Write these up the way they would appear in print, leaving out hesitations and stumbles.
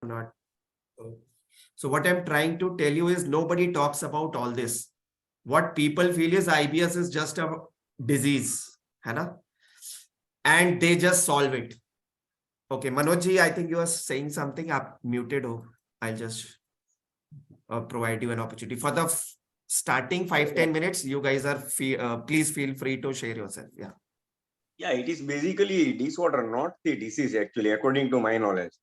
not. So what I'm trying to tell you is nobody talks about all this. What people feel is IBS is just a disease, है ना? And they just solve it. Okay, Manoj ji, I think you are saying something. आप muted हो. I'll just provide you an opportunity for the starting 5-10 minutes. You guys are please feel free to share yourself. Yeah. Yeah, it is basically disorder, not the disease, actually, according to my knowledge.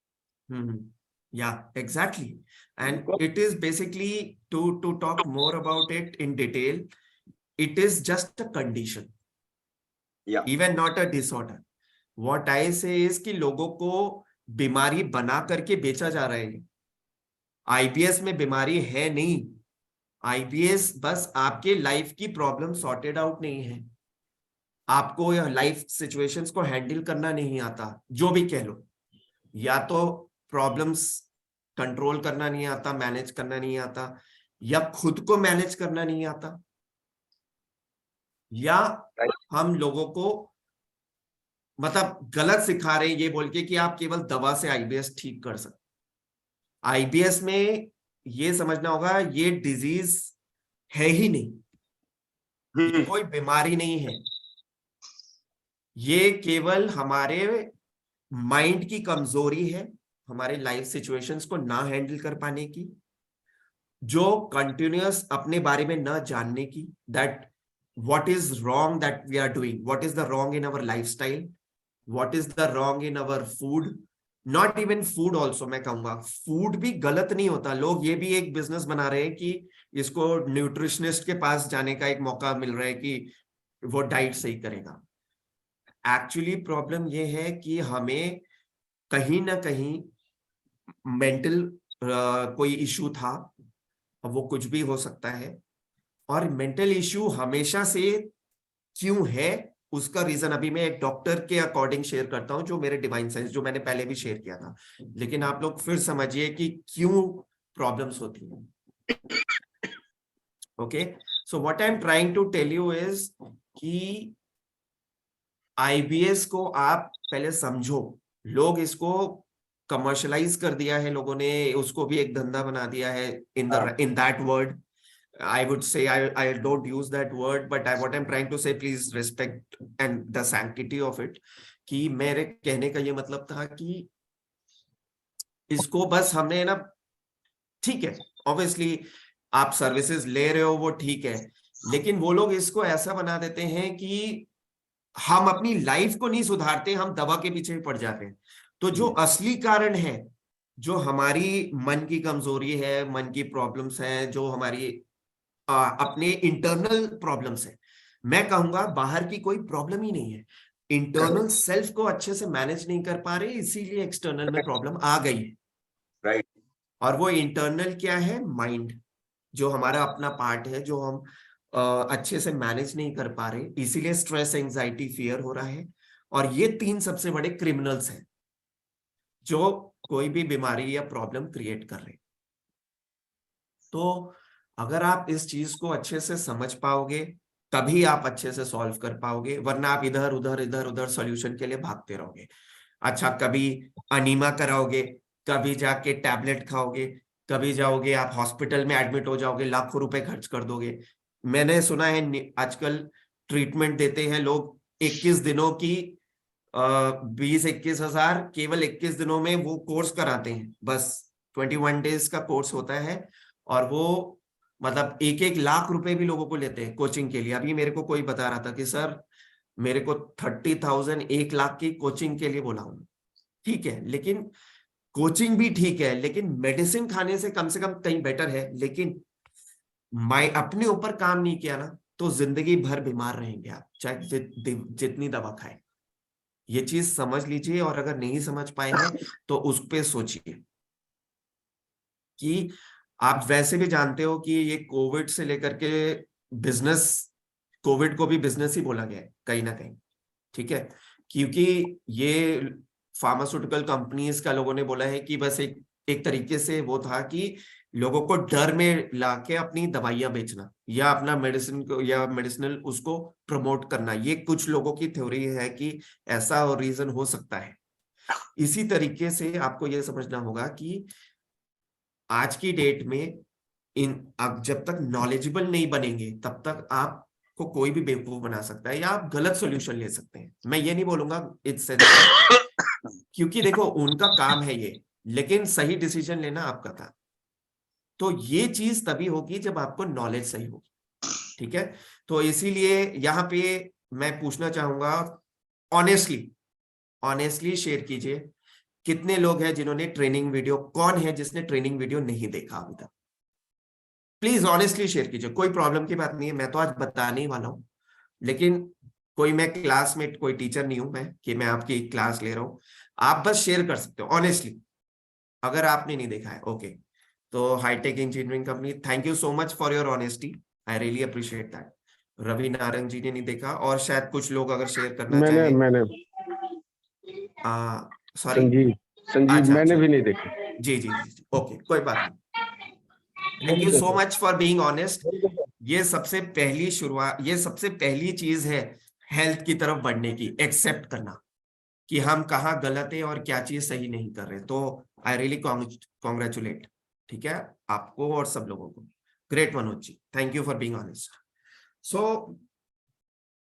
Yeah, exactly. And it is basically to talk more about it in detail. It is just a condition. Yeah. Even not a disorder. What I say is कि लोगों को बीमारी बना करके बेचा जा रहा है. आईबीएस में बीमारी है नहीं. आईबीएस बस आपके लाइफ की प्रॉब्लम सॉर्टेड आउट नहीं है. आपको लाइफ सिचुएशंस को हैंडल करना नहीं आता, जो भी कह लो. या तो प्रॉब्लम्स कंट्रोल करना नहीं आता, मैनेज करना नहीं आता, या खुद को मैनेज करना नहीं आता, या हम लोगों को मतलब गलत सिखा रहे हैं ये बोल के कि आप केवल दवा से आईबीएस ठीक कर सकते. आईबीएस में ये समझना होगा ये डिजीज है ही नहीं, ये कोई बीमारी नहीं है. ये केवल हमारे माइंड की कमजोरी है, हमारे लाइफ सिचुएशंस को ना हैंडल कर पाने की, जो कंटिन्यूअस अपने बारे में ना जानने की, that what is wrong that we are doing, what is the wrong in our lifestyle, what is the wrong in our food. Not even food also, मैं कहूंगा फूड भी गलत नहीं होता. लोग ये भी एक बिजनेस बना रहे हैं कि इसको न्यूट्रिशनिस्ट के पास जाने का एक मौका मिल रहा है कि वो डाइट सही करेगा. एक्चुअली प्रॉब्लम ये है कि हमें कहीं ना कहीं मेंटल कोई इशू था, अब वो कुछ भी हो सकता है. और मेंटल इशू हमेशा से क्यों है उसका रीजन अभी मैं एक डॉक्टर के अकॉर्डिंग शेयर करता हूं, जो मेरे डिवाइन साइंस, जो मैंने पहले भी शेयर किया था. लेकिन आप लोग फिर समझिए कि क्यों प्रॉब्लम्स होती हैं. Okay, so what I am trying to tell you is कि आईबीएस को आप पहले समझो. लोग इसको कमर्शलाइज कर दिया है, लोगों ने उसको भी एक धंधा बना दिया है. in that word I would say I don't use that word, but what I'm trying to say, please respect and the sanctity of it. कि मेरे कहने का ये मतलब था कि इसको बस हमने ना, ठीक है ऑब्वियसली आप सर्विसेज ले रहे हो वो ठीक है, लेकिन वो लोग इसको ऐसा बना देते हैं कि हम अपनी लाइफ को नहीं सुधारते, हम दवा के पीछे पड़ जाते हैं. तो जो असली कारण है, जो हमारी मन की कमजोरी है, मन की प्रॉब्लम्स हैं, जो हमारी अपने इंटरनल प्रॉब्लम्स है, मैं कहूंगा बाहर की कोई प्रॉब्लम ही नहीं है. इंटरनल सेल्फ को अच्छे से मैनेज नहीं कर पा रहे, इसीलिए एक्सटर्नल में प्रॉब्लम आ गई है. राइट. और वो इंटरनल क्या है? माइंड, जो हमारा अपना पार्ट है, जो हम अच्छे से मैनेज नहीं कर पा रहे, इसीलिए स्ट्रेस, एंजाइटी, फियर हो रहा है. और ये 3 सबसे बड़े क्रिमिनल्स हैं जो कोई भी बीमारी या प्रॉब्लम क्रिएट कर रहे. तो अगर आप इस चीज को अच्छे से समझ पाओगे तभी आप अच्छे से सॉल्व कर पाओगे, वरना आप इधर उधर सॉल्यूशन के लिए भागते रहोगे. अच्छा, कभी अनीमा कराओगे, कभी जाके टैबलेट खाओगे, कभी जाओगे आप हॉस्पिटल में एडमिट हो जाओगे, लाखों रुपए खर्च कर दोगे. मैंने सुना है आजकल ट्रीटमेंट देते हैं लोग 21 दिनों की, 20-21 हजार केवल 21 दिनों में वो कोर्स कराते हैं. बस 21 डेज का कोर्स होता है और वो मतलब 1-1 लाख रुपए भी लोगों को लेते हैं कोचिंग के लिए. अभी मेरे को कोई बता रहा था कि सर मेरे को 30,000 1 लाख की कोचिंग के लिए बोला हूं. ठीक है, लेकिन कोचिंग भी ठीक है, लेकिन मेडिसिन खाने से कम कहीं बेटर है. लेकिन मैं अपने ऊपर काम नहीं किया ना तो जिंदगी भर बीमार रहेंगे आप, चाहे जितनी दवा खाए. ये चीज समझ लीजिए. और अगर नहीं समझ पाए हैं तो उस पर सोचिए कि आप वैसे भी जानते हो कि ये कोविड से लेकर के बिजनेस, कोविड को भी बिजनेस ही बोला गया है कहीं ना कहीं. ठीक है, क्योंकि ये फार्मास्यूटिकल कंपनीज का लोगों ने बोला है कि बस एक तरीके से वो था कि लोगों को डर में लाके अपनी दवाइयां बेचना या अपना मेडिसिन को या मेडिसिनल उसको प्रमोट करना. ये कुछ लोगों की थ्योरी है कि ऐसा और रीजन हो सकता है. इसी तरीके से आपको यह समझना होगा कि आज की डेट में आप जब तक नॉलेजेबल नहीं बनेंगे तब तक आपको कोई भी बेवकूफ बना सकता है या आप गलत सॉल्यूशन ले सकते हैं। मैं ये नहीं बोलूंगा इट्स सेंसिबल, क्योंकि देखो उनका काम है ये, लेकिन सही डिसीजन लेना आपका था। तो ये चीज तभी होगी जब आपको नॉलेज सही होगी, ठीक है। तो इसीलिए यहाँ पे मैं पूछना चाहूंगा, ऑनेस्टली ऑनेस्टली शेयर कीजिए, कितने लोग हैं जिन्होंने ट्रेनिंग वीडियो, कौन है जिसने ट्रेनिंग वीडियो नहीं देखा अभी तक? प्लीज ऑनेस्टली शेयर कीजिए, कोई प्रॉब्लम की बात नहीं है, मैं तो आज बताने ही वाला हूं। लेकिन कोई मैं क्लासमेट, कोई टीचर नहीं हूं मैं कि मैं आपकी क्लास ले रहा हूं। आप बस शेयर कर सकते हो ऑनेस्टली, अगर आपने नहीं देखा है। ओके, तो hitech engineering company, thank you so much for your honesty, I really appreciate that. Ravi Narang ji ने नहीं देखा, और शायद कुछ लोग अगर शेयर करना मैंने चाहें। मैंने सॉरी, संजीव संजीव अच्छा मैंने अच्छा, भी नहीं देखा। जी जी जी, ओके, कोई बात नहीं। Thank you so much for being honest. ये सबसे पहली शुरुआत, ये सबसे पहली चीज है हेल्थ की तरफ बढ़ने की, एक्सेप्ट करना कि हम कहाँ गलत है और क्या चीज सही नहीं कर रहे। तो आई रियली कॉन्ग्रेचुलेट, ठीक है, आपको और सब लोगों को। Great Manoj ji, thank you for being honest. So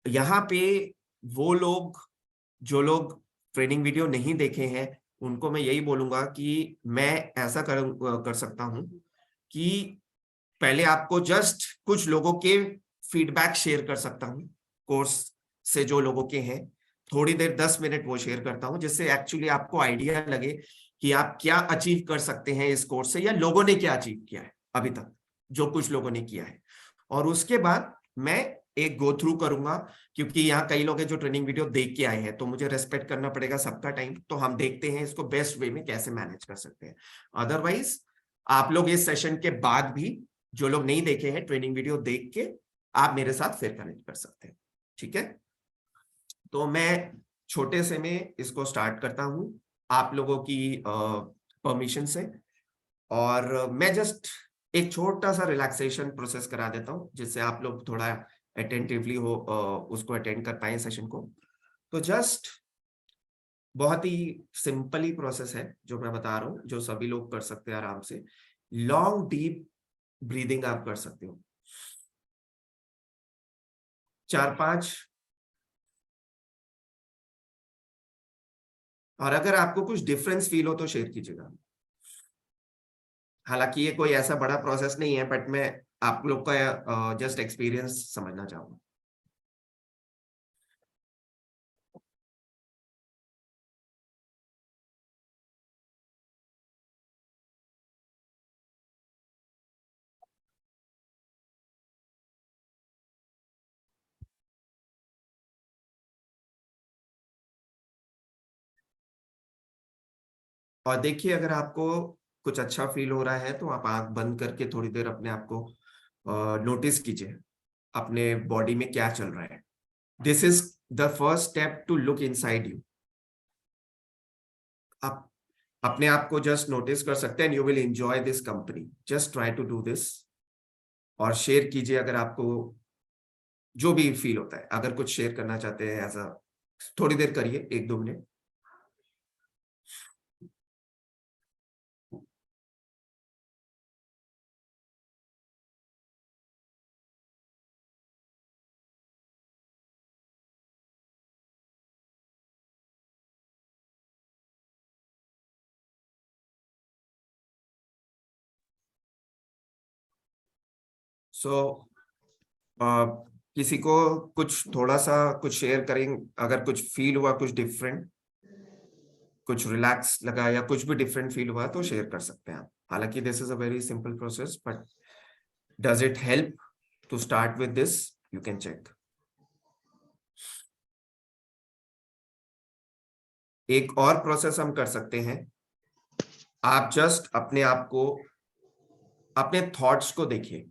यहाँ पे वो लोग, जो लोग ट्रेनिंग वीडियो नहीं देखे हैं, उनको मैं यही बोलूंगा कि मैं ऐसा कर सकता हूं कि पहले आपको जस्ट कुछ लोगों के फीडबैक शेयर कर सकता हूं, कोर्स से जो लोगों के हैं, थोड़ी देर 10 मिनट वो शेयर करता हूं, जिससे एक्चुअली आपको आइडिया लगे कि आप क्या अचीव कर सकते हैं इस कोर्स से, या लोगों ने क्या अचीव किया है अभी तक, जो कुछ लोगों ने किया है। और उसके बाद मैं एक गो थ्रू करूंगा, क्योंकि यहाँ कई लोग हैं जो ट्रेनिंग वीडियो देख के आए हैं, तो मुझे रेस्पेक्ट करना पड़ेगा सबका टाइम। तो हम देखते हैं इसको बेस्ट वे में कैसे मैनेज कर सकते हैं। अदरवाइज आप लोग इस सेशन के बाद भी, जो लोग नहीं देखे हैं, ट्रेनिंग वीडियो देख के आप मेरे साथ फिर कनेक्ट कर सकते हैं, ठीक है। तो मैं छोटे से में इसको स्टार्ट करता हूं आप लोगों की परमिशन से, और मैं जस्ट एक छोटा सा रिलैक्सेशन प्रोसेस करा देता हूं, जिससे आप लोग थोड़ा अटेंटिवली हो उसको अटेंड कर पाए सेशन को। तो जस्ट बहुत ही सिंपली प्रोसेस है जो मैं बता रहा हूं, जो सभी लोग कर सकते हैं आराम से। लॉन्ग डीप ब्रीदिंग आप कर सकते हो, 4-5। और अगर आपको कुछ डिफरेंस फील हो तो शेयर कीजिएगा। हालांकि ये कोई ऐसा बड़ा प्रोसेस नहीं है, बट मैं आप लोग का जस्ट एक्सपीरियंस समझना चाहूंगा। और देखिए, अगर आपको कुछ अच्छा फील हो रहा है तो आप आंख बंद करके थोड़ी देर अपने आप को नोटिस कीजिए, अपने बॉडी में क्या चल रहा है। This is the first step to look inside you. आप अपने आप को जस्ट नोटिस कर सकते हैं, and you will enjoy this company. Just try to do this, और शेयर कीजिए अगर आपको जो भी फील होता है। अगर कुछ शेयर करना चाहते हैं ऐसा, थोड़ी देर करिए, 1-2 मिनट। सो किसी को कुछ थोड़ा सा कुछ शेयर करेंगे, अगर कुछ फील हुआ, कुछ डिफरेंट, कुछ रिलैक्स लगा, या कुछ भी डिफरेंट फील हुआ, तो शेयर कर सकते हैं आप। हालांकि this is a very simple process, but does it help to start with this? You can check. एक और प्रोसेस हम कर सकते हैं। आप जस्ट अपने आप को, अपने थॉट्स को देखिए,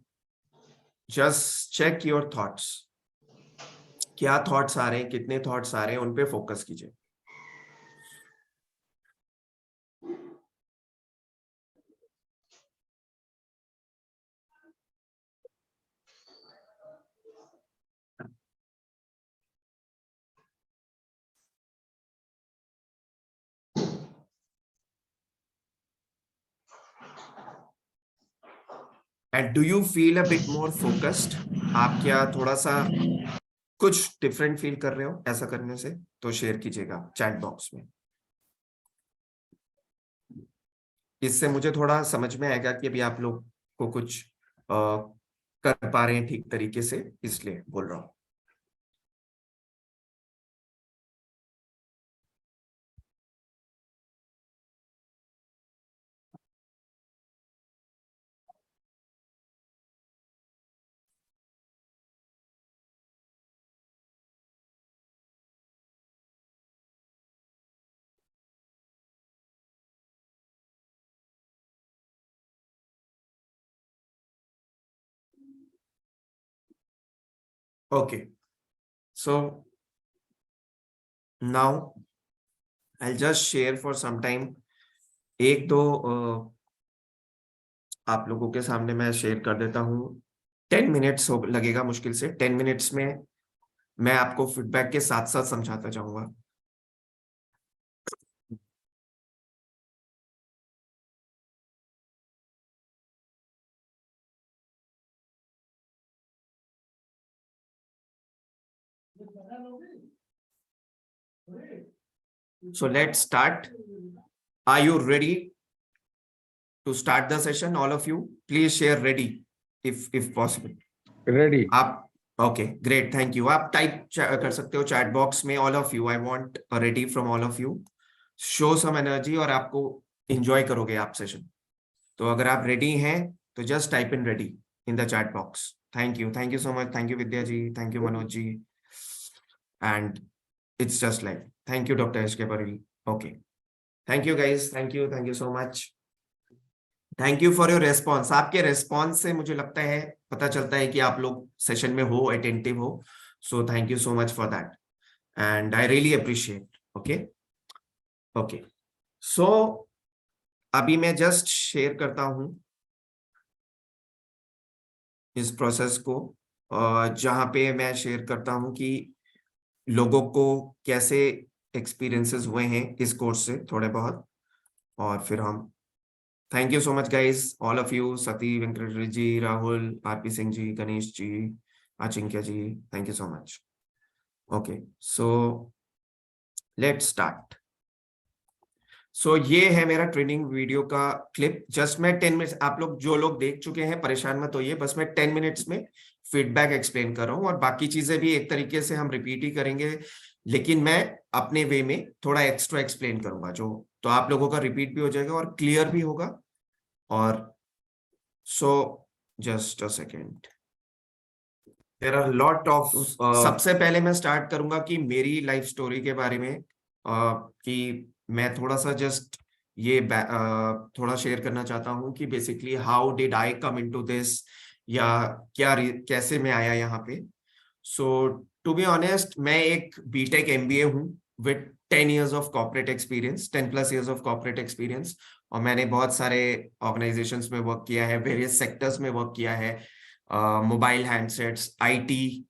जस्ट चेक योर थॉट्स। क्या थॉट्स आ रहे हैं, कितने थॉट्स आ रहे हैं, उन पे फोकस कीजिए। And do you feel a bit more focused? आप क्या थोड़ा सा कुछ डिफरेंट फील कर रहे हो ऐसा करने से? तो शेयर कीजिएगा चैट बॉक्स में, इससे मुझे थोड़ा समझ में आएगा कि अभी आप लोग को कुछ कर पा रहे हैं ठीक तरीके से, इसलिए बोल रहा हूं। Okay, so now I'll just share for some time. एक दो आप लोगों के सामने मैं शेयर कर देता हूँ। 10 मिनट्स लगेगा मुश्किल से। 10 मिनट्स में मैं आपको फीडबैक के साथ साथ समझाता जाऊंगा। So let's start. Are you ready to start the session? All of you, please share ready if possible. Ready. आप ओके ग्रेट, थैंक यू। आप टाइप कर सकते हो चैट बॉक्स में, all of you. I want ready from all of you. Show some energy और आपको enjoy करोगे आप सेशन। तो अगर आप रेडी हैं तो just type in ready in the chat box. Thank you so much. Thank you Vidya ji, thank you Manoj ji, and it's just like thank you doctor S K Parvi. Okay, thank you guys, thank you so much. Thank you for your response. आपके response से मुझे लगता है, पता चलता है कि आप लोग सेशन में हो, अटेंटिव हो। So thank you so much for that and I really appreciate. Okay okay, so अभी मैं जस्ट शेयर करता हूं इस प्रोसेस को, जहां पे मैं शेयर करता हूं कि लोगों को कैसे एक्सपीरियंसेस हुए हैं इस कोर्स से थोड़े बहुत, और फिर हम thank you so much guys, all of you. Sati Venkat ji, Rahul, RP Singh ji, Ganesh ji, Achinkya ji, thank you so much. Okay, so let's start. So ये है मेरा ट्रेनिंग वीडियो का क्लिप। जस्ट मैं 10 मिनट्स, आप लोग जो लोग देख चुके हैं परेशान मत होइए, बस मैं 10 मिनट्स में फीडबैक एक्सप्लेन कर रहा हूँ, और बाकी चीजें भी एक तरीके से हम रिपीट ही करेंगे, लेकिन मैं अपने वे में थोड़ा एक्स्ट्रा एक्सप्लेन करूंगा, जो तो आप लोगों का रिपीट भी हो जाएगा और क्लियर भी होगा। और so just a second, there are lot of सबसे पहले मैं स्टार्ट करूंगा कि मेरी लाइफ स्टोरी के बारे में, कि मैं थोड़ा सा जस्ट ये थोड़ा शेयर करना चाहता हूँ कि basically how did I come into this, या कैसे मैं आया यहाँ पे। सो टू बी ऑनेस्ट, मैं एक बीटेक एमबीए हूँ with 10 years of corporate experience, 10+ years of corporate experience, और मैंने बहुत सारे ऑर्गेनाइजेशंस में वर्क किया है, वेरियस सेक्टर्स में वर्क किया है, मोबाइल हैंडसेट्स, आईटी।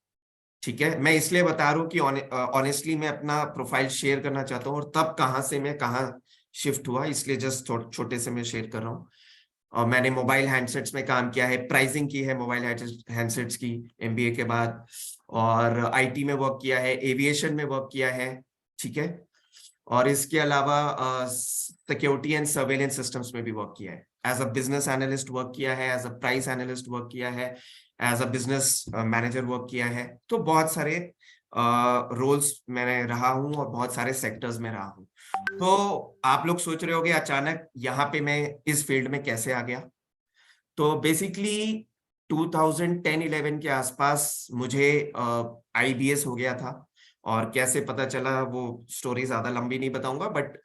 ठीक है, मैं इसलिए बता रहा हूँ कि ऑनेस्टली मैं अपना प्रोफाइल शेयर करना चाहता हूँ, और तब कहाँ से मैं कहाँ शिफ्ट हुआ, इसलिए जस्ट छोटे से मैं शेयर कर रहा हूँ। और मैंने मोबाइल हैंडसेट्स में काम किया है, प्राइसिंग की है मोबाइल हैंडसेट्स की एमबीए के बाद, और आईटी में वर्क किया है, एविएशन में वर्क किया है। ठीक है, और इसके अलावा सिक्योरिटी एंड सर्वेलेंस सिस्टम्स में भी वर्क किया है, as a business analyst work किया है, as a price analyst work किया है, as a business manager work किया है। तो बहुत सारे रोल्स मैंने रहा हूं और बहुत सारे सेक्टर्स में रहा हूं। तो आप लोग सोच रहे होगे अचानक यहाँ पे मैं इस फील्ड में कैसे आ गया। तो बेसिकली 2010-11 के आसपास मुझे आईबीएस हो गया था, और कैसे पता चला वो स्टोरी ज्यादा लंबी नहीं बताऊंगा, बट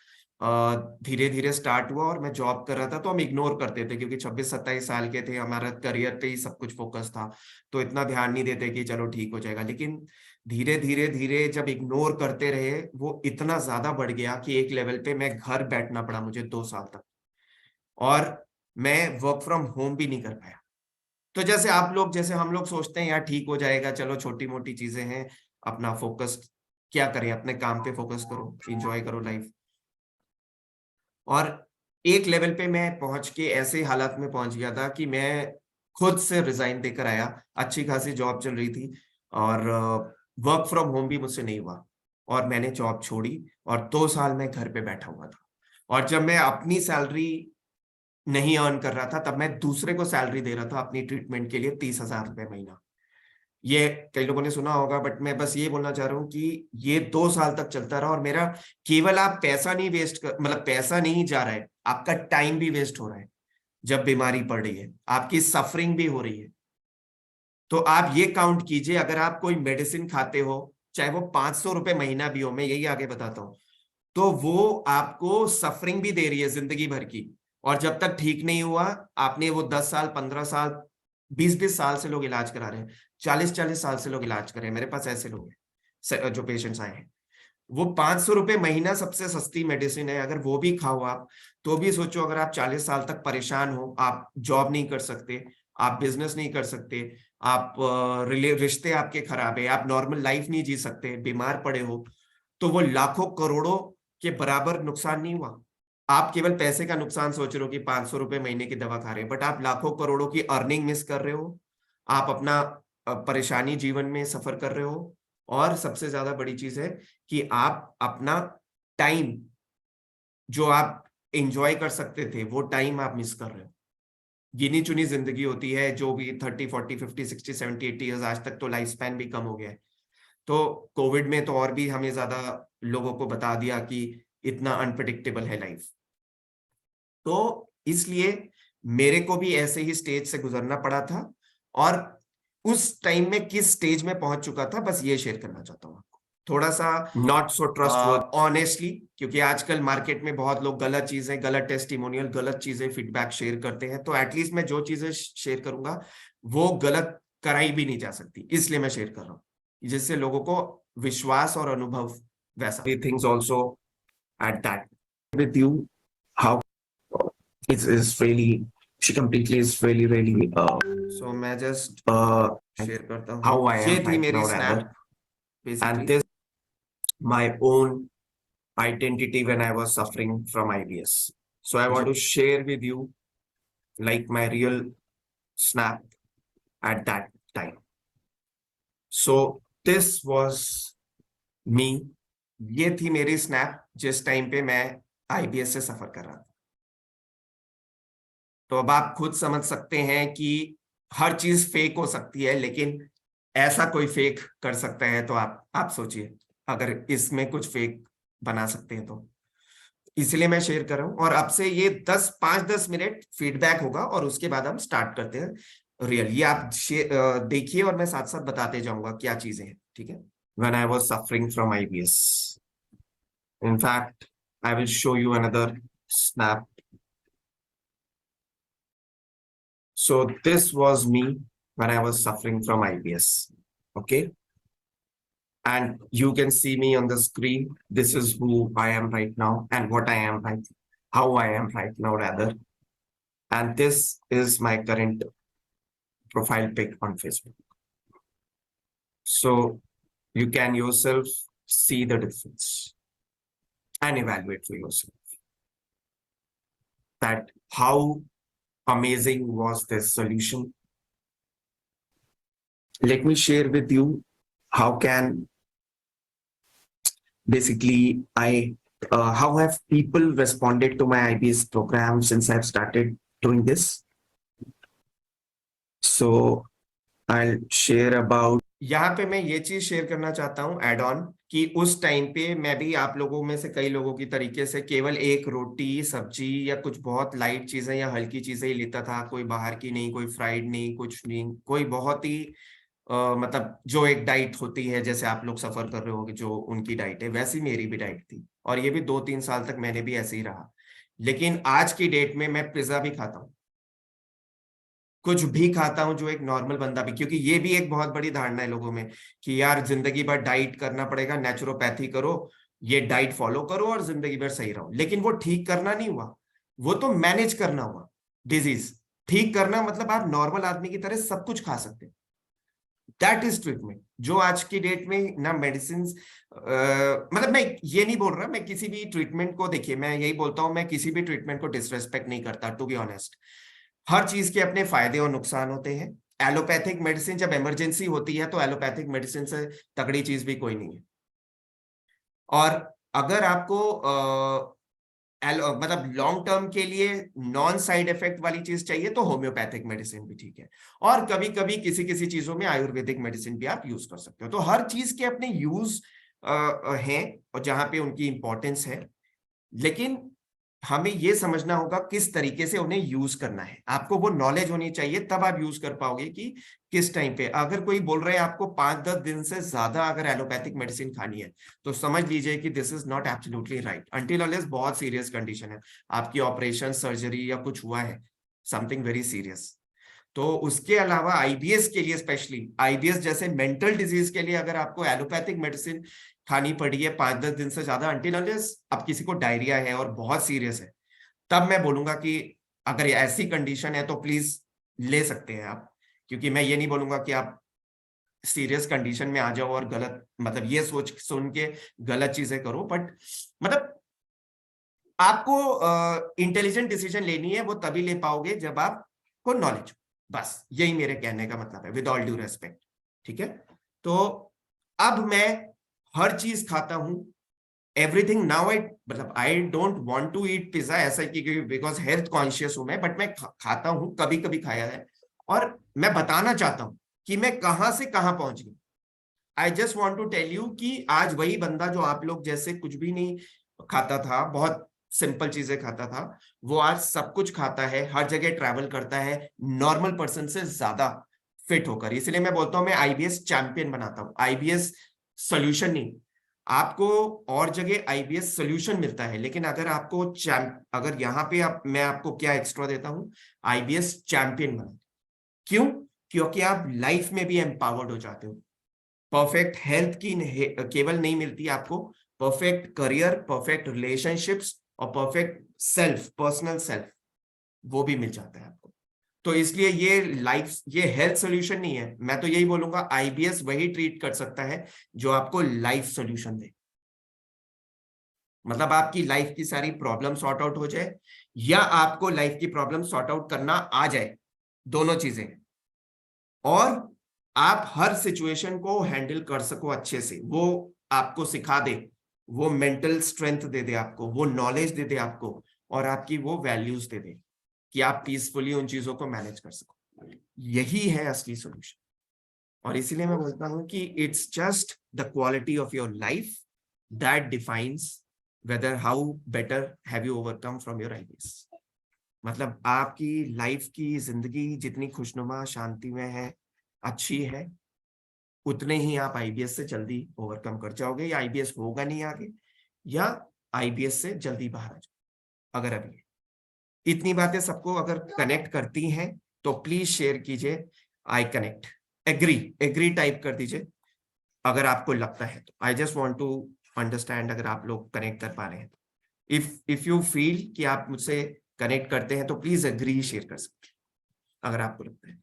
धीरे धीरे स्टार्ट हुआ, और मैं जॉब कर रहा था। तो हम इग्नोर करते थे क्योंकि 26-27 साल के थे, हमारा करियर पे ही सब कुछ फोकस था, तो इतना ध्यान नहीं देते कि चलो ठीक हो जाएगा। लेकिन धीरे धीरे धीरे जब इग्नोर करते रहे, वो इतना ज्यादा बढ़ गया कि एक लेवल पे मैं घर बैठना पड़ा मुझे 2 साल तक, और मैं वर्क फ्रॉम होम भी नहीं कर पाया। तो जैसे आप लोग, जैसे हम लोग सोचते हैं यार ठीक हो जाएगा, चलो छोटी मोटी चीजें हैं, अपना फोकस क्या करें, अपने काम पे फोकस करो, एंजॉय करो लाइफ। और एक लेवल पे मैं पहुंच के ऐसे हालात में पहुंच गया था कि मैं खुद से रिजाइन देकर आया। अच्छी खासी जॉब चल रही थी और वर्क फ्रॉम होम भी मुझसे नहीं हुआ और मैंने जॉब छोड़ी और 2 साल मैं घर पे बैठा हुआ था। और जब मैं अपनी सैलरी नहीं अर्न कर रहा था तब मैं दूसरे को सैलरी दे रहा था अपनी ट्रीटमेंट के लिए 30,000 रुपए महीना। ये कई लोगों ने सुना होगा, बट मैं बस ये बोलना चाह रहा हूँ कि ये 2 साल तक चलता रहा और मेरा केवल आप पैसा नहीं वेस्ट कर, मतलब पैसा नहीं जा रहा है, आपका टाइम भी वेस्ट हो रहा है। जब बीमारी पड़ रही है आपकी सफरिंग भी हो रही है। तो आप ये काउंट कीजिए, अगर आप कोई मेडिसिन खाते हो चाहे वो 500 रुपए महीना भी हो, मैं यही आगे बताता हूँ, तो वो आपको सफरिंग भी दे रही है जिंदगी भर की। और जब तक ठीक नहीं हुआ, आपने वो 10 साल 15 साल 20-20 साल से लोग इलाज करा रहे हैं, 40-40 साल से लोग इलाज कर रहे हैं। मेरे पास ऐसे लोग हैं जो पेशेंट्स आए हैं। वो 500 रुपए महीना सबसे सस्ती मेडिसिन है, अगर वो भी खाओ आप तो भी सोचो, अगर आप 40 साल तक परेशान हो, आप जॉब नहीं कर सकते, आप बिजनेस नहीं कर सकते, आप रिश्ते आपके खराब है, आप नॉर्मल लाइफ नहीं जी सकते, बीमार पड़े हो, तो वो लाखों करोड़ों के बराबर नुकसान नहीं हुआ। आप केवल पैसे का नुकसान सोच रहे हो कि 500 रुपए महीने की दवा खा रहे हैं, बट आप लाखों करोड़ों की अर्निंग मिस कर रहे हो। आप अपना परेशानी जीवन में सफर कर रहे हो। और सबसे ज्यादा बड़ी चीज है कि आप अपना टाइम जो आप एंजॉय कर सकते थे वो टाइम आप मिस कर रहे हो। गिनी चुनी जिंदगी होती है, जो भी 30 40 50 60 70 80 ईयर्स, आज तक तो लाइफ स्पैन भी कम हो गया है। तो कोविड में तो और भी हमें ज्यादा लोगों को बता दिया कि इतना अनप्रिडिक्टेबल है लाइफ। तो इसलिए मेरे को भी ऐसे ही स्टेज से गुजरना पड़ा था और उस टाइम में किस स्टेज में पहुंच चुका था, बस ये शेयर करना चाहता हूँ आपको थोड़ा सा, नॉट सो ट्रस्ट ऑनेस्टली, क्योंकि आजकल मार्केट में बहुत लोग गलत चीजें, गलत टेस्टिमोनियल, गलत चीजें फीडबैक शेयर करते हैं। तो एटलीस्ट मैं जो चीजें शेयर करूंगा वो गलत कराई भी नहीं जा सकती, इसलिए मैं शेयर कर रहा हूँ, जिससे लोगों को विश्वास और अनुभव वैसा things also at that with you how it's really, she completely is really so मैं just शेयर करता हूँ how I am ये थी right मेरी now snap rather, basically, and this my own identity when I was suffering from IBS. So I want to share with you like my real snap at that time. So this was me. ये थी मेरी snap जिस time पे मैं IBS से सफर कर रहा था। तो अब आप खुद समझ सकते हैं कि हर चीज फेक हो सकती है, लेकिन ऐसा कोई फेक कर सकता है तो आप सोचिए, अगर इसमें कुछ फेक बना सकते हैं तो इसलिए मैं शेयर कर रहा हूं। और अब से ये 5-10 मिनट फीडबैक होगा और उसके बाद हम स्टार्ट करते हैं रियल। ये आप देखिए और मैं साथ साथ बताते जाऊंगा क्या चीजें हैं, ठीक है। When I was suffering from IBS, in fact, I will show you another snap. So this was me when I was suffering from IBS. Okay. And you can see me on the screen. This is who I am right now and what I am right, how I am right now rather. And this is my current profile pic on Facebook. So you can yourself see the difference and evaluate for yourself that how amazing was this solution. Let me share with you how can basically how have people responded to my IBS program since I've started doing this. So I'll share about, यहाँ पे मैं ये चीज share करना चाहता हूँ add on, कि उस टाइम पे मैं भी आप लोगों में से कई लोगों की तरीके से केवल एक रोटी सब्जी या कुछ बहुत लाइट चीजें या हल्की चीजें ही लेता था, कोई बाहर की नहीं, कोई फ्राइड नहीं, कुछ नहीं, कोई बहुत ही मतलब जो एक डाइट होती है जैसे आप लोग सफर कर रहे हो कि जो उनकी डाइट है वैसी मेरी भी डाइट थी। और ये भी 2-3 साल तक मैंने भी ऐसे ही रहा। लेकिन आज की डेट में मैं पिज्जा भी खाता हूँ, कुछ भी खाता हूं जो एक नॉर्मल बंदा भी, क्योंकि ये भी एक बहुत बड़ी धारणा है लोगों में कि यार जिंदगी भर डाइट करना पड़ेगा, नेचुरोपैथी करो, ये डाइट फॉलो करो और जिंदगी भर सही रहो। लेकिन वो ठीक करना नहीं हुआ, वो तो मैनेज करना हुआ डिजीज। ठीक करना मतलब आप नॉर्मल आदमी की तरह सब कुछ खा सकते हैं, दैट इज ट्रीटमेंट। जो आज की डेट में ना मेडिसिन, मतलब मैं ये नहीं बोल रहा, मैं किसी भी ट्रीटमेंट को, देखिए मैं यही बोलता हूं, मैं किसी भी ट्रीटमेंट को डिसरेस्पेक्ट नहीं करता, टू बी ऑनेस्ट। हर चीज के अपने फायदे और नुकसान होते हैं। एलोपैथिक मेडिसिन जब इमरजेंसी होती है तो एलोपैथिक मेडिसिन से तगड़ी चीज भी कोई नहीं है। और अगर आपको मतलब लॉन्ग टर्म के लिए नॉन साइड इफेक्ट वाली चीज चाहिए तो होम्योपैथिक मेडिसिन भी ठीक है। और कभी कभी किसी किसी चीजों में आयुर्वेदिक मेडिसिन भी आप यूज कर सकते हो। तो हर चीज के अपने यूज हैं और जहां पे उनकी इंपॉर्टेंस है, लेकिन हमें ये समझना होगा किस तरीके से उन्हें यूज करना है। आपको वो नॉलेज होनी चाहिए, तब आप यूज कर पाओगे कि किस टाइम पे। अगर कोई बोल रहे हैं आपको 5-10 दिन से ज्यादा अगर एलोपैथिक मेडिसिन खानी है, तो समझ लीजिए कि this is not absolutely right, until unless बहुत सीरियस कंडीशन है, आपकी ऑपरेशन, सर्जरी या कुछ हुआ है, समथिंग वेरी सीरियस। तो उसके अलावा आईबीएस के लिए, स्पेशली आईबीएस जैसे मेंटल डिजीज के लिए, अगर आपको एलोपैथिक मेडिसिन खानी पड़ी है 5-10 दिन से ज्यादा, अनटिल अनलेस अब किसी को डायरिया है और बहुत सीरियस है, तब मैं बोलूंगा कि अगर ऐसी कंडीशन है तो प्लीज ले सकते हैं आप। क्योंकि मैं ये नहीं बोलूंगा कि आप सीरियस कंडीशन में आ जाओ और गलत, मतलब ये सोच सुन के गलत चीजें करो, बट मतलब आपको इंटेलिजेंट डिसीजन लेनी है, वो तभी ले पाओगे जब आपको नॉलेज हो। बस यही मेरे कहने का मतलब है, विद ऑल ड्यू रेस्पेक्ट। ठीक है, तो अब मैं हर चीज खाता हूं, एवरीथिंग नाउ। आई मतलब I don't want to eat pizza, ऐसा कि बिकॉज हेल्थ कॉन्शियस हूं मैं, बट मैं खाता हूं, कभी कभी खाया है। और मैं बताना चाहता हूं कि मैं कहां से कहां पहुंच गया। I just want to tell you कि आज वही बंदा जो आप लोग जैसे कुछ भी नहीं खाता था, बहुत सिंपल चीजें खाता था, वो आज सब कुछ खाता है, हर जगह ट्रैवल करता है, नॉर्मल पर्सन से ज्यादा फिट होकर। इसलिए मैं बोलता हूं मैं आईबीएस चैंपियन बनाता हूं, आईबीएस सोल्यूशन नहीं। आपको और जगह आईबीएस सोल्यूशन मिलता है, लेकिन अगर आपको अगर यहाँ पे मैं आपको क्या एक्स्ट्रा देता हूं, आईबीएस चैंपियन बना। क्यों? क्योंकि आप लाइफ में भी एम्पावर्ड हो जाते हो। परफेक्ट हेल्थ की केवल नहीं मिलती आपको, परफेक्ट करियर, परफेक्ट रिलेशनशिप्स और परफेक्ट सेल्फ, पर्सनल सेल्फ, वो भी मिल जाता है आपको। तो इसलिए ये लाइफ, ये हेल्थ सॉल्यूशन नहीं है। मैं तो यही बोलूंगा आईबीएस वही ट्रीट कर सकता है जो आपको लाइफ सॉल्यूशन दे। मतलब आपकी लाइफ की सारी प्रॉब्लम सॉर्ट आउट हो जाए, या आपको लाइफ की प्रॉब्लम सॉर्ट आउट करना आ जाए, दोनों चीजें। और आप हर सिचुएशन को हैंडल कर सको अच्छे से, वो आपको सिखा दे, वो मेंटल स्ट्रेंथ दे दे आपको, वो नॉलेज दे दे आपको, और आपकी वो वैल्यूज दे दे कि आप पीसफुली उन चीजों को मैनेज कर सको। यही है असली सॉल्यूशन। और इसीलिए मैं बोलता हूं कि it's just the quality of your life that defines whether how better have you overcome from your IBS. मतलब आपकी लाइफ की जिंदगी जितनी खुशनुमा शांति में है, अच्छी है, उतने ही आप आईबीएस से जल्दी ओवरकम कर जाओगे, या आईबीएस होगा नहीं आगे, या आईबीएस से जल्दी बाहर आ जाओ। अगर अभी इतनी बातें सबको अगर कनेक्ट करती हैं तो प्लीज शेयर कीजिए, I connect, agree, agree type कर दीजिए अगर आपको लगता है तो। I just want to understand अगर आप लोग कनेक्ट कर पा रहे हैं। इफ यू फील कि आप मुझसे कनेक्ट करते हैं तो प्लीज एग्री शेयर कर सकते हैं अगर आपको लगता है।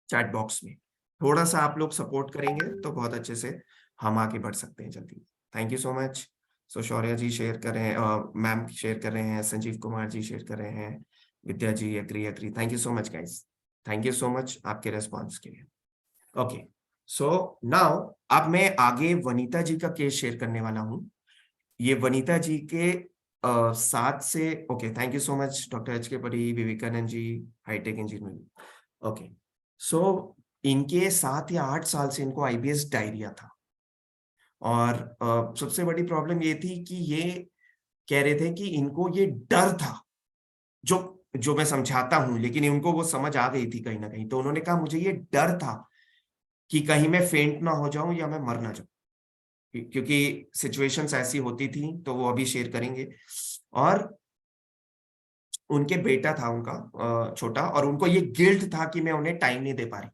चैट बॉक्स में थोड़ा सा आप लोग सपोर्ट करेंगे तो बहुत अच्छे से हम आगे बढ़ सकते हैं जल्दी। Thank you so much. So Shaurya ji share कर रहे हैं, मैम शेयर कर रहे हैं, संजीव कुमार जी शेयर कर रहे हैं, Vidya ji agree agree. Thank you so much guys, thank you so much आपके रेस्पॉन्स के लिए। ओके, सो नाउ अब मैं आगे वनीता जी का केस शेयर करने वाला हूं। ये वनीता जी के 7 से, okay thank you so much doctor H के पड़ी, Vivekananda ji, hi tech engineering. Okay, सो इनके 7 या 8 साल से इनको आईबीएस डायरिया था। और सबसे बड़ी प्रॉब्लम ये थी कि ये कह रहे थे कि इनको ये डर था, जो जो मैं समझाता हूं, लेकिन उनको वो समझ आ गई थी कहीं ना कहीं। तो उन्होंने कहा मुझे ये डर था कि कहीं मैं फेंट ना हो जाऊं या मैं मर ना जाऊं, क्योंकि सिचुएशंस ऐसी होती थी, तो वो अभी शेयर करेंगे। और उनके बेटा था उनका छोटा, और उनको ये गिल्ट था कि मैं उन्हें टाइम नहीं दे पा रही,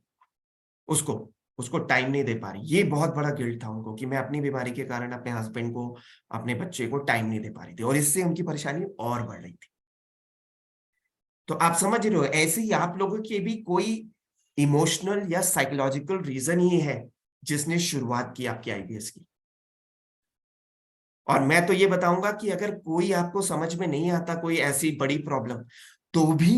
उसको उसको टाइम नहीं दे पा रही। ये बहुत बड़ा गिल्ट था उनको कि मैं अपनी बीमारी के कारण अपने हस्बैंड को, अपने बच्चे को टाइम नहीं दे पा रही थी, और इससे उनकी परेशानी और बढ़ रही थी। तो आप समझ रहे हो, ऐसे ही आप लोगों के भी कोई इमोशनल या साइकोलॉजिकल रीजन ही है जिसने शुरुआत की आपकी आईबीएस की। और मैं तो ये बताऊंगा कि अगर कोई आपको समझ में नहीं आता, कोई ऐसी बड़ी प्रॉब्लम, तो भी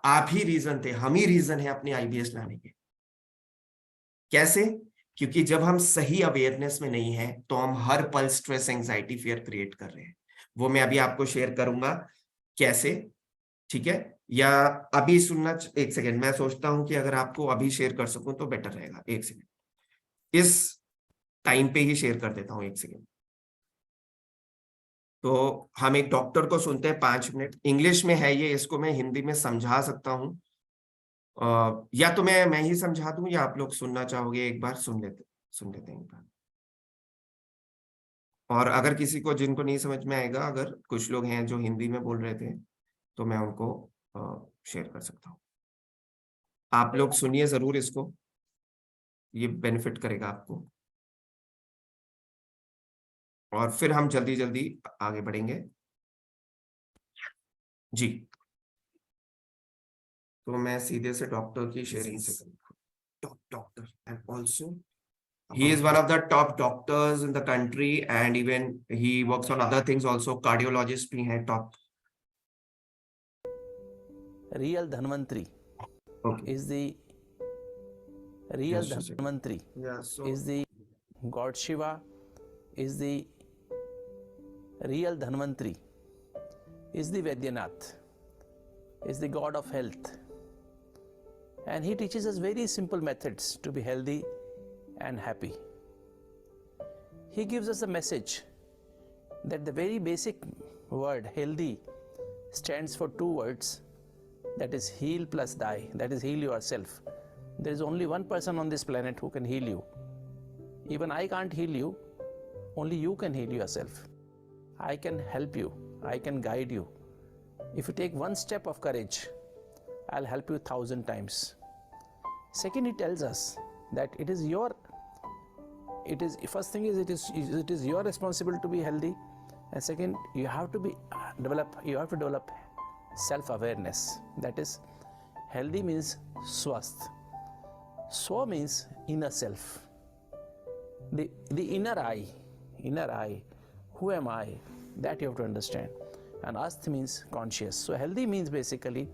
आप ही रीजन थे, हम ही रीजन है अपनी आईबीएस लाने के। कैसे? क्योंकि जब हम सही अवेयरनेस में नहीं है तो हम हर पल स्ट्रेस, एंजाइटी, फियर क्रिएट कर रहे हैं। वो मैं अभी आपको शेयर करूंगा कैसे, ठीक है? या अभी सुनना, एक सेकेंड, मैं सोचता हूं कि अगर आपको अभी शेयर कर सकूं तो बेटर रहेगा। एक सेकेंड, इस टाइम पे ही शेयर कर देता हूं, एक सेकेंड। तो हम एक डॉक्टर को सुनते हैं 5 मिनट, इंग्लिश में है ये, इसको मैं हिंदी में समझा सकता हूं। या तो मैं ही समझा दूं, या आप लोग सुनना चाहोगे? एक बार सुन लेते हैं एक बार। और अगर किसी को, जिनको नहीं समझ में आएगा, अगर कुछ लोग हैं जो हिंदी में बोल रहे थे, तो मैं उनको शेयर कर सकता हूँ। आप लोग सुनिए जरूर इसको, ये बेनिफिट करेगा आपको। और फिर हम जल्दी जल्दी आगे बढ़ेंगे जी। तो मैं सीधे से डॉक्टर की शेयरिंग से करूंगा। Top doctor, and also he is one of the top doctors in the country, and even he works on other things also, cardiologist भी हैं top. Real Dhanvantri Okay. is the real Just a second. Dhanvantri Yeah, so is the God Shiva, is the real Dhanvantri, is the Vaidyanath, is the God of health. And he teaches us very simple methods to be healthy and happy. He gives us a message that the very basic word healthy stands for 2 words, that is heal plus die, that is heal yourself. There is only one person on this planet who can heal you. Even I can't heal you, only you can heal yourself. I can help you, I can guide you. If you take one step of courage, I'll help you 1,000 times. Second, he tells us that first thing is it is your responsibility to be healthy, and second, you have to develop self-awareness. That is, healthy means swasth. Swa means inner self, the inner I, who am I, that you have to understand. And ast means conscious. So healthy means basically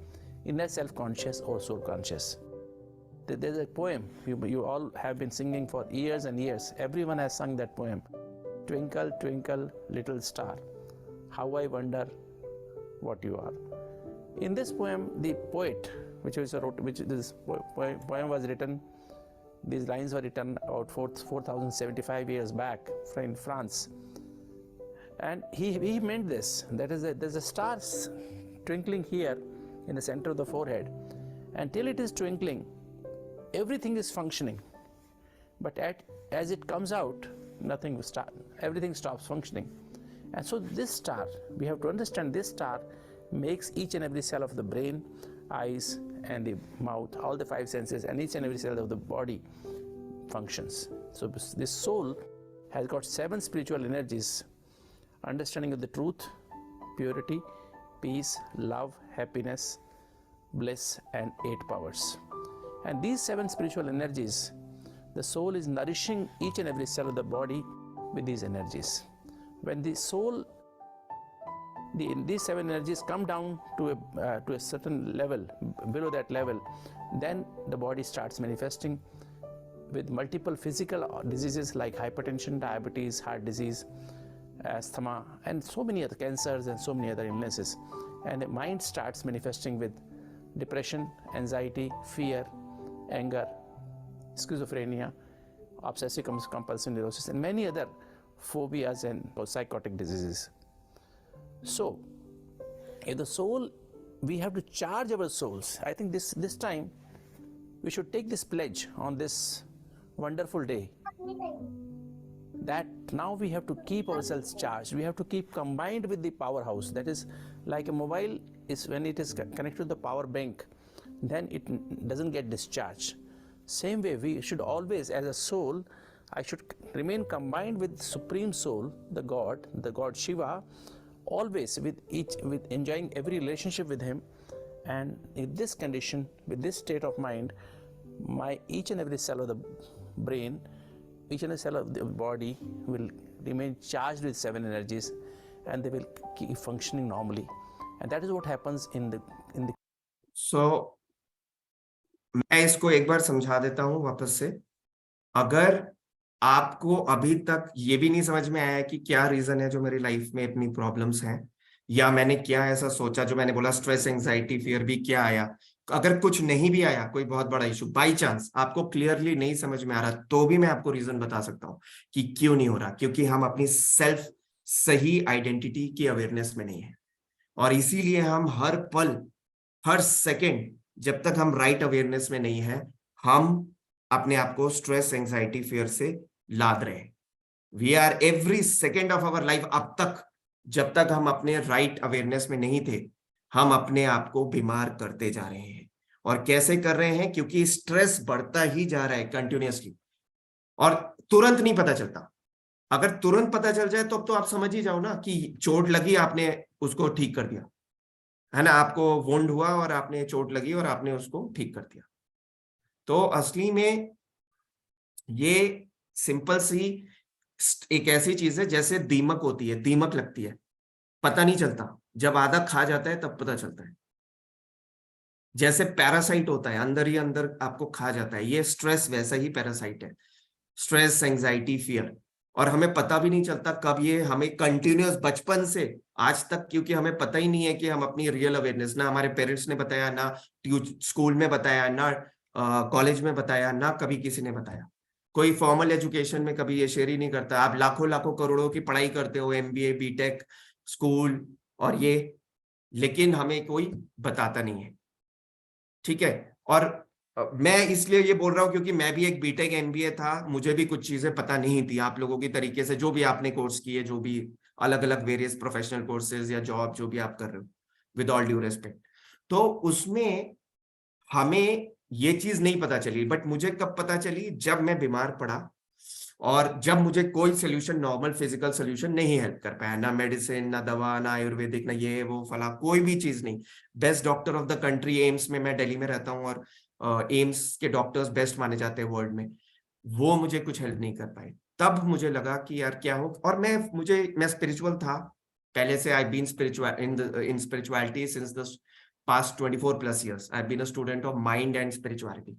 inner self conscious or soul conscious. There's a poem you all have been singing for years and years. Everyone has sung that poem. Twinkle, twinkle, little star, how I wonder what you are. In this poem, the poet, this poem was written, these lines were written about 4,075 years back in France. And he meant this, that is, there's a star twinkling here in the center of the forehead. Until it is twinkling, everything is functioning. But as it comes out, everything stops functioning. And so this star, we have to understand, this star makes each and every cell of the brain, eyes, and the mouth, all the 5 senses, and each and every cell of the body functions. So this soul has got 7 spiritual energies: understanding of the truth, purity, peace, love, happiness, bliss, and 8 powers. And these 7 spiritual energies, the soul is nourishing each and every cell of the body with these energies. When the soul, these 7 energies come down to a certain level, below that level, then the body starts manifesting with multiple physical diseases like hypertension, diabetes, heart disease, asthma, and so many other cancers and so many other illnesses. And the mind starts manifesting with depression, anxiety, fear, anger, schizophrenia, obsessive compulsive neurosis, and many other phobias and psychotic diseases. So, if the soul, we have to charge our souls. I think this time we should take this pledge on this wonderful day, that now we have to keep ourselves charged. We have to keep combined with the powerhouse. That is, like a mobile is, when it is connected to the power bank, then it doesn't get discharged. Same way, we should always, as a soul, I should remain combined with Supreme Soul, the God Shiva, always with enjoying every relationship with him, And in this condition, with this state of mind, my each and every cell of the brain, each and every cell of the body will remain charged with 7 energies, and they will keep functioning normally. And that is what happens in the So मैं इसको एक बार समझा देता हूं वापस से। अगर आपको अभी तक ये भी नहीं समझ में आया कि क्या रीजन है जो मेरी लाइफ में इतनी प्रॉब्लम्स हैं, या मैंने क्या ऐसा सोचा, जो मैंने बोला स्ट्रेस, एंजाइटी, फियर भी क्या आया, अगर कुछ नहीं भी आया, कोई बहुत बड़ा इशू बाई चांस आपको क्लियरली नहीं समझ में आ रहा, तो भी मैं आपको रीजन बता सकता हूं कि क्यों नहीं हो रहा। क्योंकि हम अपनी सेल्फ सही आइडेंटिटी की अवेयरनेस में नहीं है, और इसीलिए हम हर पल, हर सेकेंड, जब तक हम राइट अवेयरनेस में नहीं है, हम अपने आप को स्ट्रेस, एंजाइटी, फियर से लाद रहे हैं। We are every second of our life, अब तक जब तक हम अपने राइट अवेयरनेस में नहीं थे, हम अपने आप को बीमार करते जा रहे हैं। और कैसे कर रहे हैं? क्योंकि स्ट्रेस बढ़ता ही जा रहा है कंटिन्यूअसली, और तुरंत नहीं पता चलता। अगर तुरंत पता चल जाए तो आप समझ ही जाओ ना कि चोट लगी, आपने उसको ठीक कर दिया, है ना, आपको वुंड हुआ और आपने चोट लगी और आपने उसको ठीक कर दिया। तो असली में ये सिंपल सी एक ऐसी चीज है जैसे दीमक होती है, दीमक लगती है, पता नहीं चलता, जब आधा खा जाता है तब पता चलता है। जैसे पैरासाइट होता है, अंदर ही अंदर आपको खा जाता है, ये स्ट्रेस वैसा ही पैरासाइट है, स्ट्रेस, एंजाइटी, फियर। और हमें पता भी नहीं चलता कब ये हमें कंटिन्यूअस बचपन से आज तक, क्योंकि हमें पता ही नहीं है कि हम अपनी रियल अवेयरनेस, ना हमारे पेरेंट्स ने बताया, ना स्कूल में बताया, ना कॉलेज में बताया, ना कभी किसी ने बताया। कोई फॉर्मल एजुकेशन में कभी ये शेयर ही नहीं करता। आप लाखों लाखों करोड़ों की पढ़ाई करते हो, MBA, बीटेक, स्कूल और ये, लेकिन हमें कोई बताता नहीं है, ठीक है। और मैं इसलिए ये बोल रहा हूं क्योंकि मैं भी एक बीटेक MBA था, मुझे भी कुछ चीजें पता नहीं थी आप लोगों की तरीके से, जो भी आपने कोर्स किए, जो भी अलग अलग वेरियस प्रोफेशनल कोर्सेज या जॉब जो भी आप कर रहे हो, विद ऑल ड्यू रेस्पेक्ट। तो उसमें हमें ये चीज नहीं पता चली, बट मुझे कब पता चली? जब मैं बीमार पड़ा और जब मुझे कोई सोल्यूशन, नॉर्मल फिजिकल सोल्यूशन नहीं हेल्प कर पाया, ना मेडिसिन, ना दवा, ना आयुर्वेदिक, ना ये वो फला, कोई भी चीज नहीं। Best doctor of the country AIIMS में, मैं दिल्ली में रहता हूँ और एम्स के डॉक्टर्स बेस्ट माने जाते हैं वर्ल्ड में, वो मुझे कुछ हेल्प नहीं कर पाए। तब मुझे लगा कि यार क्या हो। और मैं स्पिरिचुअल था पहले से, I been spiritual in spirituality since the past 24 plus years. I've been a student of mind and spirituality.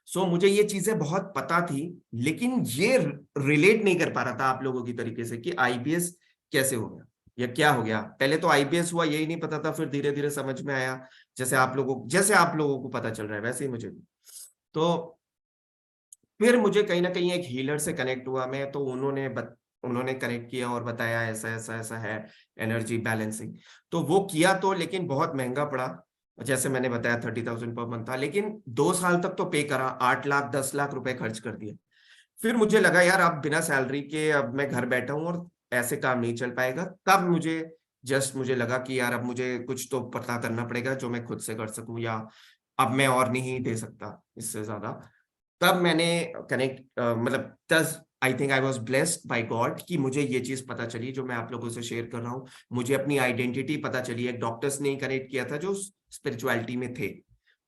So मुझे ये चीजें बहुत पता थी, लेकिन ये रिलेट नहीं कर पा रहा था आप लोगों की तरीके से कि IBS कैसे हो गया या क्या हो गया। पहले तो IBS हुआ यही नहीं पता था, फिर धीरे धीरे समझ में आया, जैसे आप लोगों को पता चल रहा है वैसे ही मुझे भी। तो फिर मुझे कहीं ना कहीं एक हीलर से कनेक्ट हुआ मैं, तो उन्होंने कनेक्ट किया और बताया ऐसा ऐसा ऐसा है एनर्जी बैलेंसिंग। तो वो किया तो, लेकिन बहुत महंगा पड़ा, जैसे मैंने बताया 30,000 पर मंथ था, लेकिन 2 साल तक तो पे करा, 8 लाख 10 लाख रुपए खर्च कर दिए। फिर मुझे लगा यार अब बिना सैलरी के अब मैं घर बैठा हूँ और ऐसे काम नहीं चल पाएगा। तब मुझे लगा कि यार अब मुझे कुछ तो पता करना पड़ेगा जो मैं खुद से कर सकूं, या अब मैं और नहीं दे सकता इससे ज्यादा। तब मैंने मतलब I think I was blessed by God कि मुझे ये चीज पता चली जो मैं आप लोगों से शेयर कर रहा हूँ। मुझे अपनी आइडेंटिटी पता चली, एक डॉक्टर्स ने कनेक्ट किया था जो स्पिरिचुअलिटी में थे,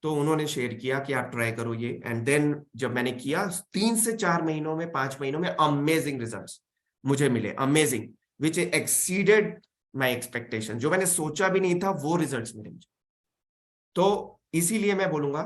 तो उन्होंने शेयर किया कि आप ट्राई करो ये। एंड देन जब मैंने किया 3 से 4 महीनों में, 5 महीनों में अमेजिंग रिजल्ट्स मुझे मिले, amazing, which exceeded my expectation. जो मैंने सोचा भी नहीं था वो रिजल्ट्स मिले मुझे। तो इसीलिए मैं बोलूंगा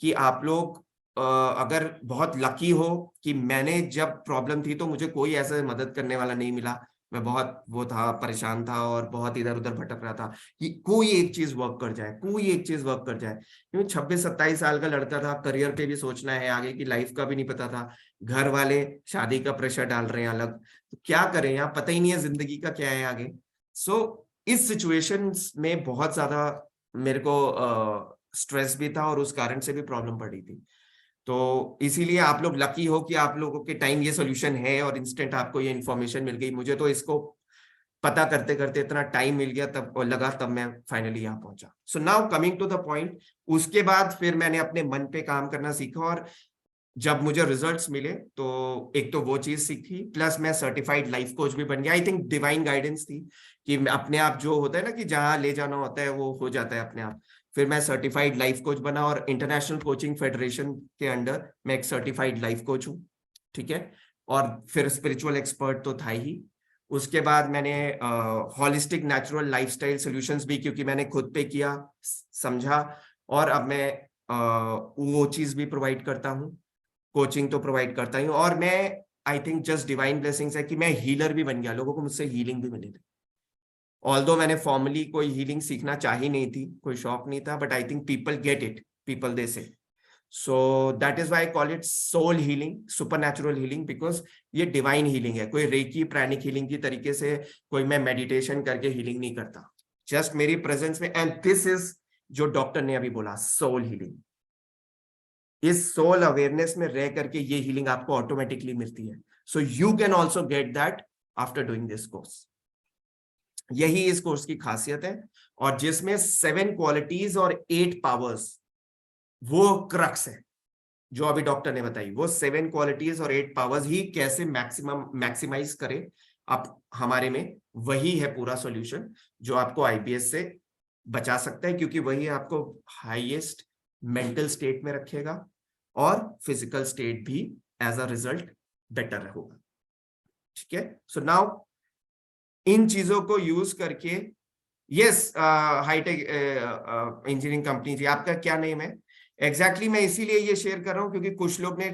कि आप लोग अगर बहुत लकी हो कि मैंने जब प्रॉब्लम थी तो मुझे कोई ऐसा मदद करने वाला नहीं मिला, मैं बहुत वो था, परेशान था और बहुत इधर उधर भटक रहा था कि कोई एक चीज वर्क कर जाए, कोई एक चीज वर्क कर जाए। क्योंकि 26-27 साल का लड़का था, करियर पे भी सोचना है, आगे की लाइफ का भी नहीं पता था, घर वाले शादी का प्रेशर डाल रहे हैं अलग, तो क्या करें यार, पता ही नहीं है जिंदगी का क्या है आगे। सो इस सिचुएशन में बहुत ज्यादा मेरे को स्ट्रेस भी था और उस कारण से भी प्रॉब्लम पड़ रही थी। तो इसीलिए आप लोग लकी हो कि आप लोगों के टाइम ये सॉल्यूशन है और इंस्टेंट आपको ये इन्फॉर्मेशन मिल गई। मुझे तो इसको पता करते करते इतना टाइम मिल गया तब और लगा, तब मैं फाइनली यहाँ पहुंचा। So now coming to the point, उसके बाद फिर मैंने अपने मन पे काम करना सीखा और जब मुझे रिजल्ट्स मिले तो एक तो वो चीज सीखी, प्लस मैं सर्टिफाइड लाइफ कोच भी बन गया। आई थिंक डिवाइन गाइडेंस थी कि अपने आप जो होता है ना कि जहां ले जाना होता है वो हो जाता है अपने आप। फिर मैं सर्टिफाइड लाइफ कोच बना और इंटरनेशनल कोचिंग फेडरेशन के अंडर मैं एक सर्टिफाइड लाइफ कोच हूँ, ठीक है। और फिर स्पिरिचुअल एक्सपर्ट तो था ही। उसके बाद मैंने हॉलिस्टिक नेचुरल लाइफस्टाइल सॉल्यूशंस भी, क्योंकि मैंने खुद पे किया, समझा, और अब मैं वो चीज भी प्रोवाइड करता हूँ। कोचिंग तो प्रोवाइड करता ही हूँ, और मैं I think just divine blessings है कि मैं हीलर भी बन गया, लोगों को मुझसे हीलिंग भी मिली थी। ऑल्दो मैंने फॉर्मली कोई हीलिंग सीखना चाही नहीं थी, कोई शौक नहीं था, but I think people get it, people they say. So that is why I call it soul healing, supernatural healing, because ये डिवाइन हीलिंग है। कोई रेकी प्राणिक हीलिंग की तरीके से कोई मैं मेडिटेशन करके हीलिंग नहीं करता, जस्ट मेरी प्रेजेंस में। एंड दिस इज जो डॉक्टर ने अभी बोला, सोल हीलिंग। इस सोल अवेयरनेस में रह करके ये हीलिंग आपको ऑटोमेटिकली मिलती है। So you can also get that after doing this course. यही इस कोर्स की खासियत है, और जिसमें 7 क्वालिटीज और 8 पावर्स, वो क्रक्स है जो अभी डॉक्टर ने बताई। वो 7 क्वालिटीज और 8 पावर्स ही कैसे मैक्सिमाइज करे आप हमारे में, वही है पूरा सॉल्यूशन जो आपको आईबीएस से बचा सकता है, क्योंकि वही आपको हाईएस्ट मेंटल स्टेट में रखेगा और फिजिकल स्टेट भी एज अ रिजल्ट बेटर होगा, ठीक है। सो नाउ इन चीजों को यूज करके, यस, हाईटेक इंजीनियरिंग कंपनी जी, आपका क्या नेम है एग्जैक्टली? मैं इसीलिए ये शेयर कर रहा हूँ क्योंकि कुछ लोग ने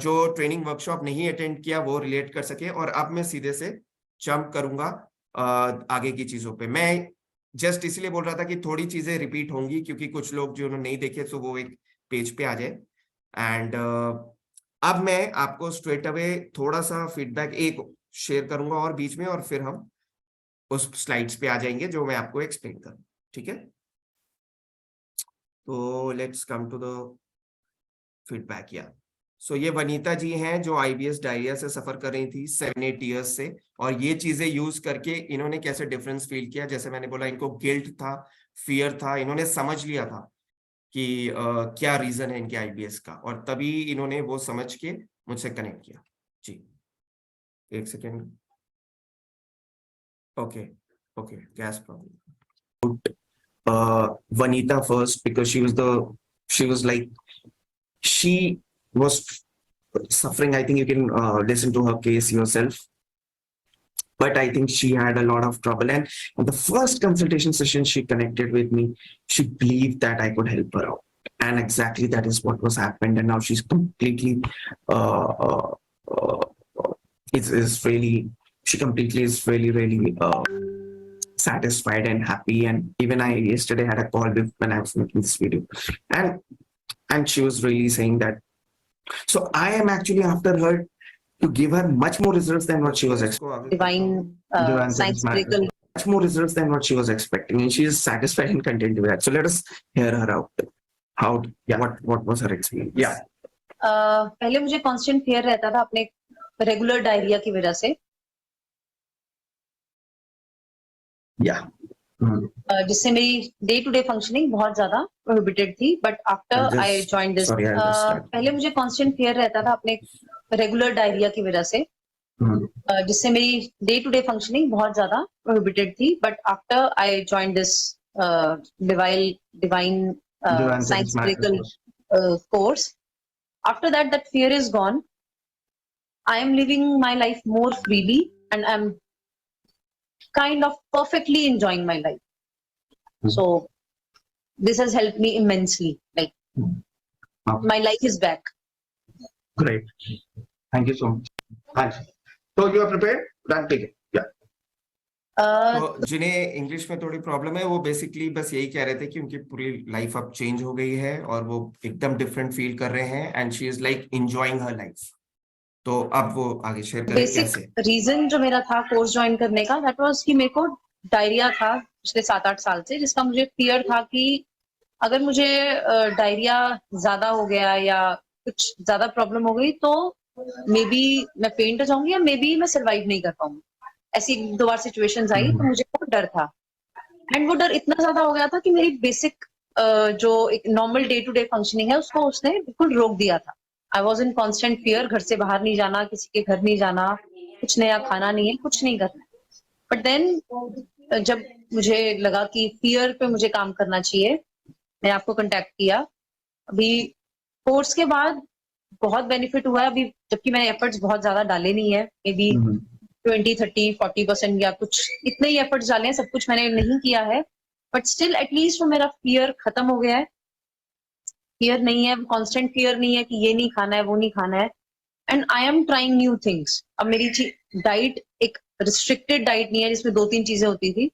जो ट्रेनिंग वर्कशॉप नहीं अटेंड किया वो रिलेट कर सके, और अब मैं सीधे से जंप करूंगा आगे की चीजों पे। मैं जस्ट इसलिए बोल रहा था कि थोड़ी चीजें रिपीट होंगी, क्योंकि कुछ लोग जो नहीं देखे तो वो एक पेज पे आ जाए। एंड अब मैं आपको स्ट्रेट अवे थोड़ा सा फीडबैक एक शेयर करूंगा और बीच में, और फिर हम उस स्लाइड्स पे आ जाएंगे जो मैं आपको एक्सप्लेन करूं, ठीक है। तो let's come to the feedback. Yeah so ये वनीता जी हैं जो आईबीएस डायरिया से सफर कर रही थी 7-8 ईयर्स से, और ये चीजें यूज करके इन्होंने कैसे डिफरेंस फील किया। जैसे मैंने बोला, इनको गिल्ट था, फियर था, इन्होंने समझ लिया था कि क्या रीजन है इनके आईबीएस का, और तभी इन्होंने वो समझ के मुझसे कनेक्ट किया। जी, एक second. Okay okay, gas problem. Vanita first, because she was like, she was suffering. I think you can listen to her case yourself, but I think she had a lot of trouble, and on the first consultation session she connected with me, she believed that I could help her out, and exactly that is what was happened. And now she's completely she completely is really satisfied and happy. And even I yesterday had a call with when I was making this video, and she was really saying that. So I am actually after her to give her much more results than what she was expecting. Divine Science Miracle. Much more results than what she was expecting, and she is satisfied and content with that. So let us hear her out. How? What was her experience? Yeah. पहले मुझे constant fair रहता था अपने regular diarrhoea की वजह से। Yeah. जिससे मेरी डे टू डे फंक्शनिंग बहुत ज्यादा प्रोहिबिटेड थी। But after I join this, पहले मुझे कांस्टेंट फेयर रहता था अपने रेगुलर डायरिया की वजह से, जिससे मेरी डे टू डे फंक्शनिंग बहुत ज्यादा प्रोहिबिटेड थी। But after I join this divine science miracle course, after that fear is gone. I am living my life more freely, and I'm kind of perfectly enjoying my life. So this has helped me immensely. Like my life is back. Great. Thank you so much. So you are prepared? Done. Take it. Yeah. तो जिन्हें English में थोड़ी problem है वो basically बस यही कह रहे थे कि उनकी पूरी लाइफ अब चेंज हो गई है और वो एकदम डिफरेंट फील कर रहे हैं, and she is like enjoying her life. तो अब वो आगे शेयर करें कैसे। बेसिक रीजन जो मेरा था कोर्स ज्वाइन करने का, दैट वाज कि मेरे को डायरिया था पिछले 7-8 साल से, जिसका मुझे फियर था कि अगर मुझे डायरिया ज्यादा हो गया या कुछ ज्यादा प्रॉब्लम हो गई तो मे बी मैं फेंट हो जाऊंगी या मे बी मैं सर्वाइव नहीं कर पाऊंगी। ऐसी 2 बार सिचुएशंस आई तो मुझे वो डर था, एंड वो डर इतना ज्यादा हो गया था कि मेरी बेसिक जो एक normal day to day functioning है उसको उसने बिल्कुल रोक दिया था। I was in constant fear, घर से बाहर नहीं जाना, किसी के घर नहीं जाना, कुछ नया खाना नहीं है, कुछ नहीं करना। बट देन जब मुझे लगा कि फियर पे मुझे काम करना चाहिए, मैंने आपको कांटेक्ट किया। अभी कोर्स के बाद बहुत बेनिफिट हुआ है, अभी जबकि मैंने एफर्ट्स बहुत ज्यादा डाले नहीं है, मे बी 20-30-40% या कुछ इतने ही एफर्ट्स डाले हैं, सब कुछ मैंने नहीं किया है, बट स्टिल एटलीस्ट वो मेरा फियर खत्म हो गया है। फियर नहीं है, कांस्टेंट फियर नहीं है कि ये नहीं खाना है, वो नहीं खाना है। And I am trying new things. अब मेरी डाइट एक रिस्ट्रिक्टेड डाइट नहीं है जिसमें 2-3 चीजें होती थी।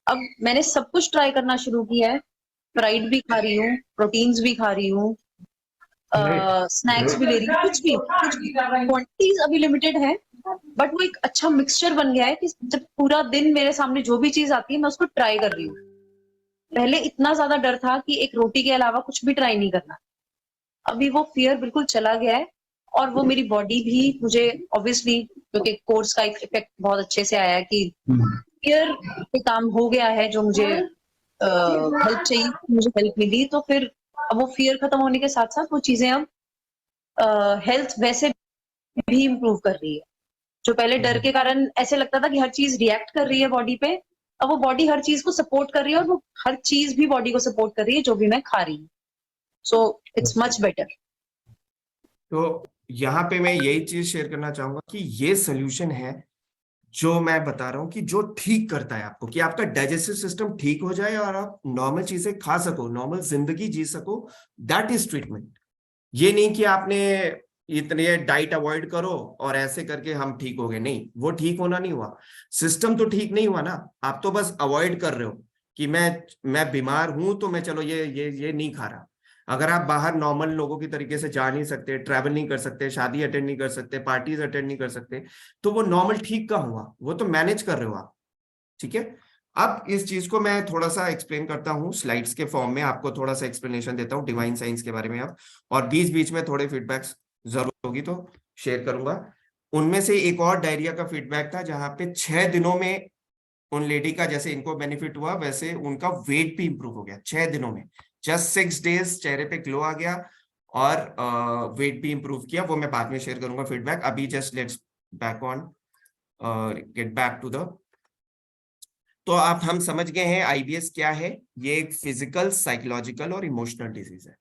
अब मैंने सब कुछ ट्राई करना शुरू किया है। फ्राइड भी खा रही हूँ, प्रोटीन्स भी खा रही हूँ, स्नैक्स भी ले रही हूँ, कुछ भी क्वांटिटीज अभी लिमिटेड है, बट वो एक अच्छा मिक्सचर बन गया है कि जब पूरा दिन मेरे सामने जो भी चीज आती है मैं उसको ट्राई कर रही हूँ। पहले इतना ज्यादा डर था कि एक रोटी के अलावा कुछ भी ट्राई नहीं करना, अभी वो फियर बिल्कुल चला गया है। और वो मेरी बॉडी भी मुझे ऑब्वियसली, क्योंकि कोर्स का एक इफेक्ट बहुत अच्छे से आया है कि फियर पे काम हो गया है, जो मुझे हेल्प चाहिए मुझे हेल्प मिली, तो फिर अब वो फियर खत्म होने के साथ साथ वो चीजें अब हेल्थ वैसे भी इम्प्रूव कर रही है। जो पहले डर के कारण ऐसे लगता था कि हर चीज रिएक्ट कर रही है बॉडी पे, अब वो बॉडी हर चीज को सपोर्ट कर रही है, और वो हर चीज भी बॉडी को सपोर्ट कर रही है जो भी मैं खा रही हूँ। So it's much better. तो यहाँ पे मैं यही चीज शेयर करना चाहूंगा कि ये सोल्यूशन है जो मैं बता रहा हूं कि जो ठीक करता है आपको, कि आपका डाइजेस्टिव सिस्टम ठीक हो जाए और आप नॉर्मल चीजें खा सको, नॉर्मल जिंदगी जी सको। That is treatment. ये नहीं कि आपने इतने डाइट अवॉइड करो और ऐसे करके हम ठीक हो गए, नहीं, वो ठीक होना नहीं हुआ। सिस्टम तो ठीक नहीं हुआ ना, आप तो बस अवॉइड कर रहे हो कि मैं बीमार हूं तो मैं चलो ये नहीं खा रहा। अगर आप बाहर नॉर्मल लोगों की तरीके से जा नहीं सकते, ट्रैवल नहीं कर सकते, शादी अटेंड नहीं कर सकते, पार्टीज अटेंड नहीं कर सकते, तो वो नॉर्मल ठीक का हुआ, वो तो मैनेज कर रहे हो आप। ठीक है, अब इस चीज को मैं थोड़ा सा एक्सप्लेन करता हूँ स्लाइड्स के फॉर्म में, आपको थोड़ा सा एक्सप्लेनेशन देता हूँ डिवाइन साइंस के बारे में अब, और बीच बीच में थोड़े फीडबैक्स जरूर होगी तो शेयर करूंगा। उनमें से एक और डायरिया का फीडबैक था जहां पे 6 दिनों में उन लेडी का, जैसे इनको बेनिफिट हुआ वैसे उनका वेट भी इंप्रूव हो गया 6 दिनों में। जस्ट 6 डेज चेहरे पे ग्लो आ गया और वेट भी इंप्रूव किया। वो मैं बाद में शेयर करूंगा फीडबैक। अभी just let's back on get back to the, तो आप हम समझ गए हैं आईबीएस क्या है। ये एक फिजिकल, साइकोलॉजिकल और इमोशनल डिजीज है।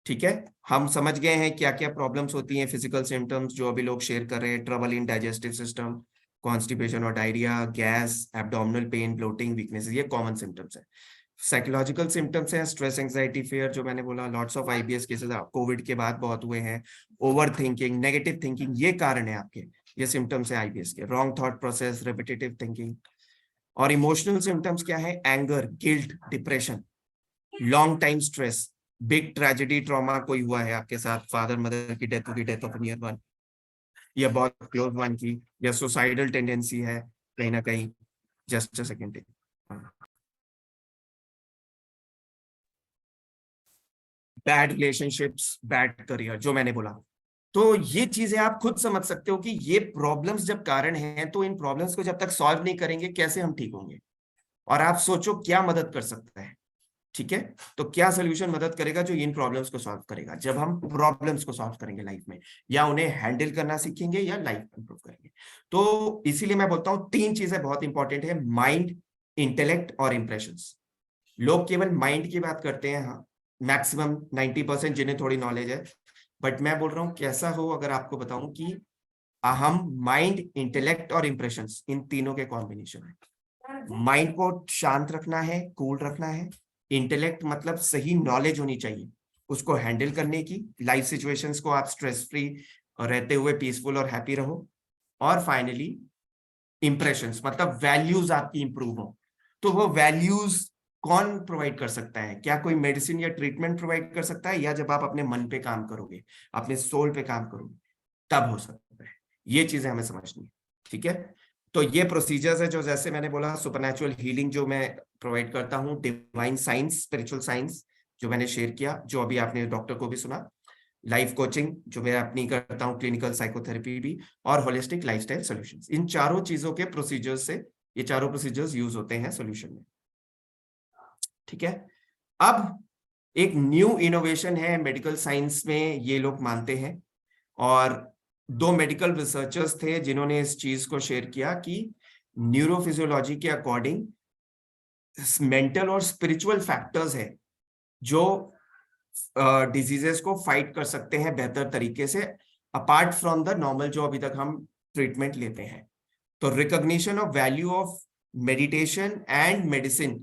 ठीक है, हम समझ गए हैं क्या क्या प्रॉब्लम्स होती हैं। फिजिकल सिम्टम्स जो अभी लोग शेयर कर रहे हैं, trouble in digestive system, constipation और diarrhoea, gas, abdominal pain, bloating, weakness, ये कॉमन सिम्टम्स है। साइकोलॉजिकल सिम्टम्स है स्ट्रेस, एंजाइटी, फियर, जो मैंने बोला, lots of IBS cases Covid के बाद बहुत हुए हैं। ओवर थिंकिंग, नेगेटिव थिंकिंग, ये कारण है आपके, ये सिम्टम्स है आईबीएस के। Wrong thought process, repetitive thinking. और इमोशनल सिम्टम्स क्या है? Anger, guilt, depression, long time stress, big tragedy, trauma कोई हुआ है आपके साथ, फादर मदर की डेथ होगी, डेथ ऑफ नियर वन या बहुत क्लोज वन की, या सुसाइडल टेंडेंसी है कहीं ना कहीं। Just a second, bad relationships, bad career, जो मैंने बोला। तो ये चीजें आप खुद समझ सकते हो कि ये प्रॉब्लम्स जब कारण हैं, तो इन प्रॉब्लम्स को जब तक सॉल्व नहीं करेंगे कैसे हम ठीक होंगे। और आप सोचो क्या मदद कर सकता है। ठीक है, तो क्या सोल्यूशन मदद करेगा जो इन प्रॉब्लम्स को सॉल्व करेगा? जब हम प्रॉब्लम्स को सॉल्व करेंगे लाइफ में, या उन्हें हैंडल करना सीखेंगे, या लाइफ इंप्रूव करेंगे। तो इसीलिए मैं बोलता हूं 3 चीजें बहुत इंपॉर्टेंट है, माइंड, इंटेलेक्ट और इंप्रेशंस। लोग केवल माइंड की बात करते हैं, हाँ, मैक्सिमम 90% जिन्हें थोड़ी नॉलेज है, बट मैं बोल रहा हूं कैसा हो अगर आपको बताऊं कि हम माइंड, इंटेलेक्ट और इंप्रेशंस, इन तीनों के कॉम्बिनेशन है। माइंड को शांत रखना है, कूल रखना है। इंटेलेक्ट मतलब सही नॉलेज होनी चाहिए उसको हैंडल करने की, लाइफ सिचुएशंस को आप स्ट्रेस फ्री रहते हुए पीसफुल और हैप्पी रहो। और फाइनली इंप्रेशंस मतलब वैल्यूज आपकी इंप्रूव हो। तो वो वैल्यूज कौन प्रोवाइड कर सकता है? क्या कोई मेडिसिन या ट्रीटमेंट प्रोवाइड कर सकता है, या जब आप अपने मन पे काम करोगे, अपने सोल पे काम करोगे, तब हो सकता है। ये चीजें हमें समझनी है। ठीक है, तो ये प्रोसीजर्स है जो, जैसे मैंने बोला, सुपरनैचुरल हीलिंग जो मैं प्रोवाइड करता हूँ, डिवाइन साइंस, स्पिरिचुअल साइंस जो मैंने शेयर किया, जो अभी आपने डॉक्टर को भी सुना, लाइफ कोचिंग जो मैं अपनी करता हूँ, क्लिनिकल साइकोथेरेपी भी, और होलिस्टिक लाइफस्टाइल सॉल्यूशंस। इन चारों चीजों के प्रोसीजर्स से, ये चारों प्रोसीजर्स यूज होते हैं सॉल्यूशन में। ठीक है, अब एक न्यू इनोवेशन है मेडिकल साइंस में, ये लोग मानते हैं। और 2 मेडिकल रिसर्चर्स थे जिन्होंने इस चीज को शेयर किया कि न्यूरोफिजियोलॉजी के अकॉर्डिंग मेंटल और स्पिरिचुअल फैक्टर्स है जो डिजीजेस को फाइट कर सकते हैं बेहतर तरीके से, अपार्ट फ्रॉम द नॉर्मल जो अभी तक हम ट्रीटमेंट लेते हैं। तो recognition of value of meditation and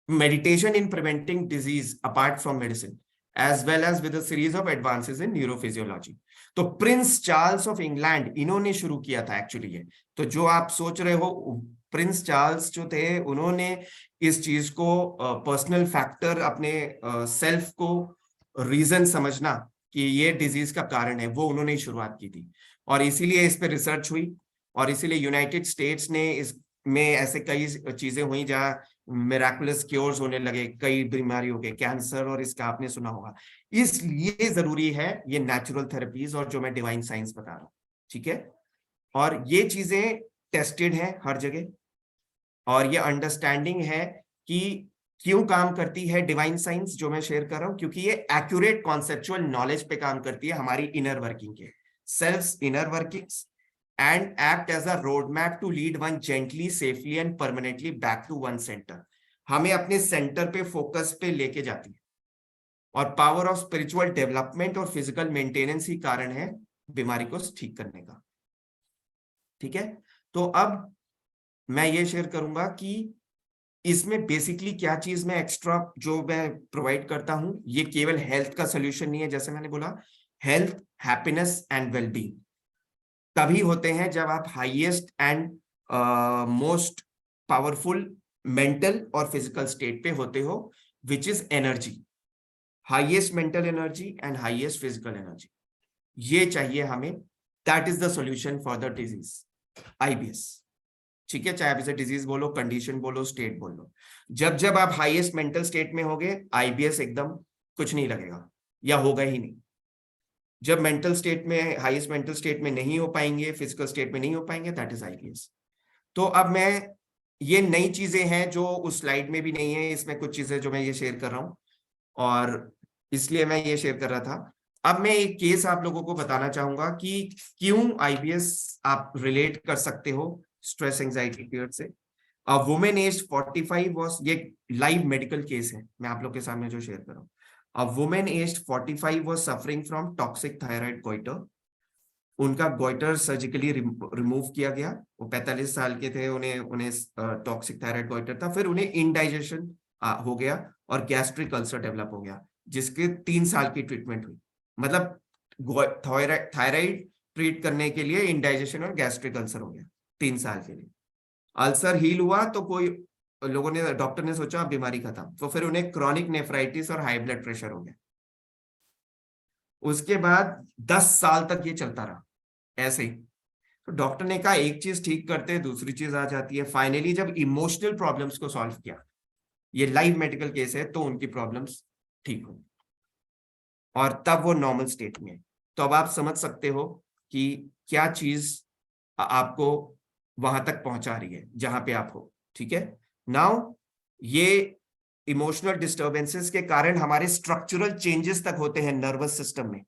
meditation in preventing disease apart from medicine, as well as with a series of advances in neurophysiology. तो प्रिंस चार्ल्स ऑफ इंग्लैंड इन्होंने शुरू किया था एक्चुअली ये। तो जो आप सोच रहे हो, प्रिंस चार्ल्स जो थे उन्होंने इस चीज को पर्सनल फैक्टर, अपने सेल्फ को रीजन समझना कि ये डिजीज का कारण है, वो उन्होंने शुरुआत की थी। और इसीलिए इस पे रिसर्च हुई, और इसीलिए यूनाइटेड स्टेट्स ने इस में ऐसे कई चीजें हुई जहां मिराकुलस क्योर्स होने लगे कई बीमारियों के, कैंसर और इसका आपने सुना होगा। इसलिए जरूरी है ये नेचुरल थेरेपीज और जो मैं डिवाइन साइंस बता रहा हूं, ठीक है। और ये चीजें टेस्टेड है हर जगह, और ये अंडरस्टैंडिंग है कि क्यों काम करती है डिवाइन साइंस जो मैं शेयर कर रहा हूं, क्योंकि ये एक्यूरेट कॉन्सेप्चुअल नॉलेज पे काम करती है, हमारी इनर वर्किंग के, self inner workings, and act as a roadmap to lead one gently, safely and permanently back to one center. हमें अपने सेंटर पे फोकस पे लेके जाती है, और पावर ऑफ स्पिरिचुअल डेवलपमेंट और फिजिकल मेंटेनेंस ही कारण है बीमारी को ठीक करने का, ठीक है। तो अब मैं ये शेयर करूंगा कि इसमें बेसिकली क्या चीज मैं एक्स्ट्रा जो मैं प्रोवाइड करता हूं, ये केवल हेल्थ का सोल्यूशन नहीं है। जैसे मैंने बोला, हेल्थ, हैप्पीनेस एंड वेलबींग तभी होते हैं जब आप highest and most powerful mental और फिजिकल स्टेट पे होते हो, which is energy, highest mental energy and highest physical energy, ये चाहिए हमें। That is the solution for the disease IBS, ठीक है। चाहे आप इसे डिजीज बोलो, कंडीशन बोलो, स्टेट बोलो, जब जब आप हाईएस्ट मेंटल स्टेट में होगे, आईबीएस एकदम कुछ नहीं लगेगा या होगा ही नहीं। जब मेंटल स्टेट में, हाईएस्ट मेंटल स्टेट में नहीं हो पाएंगे, फिजिकल स्टेट में नहीं हो पाएंगे, दैट इज आईबीएस। तो अब मैं, ये नई चीजें हैं जो उस स्लाइड में भी नहीं है, इसमें कुछ चीजें जो मैं ये शेयर कर रहा हूं, और इसलिए मैं ये शेयर कर रहा था। अब मैं एक केस आप लोगों को बताना चाहूंगा कि क्यों आईबीएस आप रिलेट कर सकते हो स्ट्रेस एंजाइटी पीरियड से। अ वुमेन एज 45 वाज, ये लाइव मेडिकल केस है मैं आप लोग के सामने जो शेयर कर रहा हूँ। A woman aged 45 was suffering from toxic thyroid goiter. उनका गोइटर सर्जिकली रिमूव किया गया। वो 45 साल के थे, उन्हें टॉक्सिक थायराइड गोइटर था। फिर उन्हें इंडाइजेशन हो गया और गैस्ट्रिक अल्सर डेवलप हो गया, जिसके 3 साल की ट्रीटमेंट हुई। मतलब थायराइड ट्रीट करने के लिए इंडाइजेशन और गैस्ट्रिक अल्सर हो गया 3 साल के लिए। अल्सर हील हुआ तो कोई लोगों ने, डॉक्टर ने सोचा बीमारी खत्म, तो फिर उन्हें क्रॉनिक नेफ्राइटिस और हाई ब्लड प्रेशर हो गया। उसके बाद 10 साल तक ये चलता रहा ऐसे ही। तो डॉक्टर ने कहा एक चीज ठीक करते दूसरी चीज आ जाती है। फाइनली जब इमोशनल प्रॉब्लम्स को सॉल्व किया, ये लाइव मेडिकल केस है, तो उनकी प्रॉब्लम्स ठीक हो और तब वो नॉर्मल स्टेट में है। तो अब आप समझ सकते हो कि क्या चीज आपको वहां तक पहुंचा रही है जहां पे आप हो, ठीक है। नाउ ये इमोशनल डिस्टर्बेंसेस के कारण हमारे स्ट्रक्चरल चेंजेस तक होते हैं नर्वस सिस्टम में।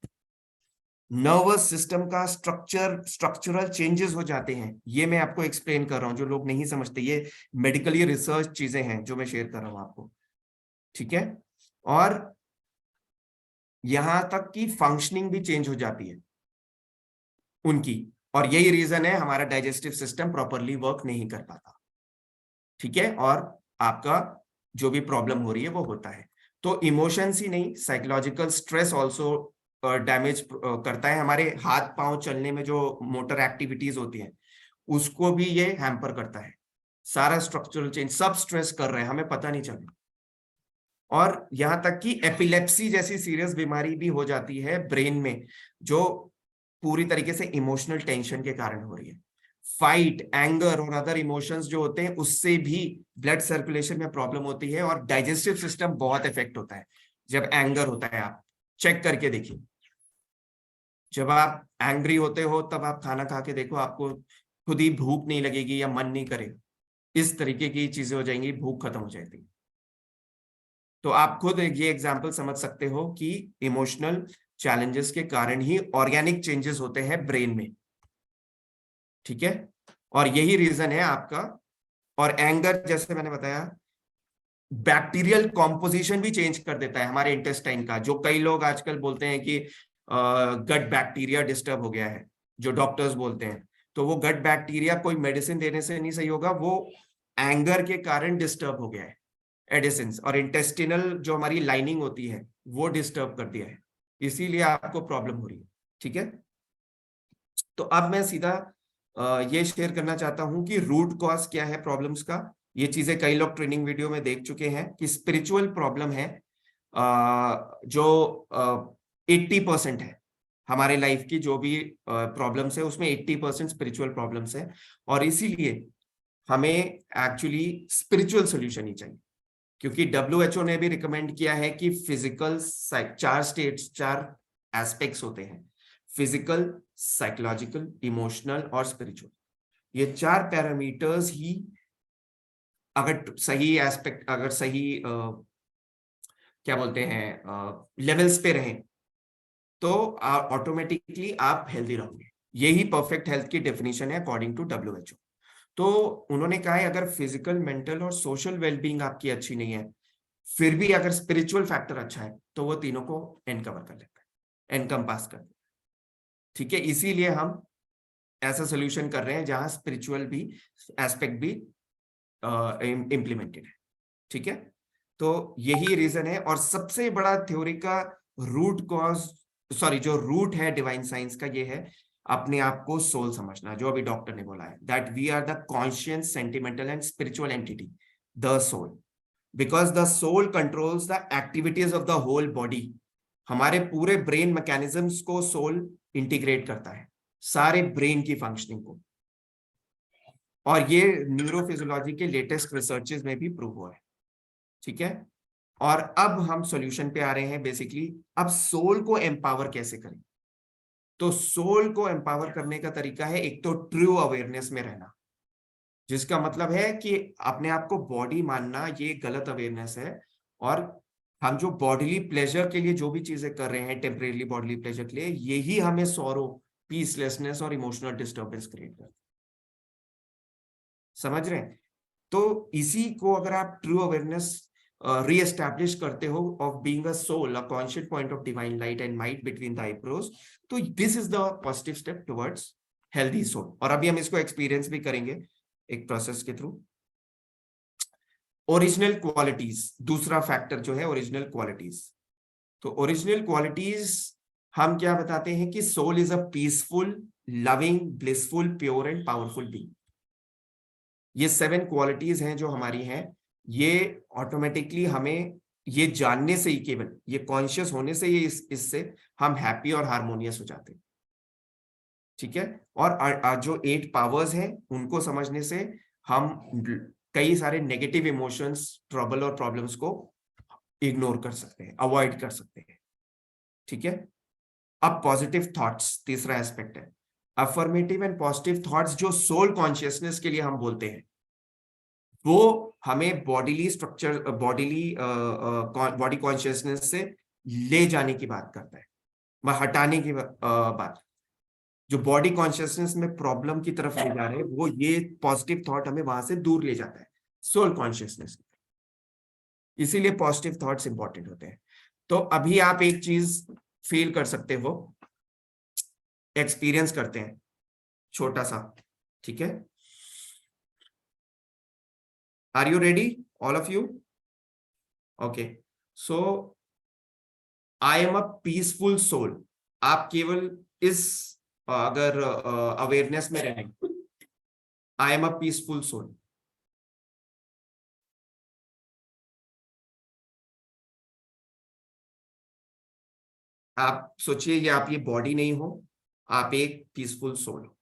नर्वस सिस्टम का स्ट्रक्चरल चेंजेस हो जाते हैं। ये मैं आपको एक्सप्लेन कर रहा हूं, जो लोग नहीं समझते, ये मेडिकली रिसर्च चीजें हैं जो मैं शेयर कर रहा हूं आपको, ठीक है। और यहां तक कि फंक्शनिंग भी चेंज हो जाती है उनकी, और यही रीजन है हमारा डाइजेस्टिव सिस्टम प्रॉपरली वर्क नहीं कर पाता, ठीक है। और आपका जो भी प्रॉब्लम हो रही है वो होता है। तो इमोशंस ही नहीं, साइकोलॉजिकल स्ट्रेस ऑल्सो डैमेज करता है। हमारे हाथ पांव चलने में जो मोटर एक्टिविटीज होती हैं उसको भी ये हैम्पर करता है। सारा स्ट्रक्चरल चेंज, सब स्ट्रेस कर रहे हैं, हमें पता नहीं चल रहा। और यहां तक कि एपिलेप्सी जैसी सीरियस बीमारी भी हो जाती है ब्रेन में, जो पूरी तरीके से इमोशनल टेंशन के कारण हो रही है। फाइट, एंगर और अदर इमोशंस जो होते हैं उससे भी ब्लड सर्कुलेशन में प्रॉब्लम होती है और डाइजेस्टिव सिस्टम बहुत इफेक्ट होता है जब एंगर होता है। आप चेक करके देखिए, जब आप एंग्री होते हो तब आप खाना खा के देखो, आपको खुद ही भूख नहीं लगेगी या मन नहीं करेगा, इस तरीके की चीजें हो जाएंगी, भूख खत्म हो जाएगी। तो आप खुद ये एग्जाम्पल समझ सकते हो कि इमोशनल चैलेंजेस के कारण ही ऑर्गेनिक चेंजेस होते हैं ब्रेन में, ठीक है। और यही रीजन है आपका। और एंगर, जैसे मैंने बताया, बैक्टीरियल कॉम्पोजिशन भी चेंज कर देता है हमारे इंटेस्टाइन का। जो कई लोग आजकल बोलते हैं कि गट बैक्टीरिया डिस्टर्ब हो गया है, जो डॉक्टर्स बोलते हैं, तो वो गट बैक्टीरिया कोई मेडिसिन देने से नहीं सही होगा, वो एंगर के कारण डिस्टर्ब हो गया है, एडिसन्स। और इंटेस्टिनल जो हमारी लाइनिंग होती है वो डिस्टर्ब कर दिया है, इसीलिए आपको प्रॉब्लम हो रही है, ठीक है। तो अब मैं सीधा ये शेयर करना चाहता हूं कि रूट कॉज क्या है प्रॉब्लम्स का। ये चीजें कई लोग ट्रेनिंग वीडियो में देख चुके हैं कि स्पिरिचुअल प्रॉब्लम है, जो 80% है हमारे लाइफ की। जो भी प्रॉब्लम्स है उसमें 80% स्पिरिचुअल प्रॉब्लम्स है, और इसीलिए हमें एक्चुअली स्पिरिचुअल सोल्यूशन ही चाहिए। क्योंकि WHO ने भी रिकमेंड किया है कि फिजिकल 4 स्टेट्स, 4 एस्पेक्ट्स होते हैं, फिजिकल, साइकोलॉजिकल, इमोशनल और स्पिरिचुअल। ये 4 पैरामीटर्स ही अगर सही एस्पेक्ट, अगर सही क्या बोलते हैं लेवल्स पे रहें, तो ऑटोमेटिकली आप हेल्दी रहोगे। यही परफेक्ट हेल्थ की डेफिनेशन है अकॉर्डिंग टू WHO। तो उन्होंने कहा है अगर फिजिकल, मेंटल और सोशल वेलबींग आपकी अच्छी नहीं है, फिर भी अगर स्पिरिचुअल फैक्टर अच्छा है, तो वो तीनों को एनकवर कर लेता है, एनकम्पास कर लेता है, ठीक है। इसीलिए हम ऐसा सोल्यूशन कर रहे हैं जहां स्पिरिचुअल भी एस्पेक्ट भी इम्प्लीमेंटेड है, ठीक है। तो यही रीजन है। और सबसे बड़ा थ्योरी का रूट कॉज, सॉरी, जो रूट है डिवाइन साइंस का, ये है अपने आप को सोल समझना, जो अभी डॉक्टर ने बोला है, that we are the conscious, sentimental and spiritual entity, the soul, because the soul controls the activities of the whole body. हमारे पूरे ब्रेन मैकेनिज्म्स को सोल इंटीग्रेट करता है, सारे ब्रेन की फंक्शनिंग को। और ये न्यूरोफिजियोलॉजी के लेटेस्ट रिसर्चेस में भी प्रूव हुआ है, ठीक है। और अब हम सॉल्यूशन पे आ रहे हैं बेसिकली। अब सोल को एम्पावर कैसे करें? तो सोल को एम्पावर करने का तरीका है, एक तो ट्रू अवेयरनेस में रहना, जिसका मतलब है कि अपने आप को बॉडी मानना ये गलत अवेयरनेस है। और हम जो बॉडीली प्लेजर के लिए जो भी चीजें कर रहे हैं, टेम्परेरी बॉडीली प्लेजर के लिए, यही हमें सॉरो, पीसलेसनेस और इमोशनल डिस्टर्बेंस क्रिएट करता है। समझ रहे हैं? तो इसी को अगर आप ट्रू अवेयरनेस रीएस्टैब्लिश करते हो of being a soul, a conscious point of divine light and might between the eyebrows, तो this is the positive step towards healthy soul. और अभी हम इसको एक्सपीरियंस भी करेंगे एक प्रोसेस के थ्रू। ओरिजिनल क्वालिटीज, दूसरा फैक्टर जो है ओरिजिनल क्वालिटीज। तो ओरिजिनल क्वालिटीज हम क्या बताते हैं कि soul is a peaceful, loving, blissful, pure and powerful being. ये 7 क्वालिटीज हैं जो हमारी हैं। ये ऑटोमेटिकली हमें ये जानने से ही, केवल ये कॉन्शियस होने से ही इससे हम हैप्पी और हार्मोनियस हो जाते हैं, ठीक है। और जो 8 पावर्स हैं उनको समझने से हम कई सारे नेगेटिव इमोशंस, ट्रबल और प्रॉब्लम्स को इग्नोर कर सकते हैं, अवॉइड कर सकते हैं, ठीक है। अब पॉजिटिव थॉट्स, तीसरा एस्पेक्ट है। अफर्मेटिव एंड पॉजिटिव थॉट्स जो सोल कॉन्शियसनेस के लिए हम बोलते हैं, वो हमें बॉडीली स्ट्रक्चर, बॉडी कॉन्शियसनेस से ले जाने की बात करता है, वह हटाने की बात। जो बॉडी कॉन्शियसनेस में प्रॉब्लम की तरफ ले जा रहे हैं, वो ये पॉजिटिव थॉट हमें वहां से दूर ले जाता है, सोल कॉन्शियसनेस। इसीलिए पॉजिटिव थॉट्स इंपॉर्टेंट होते हैं। तो अभी आप एक चीज फील कर सकते हो, एक्सपीरियंस करते हैं छोटा सा, ठीक है। Are you ready all of you? Okay, so I am a peaceful soul. आप केवल इस अगर अवेयरनेस में रहें, I am a peaceful soul. आप सोचिए, ये आप ये बॉडी नहीं हो, आप एक पीसफुल सोल हो।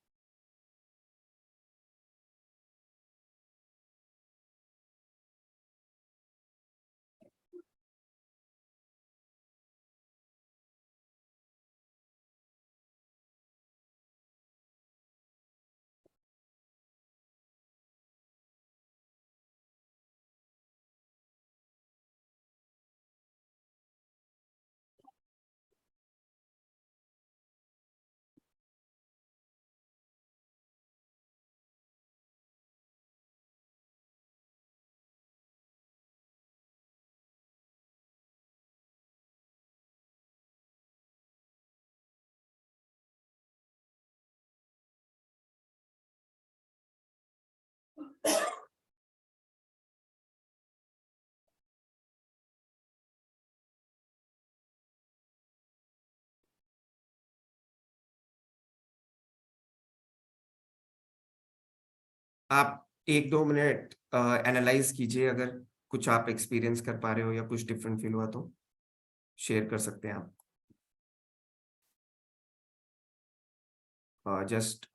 आप 1-2 मिनट एनालाइज कीजिए, अगर कुछ आप एक्सपीरियंस कर पा रहे हो या कुछ डिफरेंट फील हुआ तो शेयर कर सकते हैं आप। जस्ट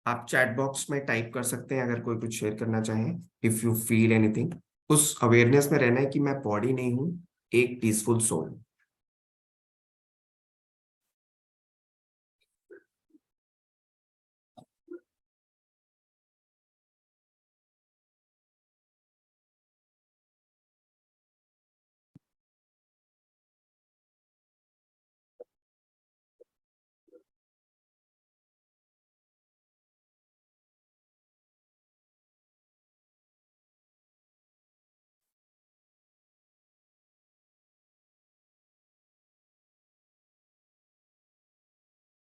आप चैट बॉक्स में टाइप कर सकते हैं अगर कोई कुछ शेयर करना चाहें, इफ यू फील एनीथिंग। उस अवेयरनेस में रहना है कि मैं बॉडी नहीं हूं, एक peaceful soul.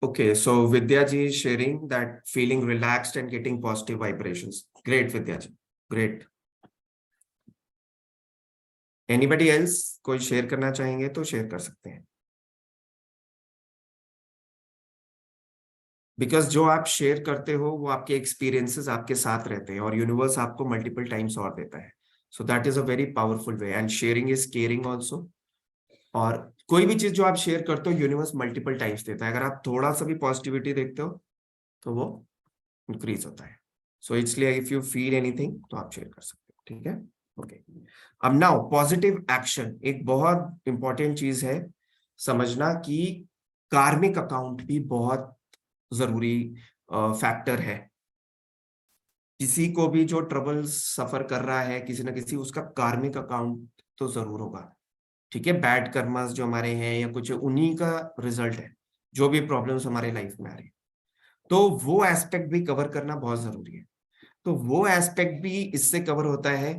Okay, so Vidya ji is sharing that feeling relaxed and getting positive vibrations. Great, Vidya ji. Great. Anybody else कोई शेयर करना चाहेंगे तो शेयर कर सकते हैं। बिकॉज जो आप शेयर करते हो वो आपके एक्सपीरियंसेस आपके साथ रहते हैं और यूनिवर्स आपको मल्टीपल टाइम्स और देता है। सो that is a very powerful way and sharing is caring also. और कोई भी चीज जो आप शेयर करते हो यूनिवर्स मल्टीपल टाइम्स देता है। अगर आप थोड़ा सा भी पॉजिटिविटी देखते हो तो वो इंक्रीज होता है। सो इसलिए इफ यू फील एनीथिंग तो आप शेयर कर सकते हो, ठीक है। ओके, अब नाउ पॉजिटिव एक्शन एक बहुत इंपॉर्टेंट चीज है समझना कि कार्मिक अकाउंट भी बहुत जरूरी फैक्टर है। किसी को भी जो ट्रबल सफर कर रहा है किसी ना किसी, उसका कार्मिक अकाउंट तो जरूर होगा, ठीक है। बैड कर्मास जो हमारे हैं या कुछ उन्हीं का रिजल्ट है जो भी प्रॉब्लम्स हमारे लाइफ में आ रही है। तो वो एस्पेक्ट भी कवर करना बहुत जरूरी है। तो वो एस्पेक्ट भी इससे कवर होता है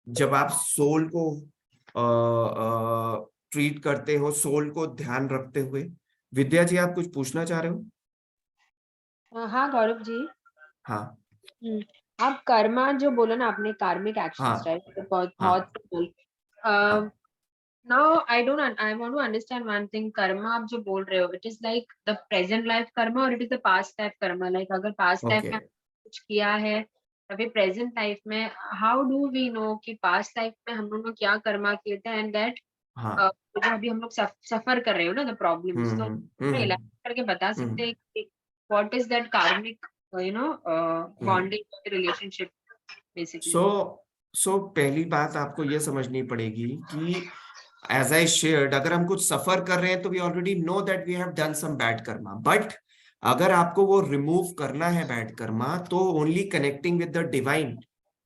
जब आप सोल को ट्रीट करते हो, सोल को ध्यान रखते हुए। विद्या जी आप कुछ पूछना चाह रहे हो? हाँ गौरव जी। हाँ आप कर्मा जो बोला ना आपने, कार्मिक एक्शंस, हाँ राइट? बहुत हाँ बहुत हाँ now I want to understand one thing. Karma आप जो बोल रहे हो, it is like the present life karma और it is the past life karma? Like अगर पास्ट लाइफ ओके में कुछ किया है अभी प्रेजेंट लाइफ में, हाउ डू वी नो कि पास्ट लाइफ में हम लोगों ने क्या कर्मा किए थे एंड दैट हाँ जो अभी हम लोग सफर कर रहे हो ना द प्रॉब्लम्स, तो इलाज करके बता सकते हैं कि व्हाट इज दैट कार्मिक बॉन्डिंग रिलेशनशिप बेसिकली? सो पहली बात आपको ये समझनी पड़ेगी कि एज आई शेयर्ड, अगर हम कुछ सफर कर रहे हैं तो we already know that we have done some bad karma. बट अगर आपको वो रिमूव करना है बैड कर्मा, तो only connecting with the divine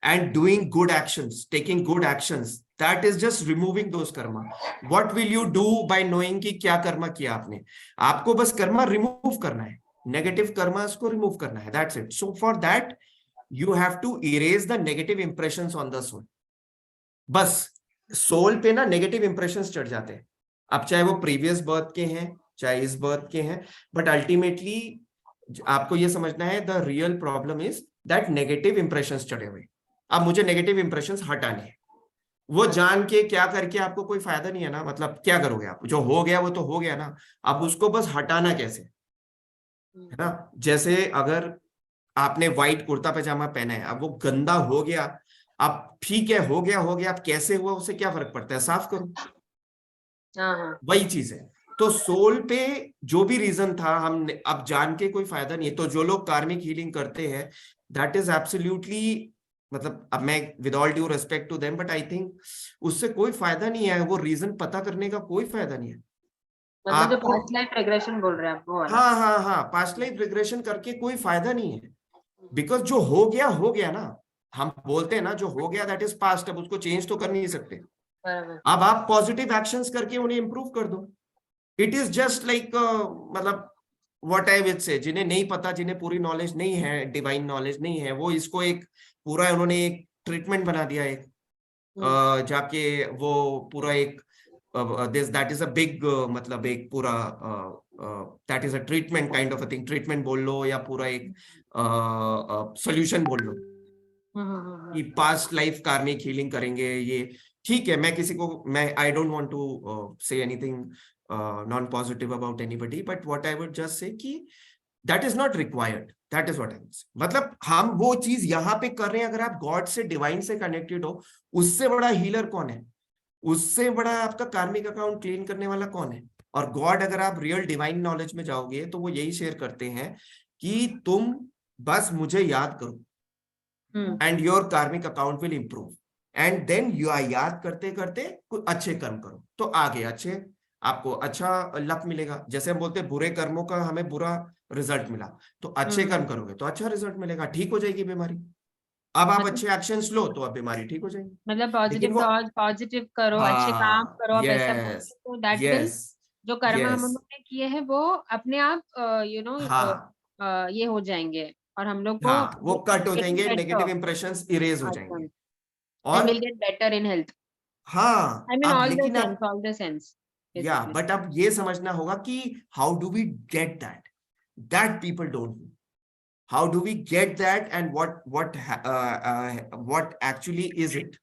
and doing good actions, taking good actions, that is just removing those karma. What will you do by knowing कि क्या कर्मा किया आपने? आपको बस कर्मा रिमूव करना है, नेगेटिव कर्मा को रिमूव करना है, that's it. So for that you have to erase the negative impressions on the soul. बस सोल पे ना नेगेटिव इंप्रेशंस चढ़ जाते हैं, अब चाहे वो प्रीवियस बर्थ के हैं चाहे इस बर्थ के हैं, बट अल्टीमेटली आपको ये समझना है the real problem is that negative impressions चढ़े हुए। अब मुझे नेगेटिव इंप्रेशंस हटाने हैं, वो जान के क्या करके आपको कोई फायदा नहीं है ना। मतलब क्या करोगे आप? जो हो गया वो तो हो गया ना, अब उसको बस हटाना कैसे, है ना। जैसे अगर आपने व्हाइट कुर्ता पैजामा पहना है, अब वो गंदा हो गया, अब ठीक है हो गया, अब कैसे हुआ उससे क्या फर्क पड़ता है, साफ करो। वही चीज है। तो सोल पे जो भी रीजन था हम अब जान के कोई फायदा नहीं है। तो जो लोग कार्मिक हीलिंग करते हैं दैट इज एब्सोल्युटली, मतलब अब मैं with all due respect to them, but I think उससे कोई फायदा नहीं है, वो रीजन पता करने का कोई फायदा नहीं है। मतलब जो पास्ट लाइफ रिग्रेशन बोल रहे हैं आप, वो हाँ हाँ हाँ, पास्ट लाइफ रिग्रेशन करके कोई फायदा नहीं है। बिकॉज जो हो गया ना, हम बोलते हैं ना जो हो गया दैट इज पास्ट, अब उसको चेंज तो कर नहीं सकते। अब आप पॉजिटिव एक्शंस करके उन्हें इंप्रूव कर दो। इट इज जस्ट लाइक मतलब व्हाट आई विल से, जिन्हें नहीं पता, जिन्हें पूरी नॉलेज नहीं है, डिवाइन नॉलेज नहीं है, वो इसको एक पूरा उन्होंने एक ट्रीटमेंट बना दिया, एक जाके वो पूरा एक दैट इज अ बिग मतलब एक पूरा that is a treatment kind of a thing, treatment बोल लो या पूरा एक सोल्यूशन बोल लो कि पास्ट लाइफ कार्मिक हीलिंग करेंगे ये। ठीक है, मैं किसी को मैं I don't want to say anything non positive about anybody, but what I would just say कि that is not required, that is what I would say. मतलब हम वो चीज यहाँ पे कर रहे हैं, अगर आप गॉड से डिवाइन से कनेक्टेड हो, उससे बड़ा हीलर कौन है, उससे बड़ा आपका कार्मिक अकाउंट क्लीन करने वाला कौन है। और गॉड, अगर आप रियल डिवाइन नॉलेज में जाओगे तो वो यही शेयर करते हैं कि तुम बस मुझे याद करो and your karmic account will improve, and then you are याद करते करते कुछ अच्छे कर्म करो तो आगे अच्छे आपको अच्छा लक मिलेगा। जैसे हम बोलते हैं बुरे कर्मों का हमें बुरा रिजल्ट मिला, तो अच्छे कर्म करोगे तो अच्छा रिजल्ट मिलेगा, ठीक हो जाएगी बीमारी। अब आप अच्छे एक्शंस लो तो अब बीमारी ठीक हो जाएगी। मतलब लेकिन पॉजिटिव वो थॉट, पॉजिटिव करो, अच्छे काम करो, आप ऐसा यस बोलोगे तो दैट विल, यस जो कर्म हम यस लोगों ने किए हैं वो अपने आप यू नो हाँ ये हो जाएंगे, और हम लोग को हाँ, वो कट हो जाएंगे, नेगेटिव बेटर, इंप्रेशंस इरेज हो अच्छा, जाएंगे। एंड और will get better in health. हाँ, आई मीन अब ऑल द लेकिन सेंस, आप ऑल द सेंस या बेसिकली। बट अब ये समझना होगा कि how do we get that, that people don't know. How do we get that, and what actually is it?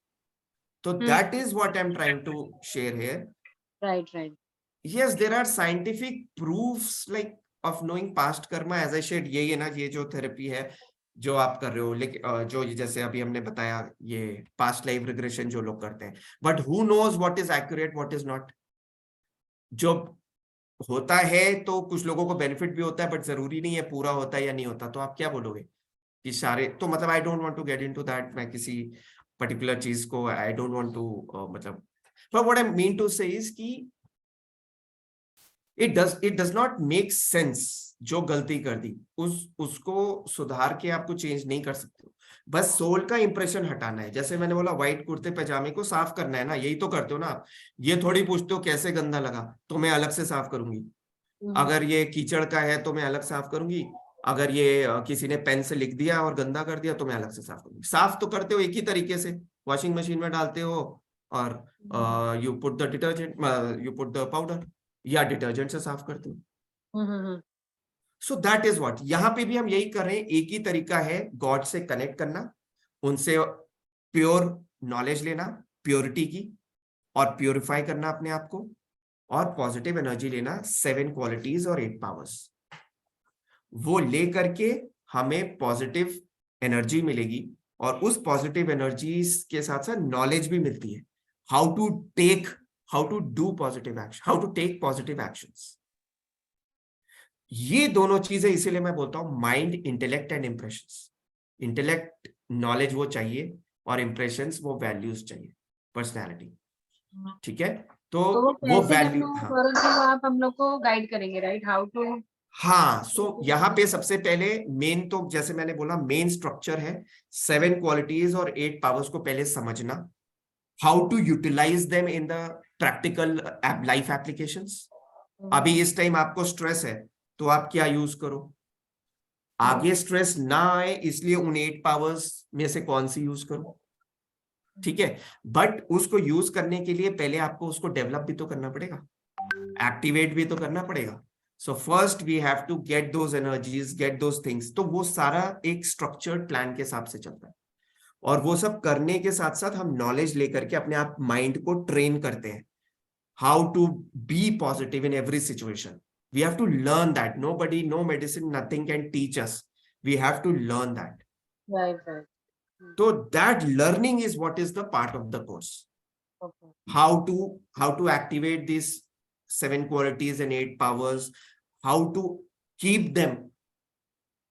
So that is what I'm trying to share here. Right right. Yes, there are scientific proofs like of knowing past karma, as I said, यही है ना, ये जो therapy है जो आप कर रहे हो, लेकिन जो जैसे अभी हमने बताया ये पास्ट लाइफ रिग्रेशन जो लोग करते हैं, but who knows what is accurate what is not. जो होता है तो कुछ लोगों को बेनिफिट भी होता है, बट जरूरी नहीं है पूरा होता है या नहीं होता। तो आप क्या बोलोगे कि सारे, तो मतलब I don't want to get into that, मैं किसी पर्टिकुलर चीज को आई डोंट वांट टू मतलब, but what I mean to say is कि it does not make sense। जो गलती कर दी उसको सुधार के आपको चेंज नहीं कर सकते हो, बस सोल का इंप्रेशन हटाना है। जैसे मैंने बोला व्हाइट कुर्ते पैजामे को साफ करना है ना, यही तो करते हो ना आप। ये थोड़ी पूछते हो कैसे गंदा लगा तो मैं अलग से साफ करूंगी, अगर ये कीचड़ का है तो मैं अलग साफ करूंगी, अगर ये किसी ने पेन से लिख दिया और गंदा कर दिया तो मैं अलग से साफ करूंगी। साफ तो करते हो एक ही तरीके से, वॉशिंग मशीन में डालते हो और you put the detergent, you put the powder, या डिटर्जेंट से साफ करते हो। सो दैट इज व्हाट यहाँ पे भी हम यही कर रहे हैं। एक ही तरीका है गॉड से कनेक्ट करना, उनसे प्योर नॉलेज लेना, प्योरिटी की, और प्योरीफाई करना अपने आप को, और पॉजिटिव एनर्जी लेना, 7 क्वालिटीज और 8 पावर्स। वो ले करके हमें पॉजिटिव एनर्जी मिलेगी, और उस पॉजिटिव एनर्जी के साथ साथ नॉलेज भी मिलती है, how to do positive action, how to take positive actions. ये दोनों चीजें इसीलिए मैं बोलता हूं mind, intellect and impressions. Intellect knowledge वो चाहिए, और इंप्रेशंस वो वैल्यूज चाहिए, पर्सनैलिटी। ठीक है, तो वो वो कैसे वैल्यू, करना है हाँ गौरव जी, वो आप हम लोग को गाइड करेंगे, राइट? हाउ टू, हाँ। सो यहाँ पे सबसे पहले मेन, तो जैसे मैंने बोला मेन स्ट्रक्चर है 7 क्वालिटीज और 8 पावर्स को पहले समझना, how to utilize them in the practical life applications. अभी इस टाइम आपको स्ट्रेस है तो आप क्या यूज करो, आगे स्ट्रेस ना आए इसलिए उन 8 पावर्स में से कौन सी यूज करो। ठीक है, बट उसको यूज करने के लिए पहले आपको उसको डेवलप भी तो करना पड़ेगा, एक्टिवेट भी तो करना पड़ेगा। So first we have to get those energies, get those things. तो वो सारा एक स्ट्रक्चर्ड प्लान के हिसाब से चलता है, और वो सब करने के साथ साथ हम नॉलेज लेकर के अपने आप माइंड को ट्रेन करते हैं, how to be positive in every situation. We have to learn that. Nobody, no medicine, nothing can teach us. We have to learn that. Right right, So that learning is what is the part of the course. Okay, How to activate these 7 qualities and 8 powers. How to keep them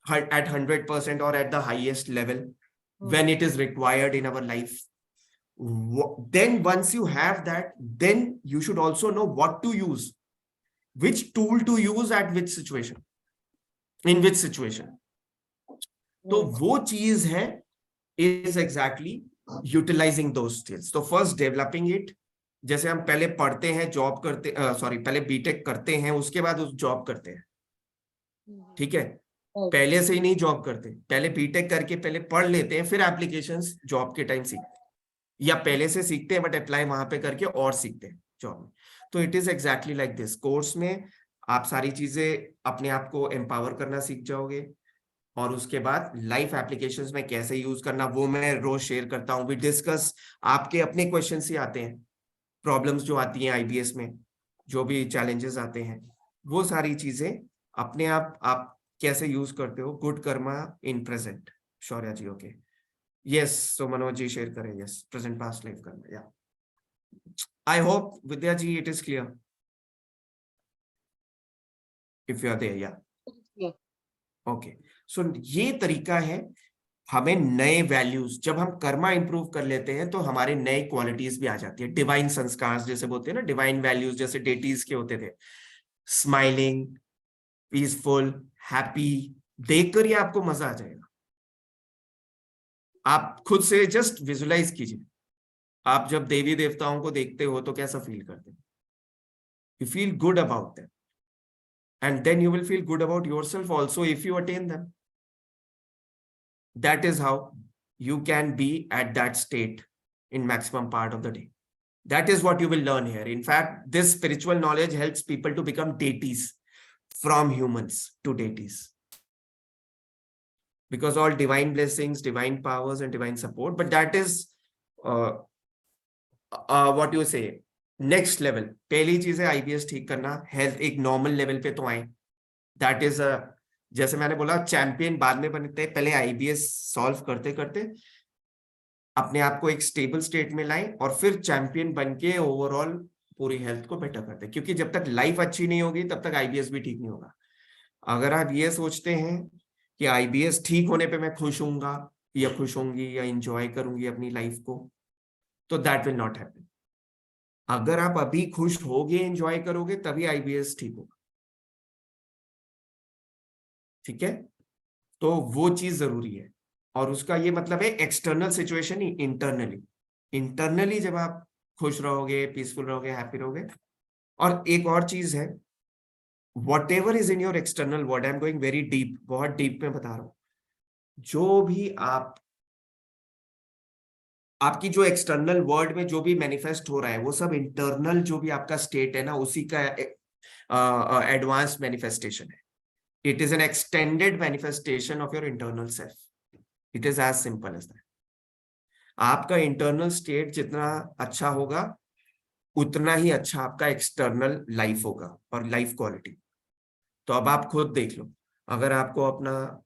at 100% or at the highest level when it is required in our life. Then once you have that, then you should also know what to use. Which tool to use at which situation, in which situation. तो वो चीज है is exactly utilizing those skills. तो first developing it, जैसे हम पहले पढ़ते हैं, जॉब करते, पहले बीटेक करते हैं, उसके बाद उस जॉब करते हैं, ठीक है, Okay. पहले से ही नहीं जॉब करते, पहले बीटेक करके पहले पढ़ लेते हैं, फिर एप्लीकेशंस जॉब के टाइम सीखते हैं, या पहले से सीखते हैं बट अप्लाई वहां पे करके और सीखते हैं जॉब में। तो it is exactly like this. Course में आप सारी चीजें अपने आप को एम्पावर करना सीख जाओगे, और उसके बाद लाइफ एप्लीकेशंस में कैसे यूज करना वो मैं रोज शेयर करता हूँ। वी डिस्कस, आपके अपने क्वेश्चंस ही आते हैं, प्रॉब्लम्स जो आती हैं आईबीएस में, जो भी चैलेंजेस आते हैं, वो सारी चीजें अपने आप कैसे यूज करते हो। Good karma in present, Shaurya ji. Okay, yes, so Manoj ji share करें। Yes, present past life karma, या I hope Vidya ji it is clear if you are there, या Yeah. ओके। सो ये तरीका है हमें नए वैल्यूज, जब हम कर्मा इंप्रूव कर लेते हैं तो हमारे नए क्वालिटीज भी आ जाती है, डिवाइन संस्कार जैसे बोलते हैं ना, डिवाइन वैल्यूज जैसे डेटीज के होते थे, स्माइलिंग, पीसफुल, हैप्पी, देखकर ही आपको मजा आ जाएगा। आप खुद से जस्ट विजुलाइज कीजिए, आप जब देवी देवताओं को देखते हो तो कैसा फील करते हैं? You feel good about them, and then you will feel good about yourself also if you attain them. That is how you can be at that state in maximum part of the day. That is what you will learn here. In fact, this spiritual knowledge helps people to become deities, from humans to deities, because all divine blessings, divine powers and divine support, but that is what you say, next level. पहली चीज है IBS ठीक करना, health एक normal level पे तो आए। That is जैसे मैंने बोला, चैंपियन बाद में बनते हैं, पहले आईबीएस सॉल्व करते करते अपने आप को एक स्टेबल स्टेट में लाएं, और फिर चैंपियन बन के ओवरऑल पूरी हेल्थ को बेटर करते हैं। क्योंकि जब तक लाइफ अच्छी नहीं होगी तब तक आईबीएस भी ठीक नहीं होगा। अगर आप ये सोचते हैं कि आईबीएस ठीक होने पे मैं खुश होऊंगा या खुश होंगी या इंजॉय करूंगी अपनी लाइफ को, तो दैट विल नॉट हैपन। अगर आप अभी खुश होगे, एंजॉय करोगे, तभी आईबीएस ठीक होगा। ठीक है, तो वो चीज जरूरी है। और उसका ये मतलब है एक्सटर्नल सिचुएशन ही, इंटरनली जब आप खुश रहोगे, पीसफुल रहोगे, हैप्पी रहोगे। और एक और चीज है, what ever is in your external world, I am going very deep, बहुत डीप में बता रहा हूं, जो भी आपकी जो एक्सटर्नल वर्ल्ड में जो भी मैनिफेस्ट हो रहा है, वो सब इंटरनल जो भी आपका स्टेट है ना, उसी का एडवांस मैनिफेस्टेशन है। It is an extended manifestation of your internal self. It is as simple as that. आपका इंटरनल स्टेट जितना अच्छा होगा, उतना ही अच्छा आपका एक्सटर्नल लाइफ होगा और लाइफ क्वालिटी। तो अब आप खुद देख लो, अगर आपको अपना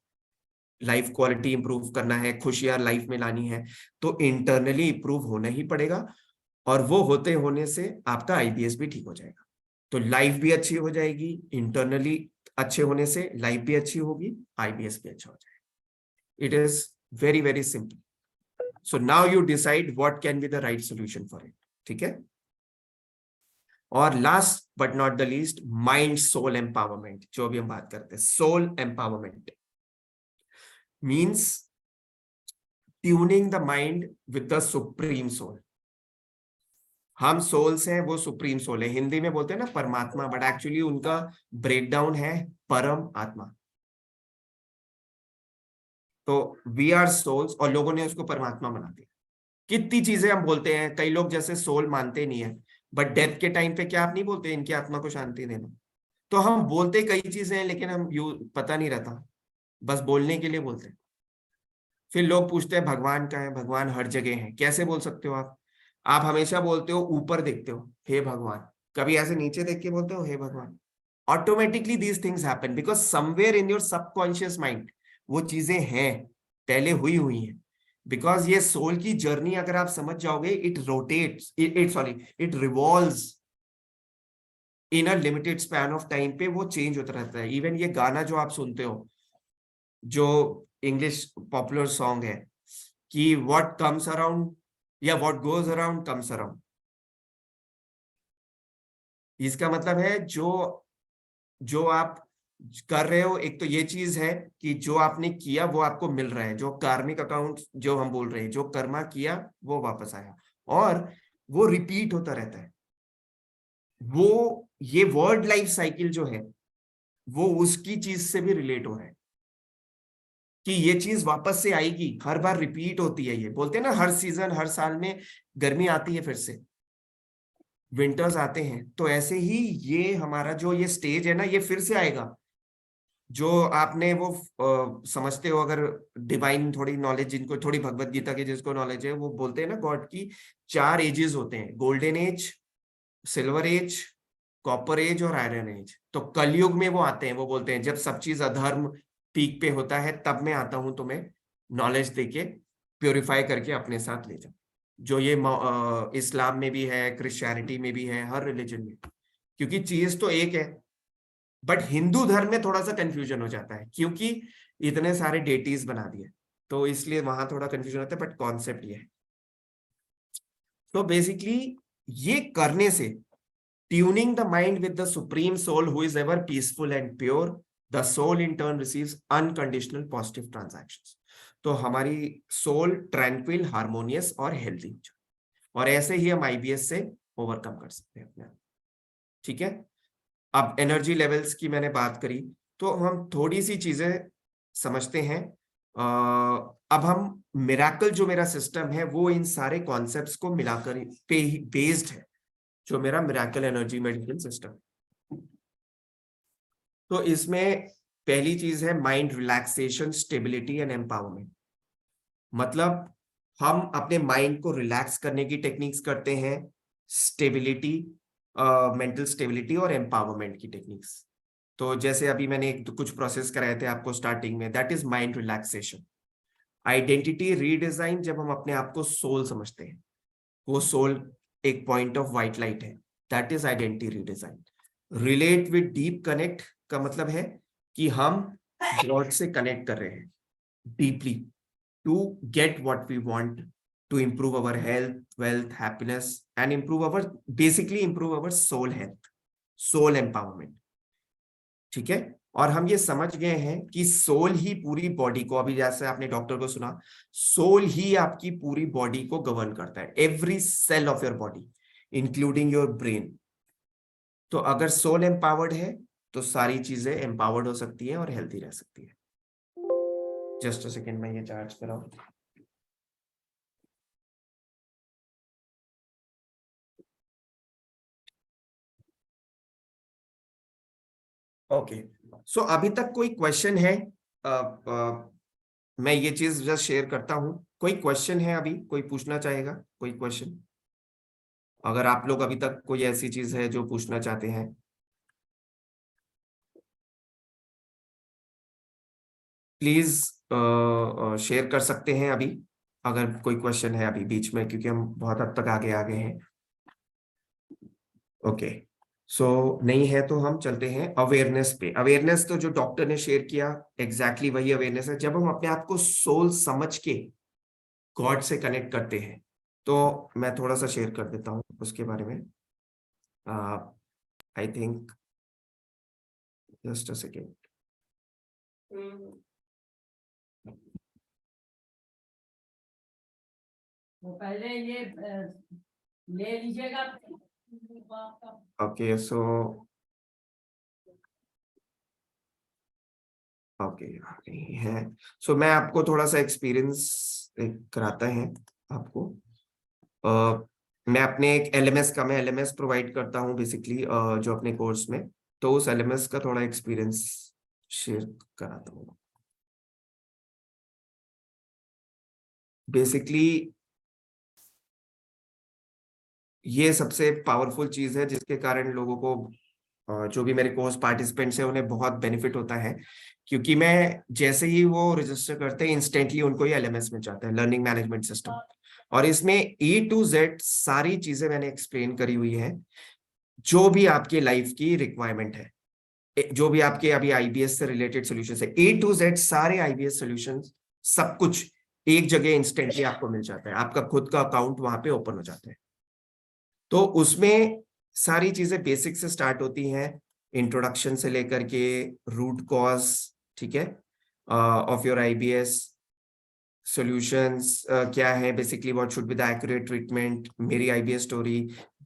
लाइफ क्वालिटी इंप्रूव करना है, खुशियां लाइफ में लानी है, तो इंटरनली इंप्रूव होना ही पड़ेगा, और वो होने से आपका आईबीएस भी ठीक हो जाएगा। तो लाइफ भी अच्छी हो जाएगी, इंटरनली अच्छे होने से लाइफ भी अच्छी होगी, आईबीएस भी अच्छा हो जाएगा। It is very very simple. So now you decide what can be the right solution for it. ठीक है, और last but not the least, mind soul empowerment, जो भी हम बात करते हैं, soul empowerment means tuning the mind with the supreme soul. हम सोल्स हैं, वो सुप्रीम सोल है। हिंदी में बोलते हैं ना परमात्मा, बट एक्चुअली उनका ब्रेकडाउन है परम आत्मा। तो वी आर सोल्स, और लोगों ने उसको परमात्मा बना दिया। कितनी चीजें हम बोलते हैं, कई लोग जैसे सोल मानते नहीं है, बट डेथ के टाइम पे क्या आप नहीं बोलते इनकी आत्मा को शांति देना? तो हम बोलते कई चीजें हैं, लेकिन हम पता नहीं रहता, बस बोलने के लिए बोलते हैं। फिर लोग पूछते हैं भगवान कहाँ है? भगवान हर जगह है। कैसे बोल सकते हो आप? आप हमेशा बोलते हो ऊपर देखते हो, हे भगवान, कभी ऐसे नीचे देख के बोलते हो हे भगवान? Automatically these things happen because somewhere in your subconscious mind वो चीजें हैं, पहले हुई हैं। बिकॉज ये सोल की जर्नी अगर आप समझ जाओगे, it rotates, it revolves in a limited span of time पे, वो चेंज होता रहता है। इवन ये गाना जो आप सुनते हो, जो इंग्लिश पॉपुलर सॉन्ग है कि व्हाट कम्स अराउंड या what goes around comes around, इसका मतलब है जो आप कर रहे हो, एक तो ये चीज है कि जो आपने किया वो आपको मिल रहा है, जो कार्मिक अकाउंट जो हम बोल रहे हैं, जो कर्मा किया वो वापस आया, और वो रिपीट होता रहता है। वो ये वर्ड लाइफ साइकिल जो है, वो उसकी चीज से भी रिलेट हो रहा है कि ये चीज वापस से आएगी, हर बार रिपीट होती है। ये बोलते हैं ना, हर सीजन, हर साल में गर्मी आती है, फिर से विंटर्स आते हैं, तो ऐसे ही ये हमारा जो ये स्टेज है ना, ये फिर से आएगा। जो आपने वो समझते हो, अगर डिवाइन थोड़ी नॉलेज, जिनको थोड़ी भगवत गीता की जिसको नॉलेज है, वो बोलते हैं ना गॉड की 4 एजेस होते हैं, golden age, silver age, copper age और आयरन एज। तो कलयुग में वो आते हैं, वो बोलते हैं जब सब चीज अधर्म पीक पे होता है, तब मैं आता हूं तुम्हें नॉलेज देके प्योरीफाई करके अपने साथ ले जाऊं। जो ये इस्लाम में भी है, क्रिश्चियनिटी में भी है, हर रिलीजन में, क्योंकि चीज तो एक है। बट हिंदू धर्म में थोड़ा सा कंफ्यूजन हो जाता है, क्योंकि इतने सारे डेटीज बना दिए, तो इसलिए वहां थोड़ा कंफ्यूजन होता है, बट कॉन्सेप्ट ये है। तो बेसिकली ये करने से, tuning the mind with the supreme soul who is ever peaceful and pure, the soul in turn receives unconditional positive transactions. तो हमारी सोल ट्रैंक्विल, हार्मोनियस और हेल्दी हो जाए, और ऐसे ही हम आईबीएस से ओवरकम कर सकते हैं अपने आप। ठीक है, अब एनर्जी लेवल्स की मैंने बात करी, तो हम थोड़ी सी चीजें समझते हैं। अब हम मिराकल, जो मेरा सिस्टम है, वो इन सारे कॉन्सेप्ट्स को मिलाकर पे ही बेस्ड है, जो मेरा मिराकल एनर्जी मेडिसिन सिस्टम। तो इसमें पहली चीज है mind relaxation, stability and empowerment. मतलब हम अपने माइंड को रिलैक्स करने की टेक्निक्स करते हैं, स्टेबिलिटी, मेंटल स्टेबिलिटी और एम्पावरमेंट की टेक्निक्स। तो जैसे अभी मैंने कुछ प्रोसेस कराए थे आपको स्टार्टिंग में, that is mind relaxation. Identity redesign, जब हम अपने आप को सोल समझते हैं, वो सोल एक पॉइंट ऑफ व्हाइट लाइट है, that is identity redesign. Relate with deep connect का मतलब है कि हम गॉड से कनेक्ट कर रहे हैं deeply, to get what we want, to improve our health, wealth, happiness, and basically improve our soul health, soul empowerment. ठीक है, और हम ये समझ गए हैं कि सोल ही पूरी बॉडी को, अभी जैसे आपने डॉक्टर को सुना, सोल ही आपकी पूरी बॉडी को गवर्न करता है, every cell of your body including your brain. तो अगर सोल एम्पावर्ड है तो सारी चीजें एम्पावर्ड हो सकती है और हेल्थी रह सकती है। जस्ट अ सेकेंड, मैं ये चार्ज कराऊं। ओके, सो अभी तक कोई क्वेश्चन है? मैं ये चीज जस्ट शेयर करता हूं, कोई क्वेश्चन है अभी, कोई पूछना चाहेगा, कोई क्वेश्चन? अगर आप लोग अभी तक कोई ऐसी चीज है जो पूछना चाहते हैं, प्लीज शेयर कर सकते हैं अभी, अगर कोई क्वेश्चन है अभी बीच में, क्योंकि हम बहुत हद तक आगे आ गए हैं। ओके, सो नहीं है तो हम चलते हैं अवेयरनेस पे। अवेयरनेस तो जो डॉक्टर ने शेयर किया, एग्जैक्टली वही अवेयरनेस है। जब हम अपने आप को सोल समझ के गॉड से कनेक्ट करते हैं, तो मैं थोड़ा सा शेयर कर देता हूँ उसके बारे में। I think just a second. पहले ये ले लीजिएगा। ओके, सो ओके है, सो मैं आपको थोड़ा सा एक्सपीरियंस कराता है आपको। मैं अपने एक एलएमएस का, मैं एलएमएस प्रोवाइड करता हूँ बेसिकली जो अपने कोर्स में, तो उस एलएमएस का थोड़ा एक्सपीरियंस शेयर कराता हूँ। बेसिकली ये सबसे पावरफुल चीज है जिसके कारण लोगों को, जो भी मेरे कोर्स पार्टिसिपेंट्स हैं, उन्हें बहुत बेनिफिट होता है, क्योंकि मैं जैसे ही वो रजिस्टर करते हैं, इंस्टेंटली उनको ये एलएमएस मिल जाता है, लर्निंग मैनेजमेंट सिस्टम। और इसमें ए टू जेड सारी चीजें मैंने एक्सप्लेन करी हुई है, जो भी आपके लाइफ की रिक्वायरमेंट है, जो भी आपके अभी आईबीएस से रिलेटेड सॉल्यूशंस है, ए टू जेड सारे आईबीएस सॉल्यूशंस, सब कुछ एक जगह इंस्टेंटली आपको मिल जाता है। आपका खुद का अकाउंट वहां पे ओपन हो जाता है। तो उसमें सारी चीजें बेसिक से स्टार्ट होती हैं, इंट्रोडक्शन से लेकर के रूट कॉज, ठीक है, ऑफ योर आईबीएस सॉल्यूशंस क्या है, basically what should be the accurate treatment, मेरी IBS story,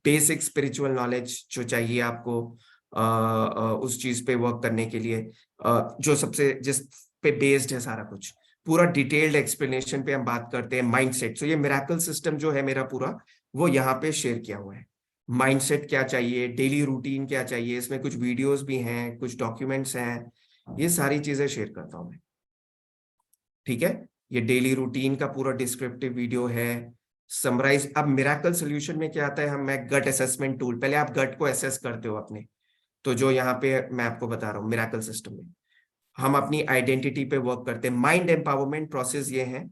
basic spiritual knowledge जो चाहिए आपको, उस चीज पे वर्क करने के लिए, जो सबसे जिस पे बेस्ड है सारा कुछ, पूरा डिटेल्ड एक्सप्लेनेशन पे हम बात करते हैं। माइंडसेट, सो ये मिरेकल सिस्टम जो है मेरा पूरा, वो यहाँ पे शेयर किया हुआ है। माइंडसेट क्या चाहिए, डेली रूटीन क्या चाहिए, इसमें कुछ वीडियोस भी हैं, कुछ डॉक्यूमेंट्स हैं, ये सारी चीजें शेयर करता हूँ मैं। ठीक है, ये डेली रूटीन का पूरा डिस्क्रिप्टिव वीडियो है, समराइज। अब मिरेकल सॉल्यूशन में क्या आता है, मैं गट असेसमेंट टूल, पहले आप गट को असेस करते हो अपने, तो जो यहाँ पे मैं आपको बता रहा हूँ मिरेकल सिस्टम में हम अपनी आइडेंटिटी पे वर्क करते हैं। माइंड एम्पावरमेंट प्रोसेस ये है,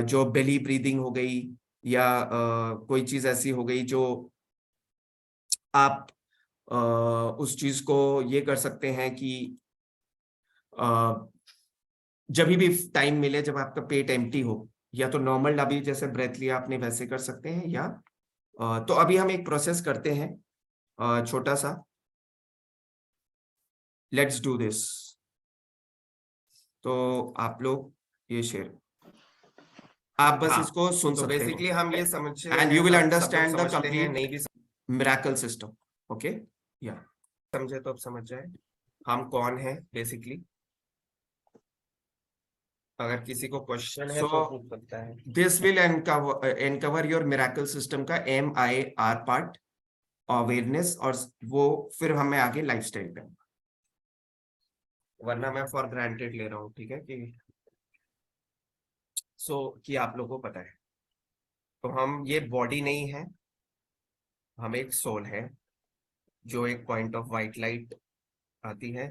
जो बेली ब्रीदिंग हो गई या कोई चीज ऐसी हो गई जो आप उस चीज को ये कर सकते हैं कि जब भी टाइम मिले, जब आपका पेट एम्प्टी हो, या तो नॉर्मल अभी जैसे ब्रेथ लिया आपने वैसे कर सकते हैं, या तो अभी हम एक प्रोसेस करते हैं छोटा सा, लेट्स डू दिस। तो आप लोग ये शेयर, आप बस इसको सुन सकते हो। बेसिकली हम ये समझ and you will understand the complete नहीं भी मिरेकल सिस्टम। ओके, या समझे तो अब समझ जाए हम कौन है बेसिकली। अगर किसी को क्वेश्चन है तो पूछ सकता है। This will uncover your miracle system का MIR पार्ट, अवेयरनेस, और वो फिर हमें आगे लाइफस्टाइल करेंगे, वरना मैं फॉर ग्रांटेड ले रहा हूँ। ठीक है कि कि आप लोगों को पता है, तो हम ये बॉडी नहीं है, हम एक सोल है, जो एक पॉइंट ऑफ वाइट लाइट आती है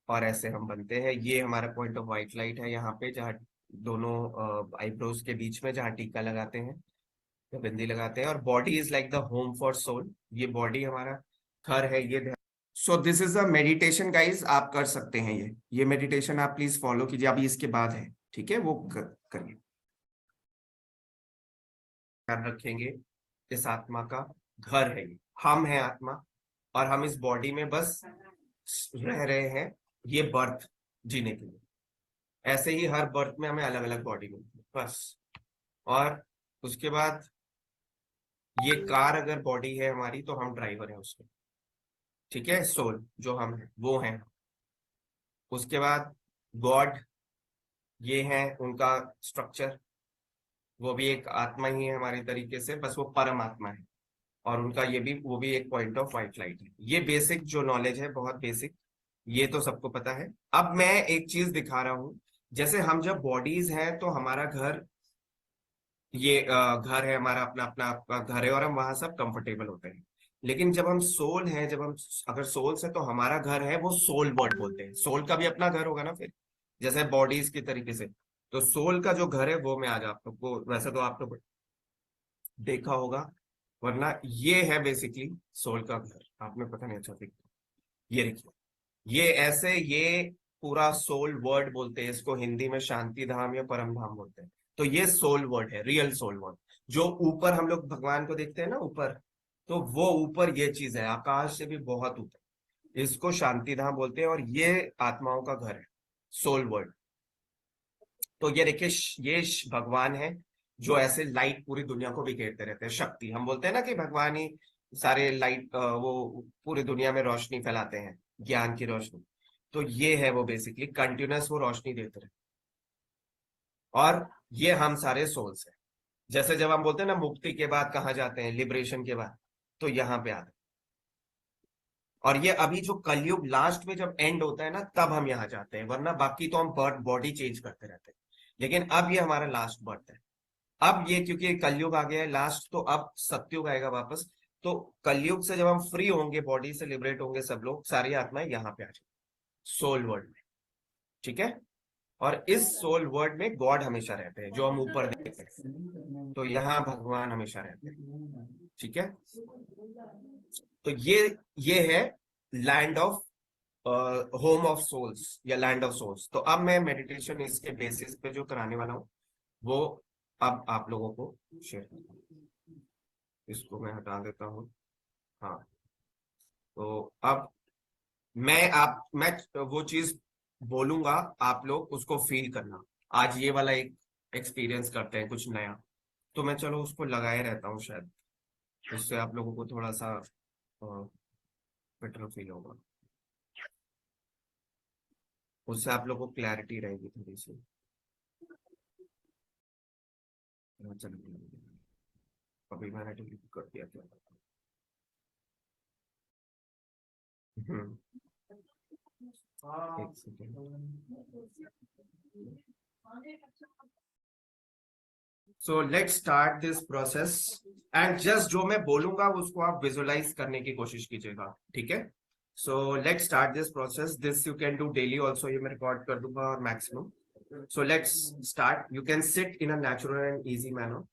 और ऐसे हम बनते हैं। ये हमारा पॉइंट ऑफ वाइट लाइट है यहाँ पे, जहाँ दोनों आईब्रोज के बीच में, जहाँ टीका लगाते हैं या बिंदी लगाते हैं। और body is like the home for soul, ये बॉडी हमारा घर है, ये। So this is a meditation guys, आप कर सकते हैं ये मेडिटेशन आप प्लीज फॉलो कीजिए, अभी इसके बाद है, ठीक है, वो करिए। ध्यान रखेंगे इस आत्मा का घर है ये, हम है आत्मा, और हम इस बॉडी में बस रह रहे हैं ये बर्थ जीने के लिए। ऐसे ही हर बर्थ में हमें अलग अलग बॉडी मिलती है बस। और उसके बाद ये कार अगर बॉडी है हमारी, तो हम ड्राइवर है उसके, ठीक है। सोल जो हम है वो है। उसके बाद गॉड, ये है उनका स्ट्रक्चर, वो भी एक आत्मा ही है हमारी तरीके से, बस वो परमात्मा है, और उनका ये भी, वो भी एक पॉइंट ऑफ वाइट लाइट है। ये बेसिक जो नॉलेज है, बहुत बेसिक, ये तो सबको पता है। अब मैं एक चीज दिखा रहा हूं, जैसे हम जब बॉडीज हैं तो हमारा घर, ये घर है हमारा, अपना अपना आपका घर है, और हम वहां सब कंफर्टेबल होते हैं। लेकिन जब हम सोल हैं, जब हम अगर सोल से, तो हमारा घर है वो सोल वर्ड बोलते हैं। सोल का भी अपना घर होगा ना फिर, जैसे बॉडीज की तरीके से। तो सोल का जो घर है वो मैं आज आप लोग को, वैसे तो आप लोग देखा होगा, वरना ये है बेसिकली सोल का घर, आपने पता नहीं अच्छा देखा। ये देखिए, ये ऐसे, ये पूरा सोल वर्ड बोलते हैं इसको, हिंदी में शांति धाम या परम धाम बोलते हैं। तो ये सोल वर्ड है, रियल सोल वर्ड। जो ऊपर हम लोग भगवान को देखते हैं ना ऊपर, तो वो ऊपर ये चीज है, आकाश से भी बहुत ऊपर, इसको शांति धाम बोलते हैं, और ये आत्माओं का घर है, सोल वर्ड। तो ये देखिए, ये भगवान है जो ऐसे लाइट पूरी दुनिया को बिखेरते रहते हैं। शक्ति, हम बोलते हैं ना कि भगवान ही सारे लाइट, वो पूरी दुनिया में रोशनी फैलाते हैं, ज्ञान की रोशनी। तो ये है वो बेसिकली कंटिन्यूअस वो रोशनी देते रहे, और ये हम सारे सोल्स हैं। जैसे जब हम बोलते हैं ना मुक्ति के बाद कहाँ जाते हैं, लिबरेशन के बाद, तो यहाँ पे आते हैं। और ये अभी जो कलयुग लास्ट में जब एंड होता है ना, तब हम यहाँ जाते हैं, वरना बाकी तो हम बर्थ बॉडी चेंज करते रहते हैं। लेकिन अब ये हमारा लास्ट बर्थ है। अब ये क्योंकि कलयुग आ गया है लास्ट, तो अब सत्युग आएगा वापस। तो कलयुग से जब हम फ्री होंगे, बॉडी से लिबरेट होंगे सब लोग, सारी आत्माएं यहाँ पे आ जाएंगी सोल वर्ल्ड में, ठीक है। और इस सोल वर्ल्ड में गॉड हमेशा रहते हैं, जो हम ऊपर देखते हैं, तो यहाँ भगवान हमेशा रहते हैं, ठीक है। तो ये है land of, home of souls या लैंड ऑफ सोल्स। तो अब मैं मेडिटेशन इसके बेसिस पे जो कराने वाला हूँ, वो अब आप लोगों को शेयर करता हूँ। इसको मैं हटा देता हूँ। हाँ, तो अब मैं वो चीज बोलूंगा, आप लोग उसको फील करना। आज ये वाला एक एक्सपीरियंस करते हैं कुछ नया, तो मैं चलो उसको लगाए रहता हूँ, शायद उससे आप लोगों को थोड़ा सा बेटर फील होगा, उससे आप लोगों को क्लैरिटी रहेगी थोड़ी सी। अभी मैंने डिलीट कर दिया था। एक second. So let's start this process and just जो मैं बोलूंगा उसको आप विजुअलाइज करने की कोशिश कीजिएगा, ठीक है? सो let's start this process. This you can do daily also, ये मैं रिकॉर्ड कर दूंगा और maximum. So let's start. You can sit in a natural and easy manner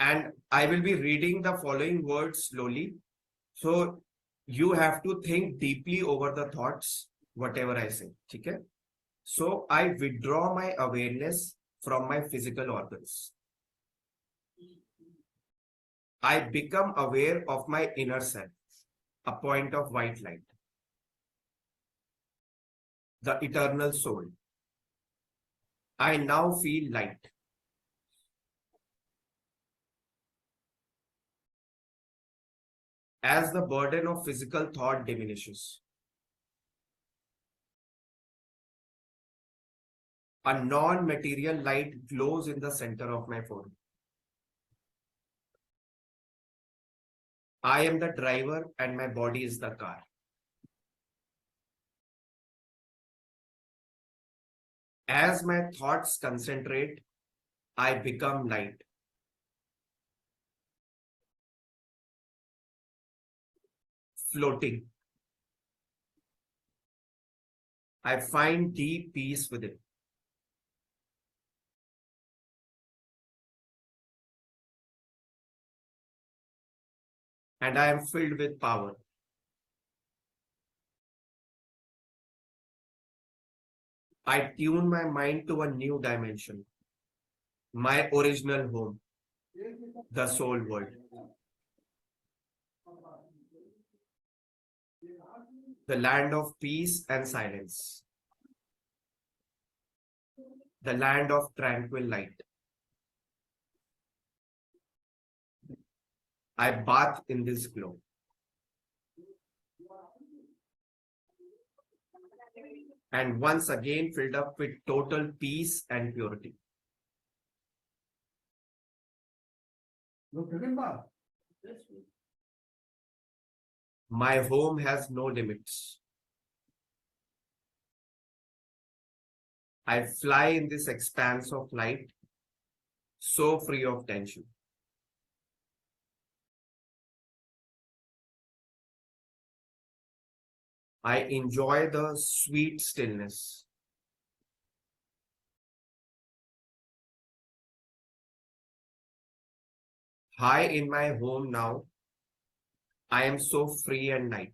and I will be reading the following words slowly. So you have to think deeply over the thoughts, whatever I say. Okay? So I withdraw my awareness from my physical organs. I become aware of my inner self, a point of white light, the eternal soul. I now feel light. As the burden of physical thought diminishes, a non-material light glows in the center of my forehead. I am the driver and my body is the car. As my thoughts concentrate, I become light. Floating. I find deep peace within. And I am filled with power. I tune my mind to a new dimension. My original home, the soul world. The land of peace and silence. The land of tranquil light. I bath in this glow. And once again filled up with total peace and purity. My home has no limits. I fly in this expanse of light, so free of tension. I enjoy the sweet stillness. High in my home now, I am so free and light.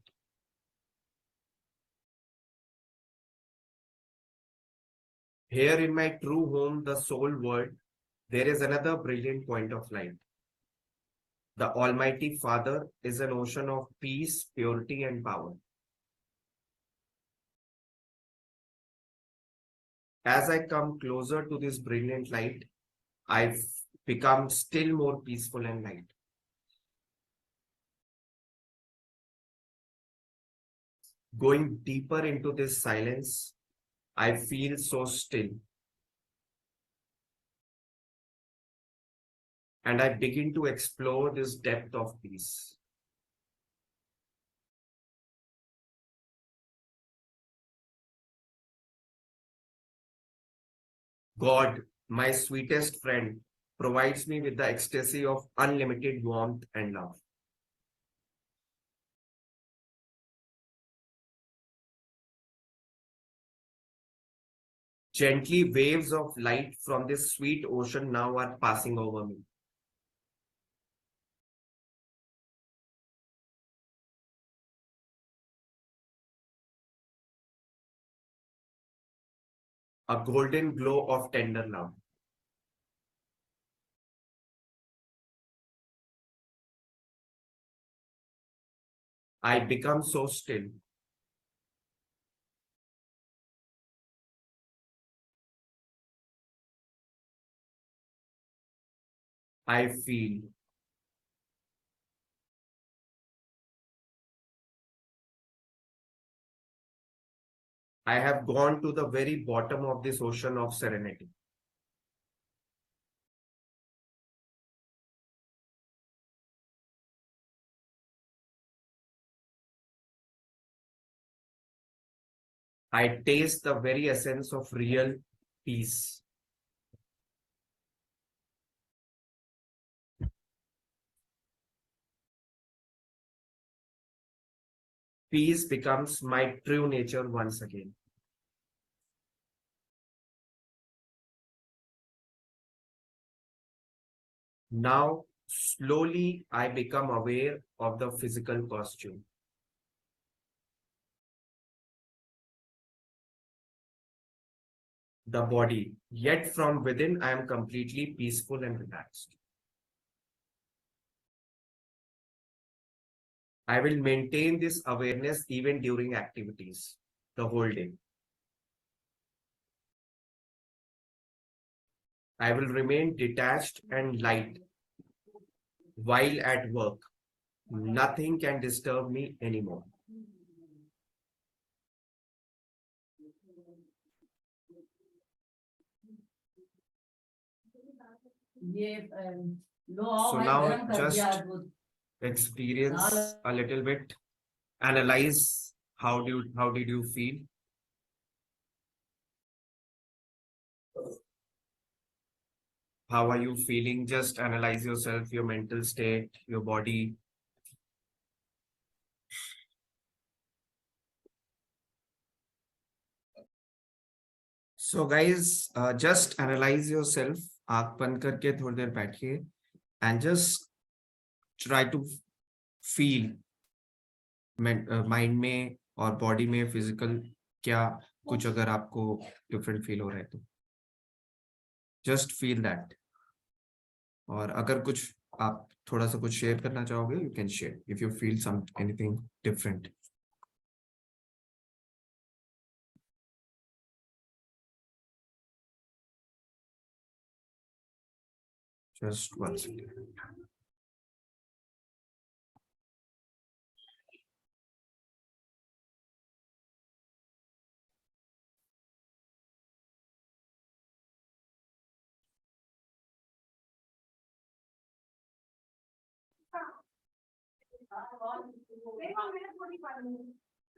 Here in my true home, the soul world, there is another brilliant point of light. The Almighty Father is an ocean of peace, purity, and power. As I come closer to this brilliant light, I become still more peaceful and light. Going deeper into this silence, I feel so still. And I begin to explore this depth of peace. God, my sweetest friend, provides me with the ecstasy of unlimited warmth and love. Gently, waves of light from this sweet ocean now are passing over me. A golden glow of tender love. I become so still. I feel I have gone to the very bottom of this ocean of serenity. I taste the very essence of real peace. Peace becomes my true nature once again. Now, slowly, I become aware of the physical costume. The body, yet from within, I am completely peaceful and relaxed. I will maintain this awareness even during activities, the whole day. I will remain detached and light while at work. Nothing can disturb me anymore. ये लो So भाई now गरम कर दिया just आज experience a little bit, analyze how did you feel. How are you feeling? Just analyze yourself, your mental state, your body. So guys, just analyze yourself. आँख बंद करके थोड़ी देर बैठिए and just try to feel mind में और body में physical क्या कुछ अगर आपको डिफरेंट फील हो रहा है तो जस्ट फील दैट. और अगर कुछ आप थोड़ा सा कुछ शेयर करना चाहोगे you can share if you feel some anything different. Just one second.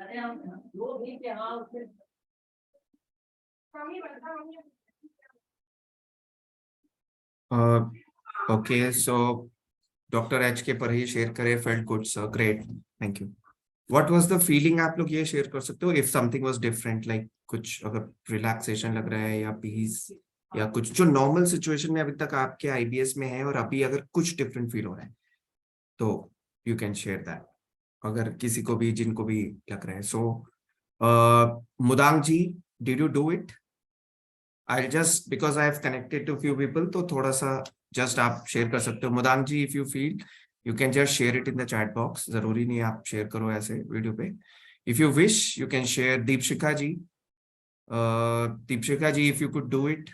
अरे हम दो भी के हाँ उससे Okay, so Dr. H के पर ही शेयर करें. Felt good, sir. Great. Thank you. What was the feeling? आप लोग ये शेयर कर सकते हो if something was different, like कुछ अगर relaxation लग रहा है या peace या कुछ जो normal situation में अभी तक आपके IBS में है और अभी अगर कुछ different feel हो रहा है तो you can share that. अगर किसी को भी जिनको भी लग रहा है. So मुदांग ji, did you do it? I'll just because I have connected to few people तो थोड़ा सा just आप share कर सकते हो. मुदांग जी, if you feel you can just share it in the chat box. जरूरी नहीं आप share करो ऐसे वीडियो पे. If you wish you can share. Deepshikha ji, Deepshikha ji if you could do it.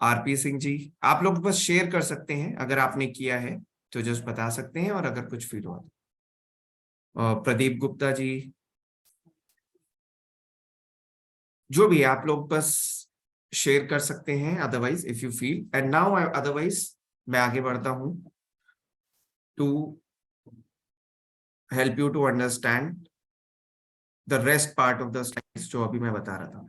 RP Singh ji, आप लोग बस शेयर कर सकते हैं अगर आपने किया है तो जस्ट बता सकते हैं और अगर कुछ फील हुआ तो. प्रदीप गुप्ता जी, जो भी आप लोग बस शेयर कर सकते हैं otherwise if you feel. And now otherwise मैं आगे बढ़ता हूं to help you to understand the rest part of the slides जो अभी मैं बता रहा था.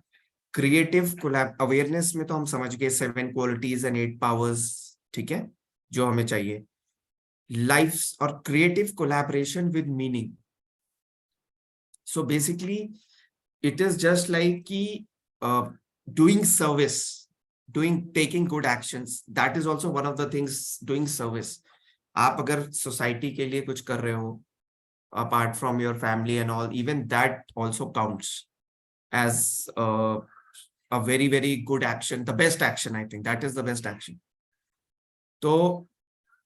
क्रिएटिव कोलैब अवेयरनेस में तो हम समझ गए 7 क्वालिटीज एंड 8 पावर्स, ठीक है, जो हमें चाहिए. लाइफ और creative collaboration with meaning. So basically it is just like doing service, taking good actions. That is also one of the things, doing service. आप अगर society के लिए कुछ कर रहे हो apart from your family and all, even that also counts as a very very good action, the best action. I think that is the best action. So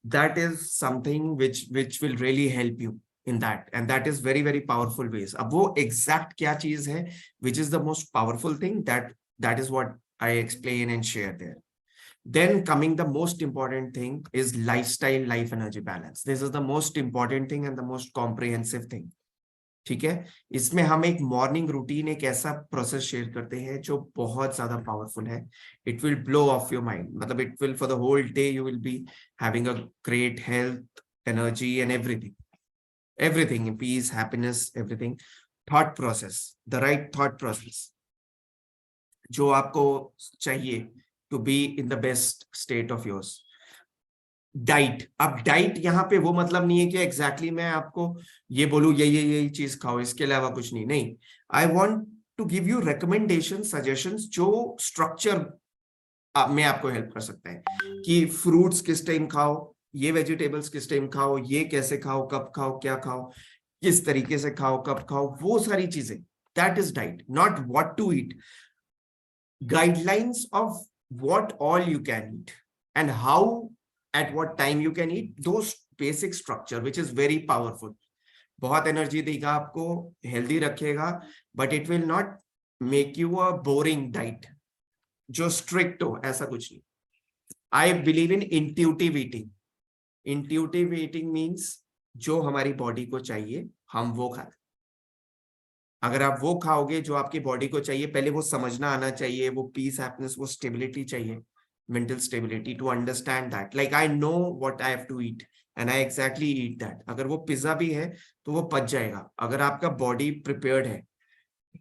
that is something which will really help you in that, and that is very very powerful ways. अब वो exact क्या चीज है which is the most powerful thing, that is what I explain and share there. Then coming the most important thing is lifestyle life energy balance. This is the most important thing and the most comprehensive thing, ठीक है, इसमें हम एक morning routine, एक ऐसा process share करते हैं जो बहुत ज्यादा पावरफुल है. It will blow off your mind, मतलब it will for the whole day you will be having a great health, energy and everything, peace, happiness, everything. Thought process, the right thought process जो आपको चाहिए to be in the best state of yours. Diet, अब diet यहाँ पे वो मतलब नहीं है कि एग्जैक्टली मैं आपको ये बोलूं ये चीज खाओ, इसके अलावा कुछ नहीं. नहीं, I want to give you recommendation, suggestions जो स्ट्रक्चर में आपको हेल्प कर सकता है कि फ्रूट्स किस टाइम खाओ, ये वेजिटेबल्स किस टाइम खाओ, ये कैसे खाओ, कब खाओ, क्या खाओ, किस तरीके से खाओ, कब खाओ, वो सारी चीजें. That is diet, not what to eat. Guidelines of what all you can eat and how at what time you can eat, those basic structure which is very powerful. बहुत एनर्जी देगा आपको, हेल्दी रखेगा, but it will not make you a boring diet जो strict हो, ऐसा कुछ नहीं. I believe in intuitive eating. Intuitive eating means जो हमारी बॉडी को चाहिए हम वो खाते. अगर आप वो खाओगे जो आपकी बॉडी को चाहिए, पहले वो समझना आना चाहिए, वो पीस, हैप्पीनेस, वो स्टेबिलिटी चाहिए, mental stability to understand that, like I know what I have to eat and I exactly eat that. अगर वो पिज्जा भी है तो वो पच जाएगा. अगर आपका बॉडी प्रिपेयर्ड है,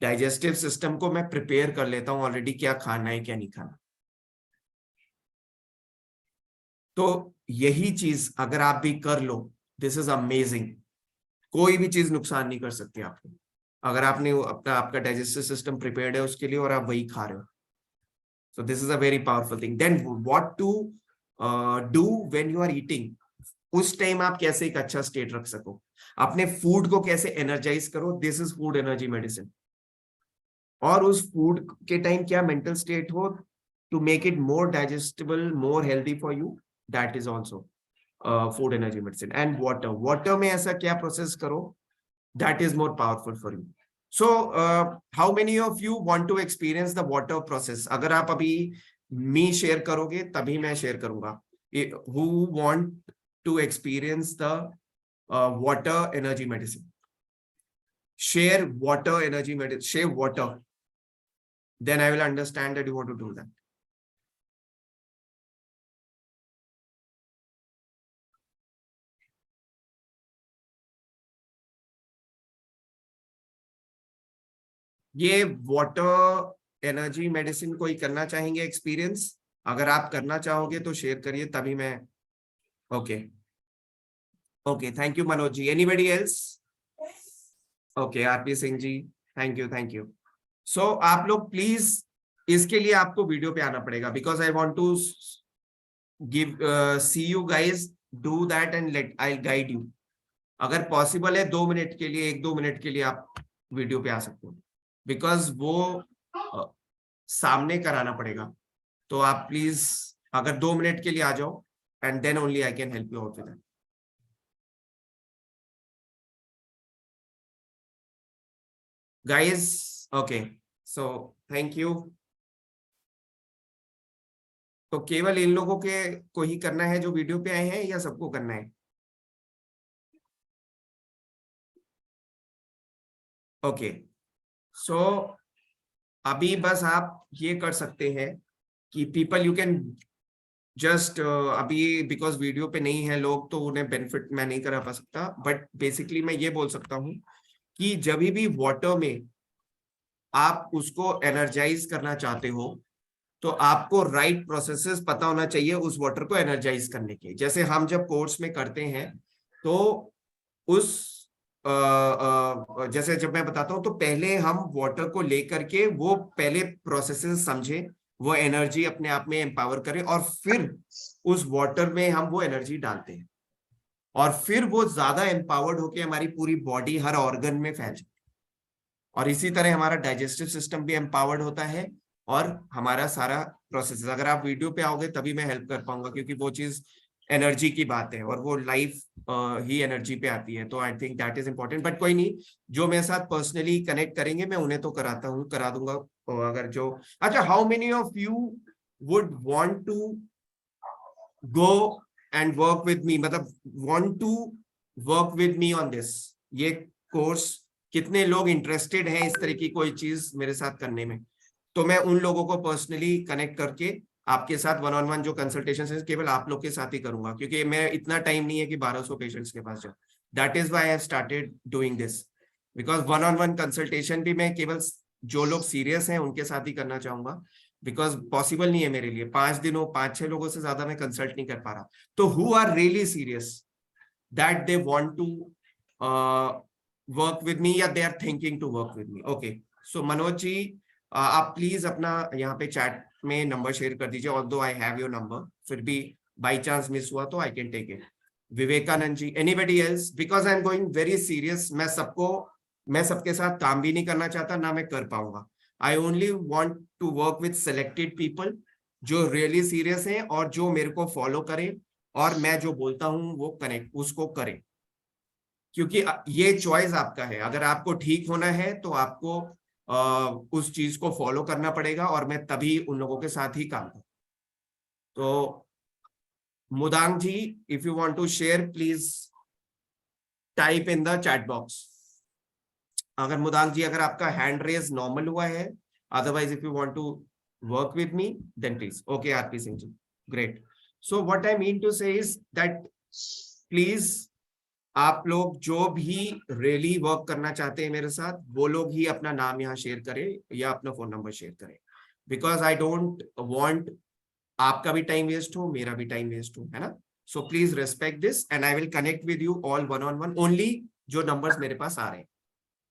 डाइजेस्टिव सिस्टम को मैं प्रिपेयर कर लेता हूँ ऑलरेडी, क्या खाना है क्या नहीं खाना. तो यही चीज अगर आप भी कर लो, दिस इज अमेजिंग. कोई भी चीज नुकसान नहीं कर सकती आपको अगर आपने आपका डाइजेस्टिव सिस्टम प्रिपेयर्ड है उसके लिए और आप वही खा रहे हो. So this is a very powerful thing. Then what to do when you are eating? उस टाइम आप कैसे एक अच्छा स्टेट रख सको, अपने फूड को कैसे एनर्जाइज करो. This is food energy medicine. और उस फूड के टाइम क्या मेंटल स्टेट हो to make it more digestible, more healthy for you, that is also food energy medicine. And water में ऐसा क्या प्रोसेस करो, that is more powerful for you. So, how many of you want to experience the water process? अगर आप अभी me share करोगे तभी मैं शेयर करूंगा. Who want to experience the water energy medicine? Share water energy medicine. Share water. Then I will understand that you want to do that. ये water energy medicine कोई करना चाहेंगे एक्सपीरियंस? अगर आप करना चाहोगे तो शेयर करिए तभी मैं. Okay, thank you Manoj ji. Anybody else? Okay, RP Singh ji, thank you. So आप लोग प्लीज, इसके लिए आपको वीडियो पे आना पड़ेगा because I want to give see you guys do that and let I guide you. अगर पॉसिबल है 2 मिनट के लिए, 1-2 मिनट के लिए आप वीडियो पे आ सकते हो बिकॉज वो सामने कराना पड़ेगा. तो आप प्लीज अगर 2 मिनट के लिए आ जाओ and then only I can help you out with that. Guys, okay, so thank you. तो केवल इन लोगों के को ही करना है जो वीडियो पे आए हैं या सबको करना है? ओके, सो अभी बस आप ये कर सकते हैं कि पीपल यू कैन जस्ट अभी बिकॉज वीडियो पे नहीं है लोग तो उन्हें बेनिफिट मैं नहीं करा पा सकता, बट बेसिकली मैं ये बोल सकता हूँ कि जब भी वाटर में आप उसको एनर्जाइज करना चाहते हो तो आपको राइट प्रोसेसेस पता होना चाहिए उस वाटर को एनर्जाइज करने के. जैसे हम जब कोर्स में करते हैं तो उस जैसे जब मैं बताता हूं तो पहले हम वाटर को लेकर के वो पहले प्रोसेसेस समझे, वो एनर्जी अपने आप में एम्पावर करें और फिर उस वाटर में हम वो एनर्जी डालते हैं और फिर वो ज्यादा एम्पावर्ड होकर हमारी पूरी बॉडी हर ऑर्गन में फैल जाती है. और इसी तरह हमारा डाइजेस्टिव सिस्टम भी एम्पावर्ड होता है और हमारा सारा प्रोसेस. अगर आप वीडियो पे आओगे तभी मैं हेल्प कर पाऊंगा क्योंकि वो चीज एनर्जी की बात है और वो लाइफ ही एनर्जी पे आती है. तो I think that is important. But कोई नहीं, जो मेरे साथ पर्सनली कनेक्ट करेंगे मैं उन्हें तो करा दूंगा. अगर जो अच्छा, how many of you would want to go and work with me, मतलब want to work with me on this, ये कोर्स कितने लोग इंटरेस्टेड हैं इस तरह की कोई चीज मेरे साथ करने में, तो मैं उन लोगों को पर्सनली कनेक्ट करके आपके साथ वन ऑन वन जो कंसल्टेशन है केवल आप लोग के साथ ही करूंगा, क्योंकि मैं इतना टाइम नहीं है कि 1200 पेशेंट्स के पास जाऊं. That is why I have started doing this, because one on one consultation भी मैं केवल जो लोग सीरियस हैं उनके साथ ही करना चाहूंगा, बिकॉज पॉसिबल नहीं है मेरे लिए 5 दिनों 5-6 लोगों से ज्यादा मैं कंसल्ट नहीं कर पा रहा. तो who are really serious that they want to work with me या they are thinking to work with me. Okay, so Manoj ji आप प्लीज अपना यहाँ पे चैट में नंबर शेयर कर दीजिए, although I have your number, फिर भी बाई चांस मिस हुआ तो I can take it. Vivekanand ji, anybody else, because I am going very serious. मैं सबके साथ काम भी नहीं करना चाहता, ना मैं कर पाऊंगा. I only want to work with selected people जो रियली सीरियस हैं और जो मेरे को फॉलो करें और मैं जो बोलता हूं वो कनेक्ट उसको करें, क्योंकि ये चॉइस आपका है. अगर आपको ठीक होना है तो आपको उस चीज को फॉलो करना पड़ेगा, और मैं तभी उन लोगों के साथ ही काम करूं. तो Mudang ji, if you want to share please type in the chat box. अगर मुदांग जी अगर आपका हैंड रेज नॉर्मल हुआ है, otherwise if you want to work with me then please. Okay RP Singh ji, great. So what I mean to say is that please आप लोग जो भी really work करना चाहते हैं मेरे साथ, वो लोग ही अपना नाम यहाँ शेयर करें या अपना फोन नंबर शेयर करें, बिकॉज आई डोंट वांट आपका भी टाइम वेस्ट हो, मेरा भी टाइम वेस्ट हो, है ना. So please respect this and I will connect with you all one on one, only जो नंबर्स मेरे पास आ रहे हैं,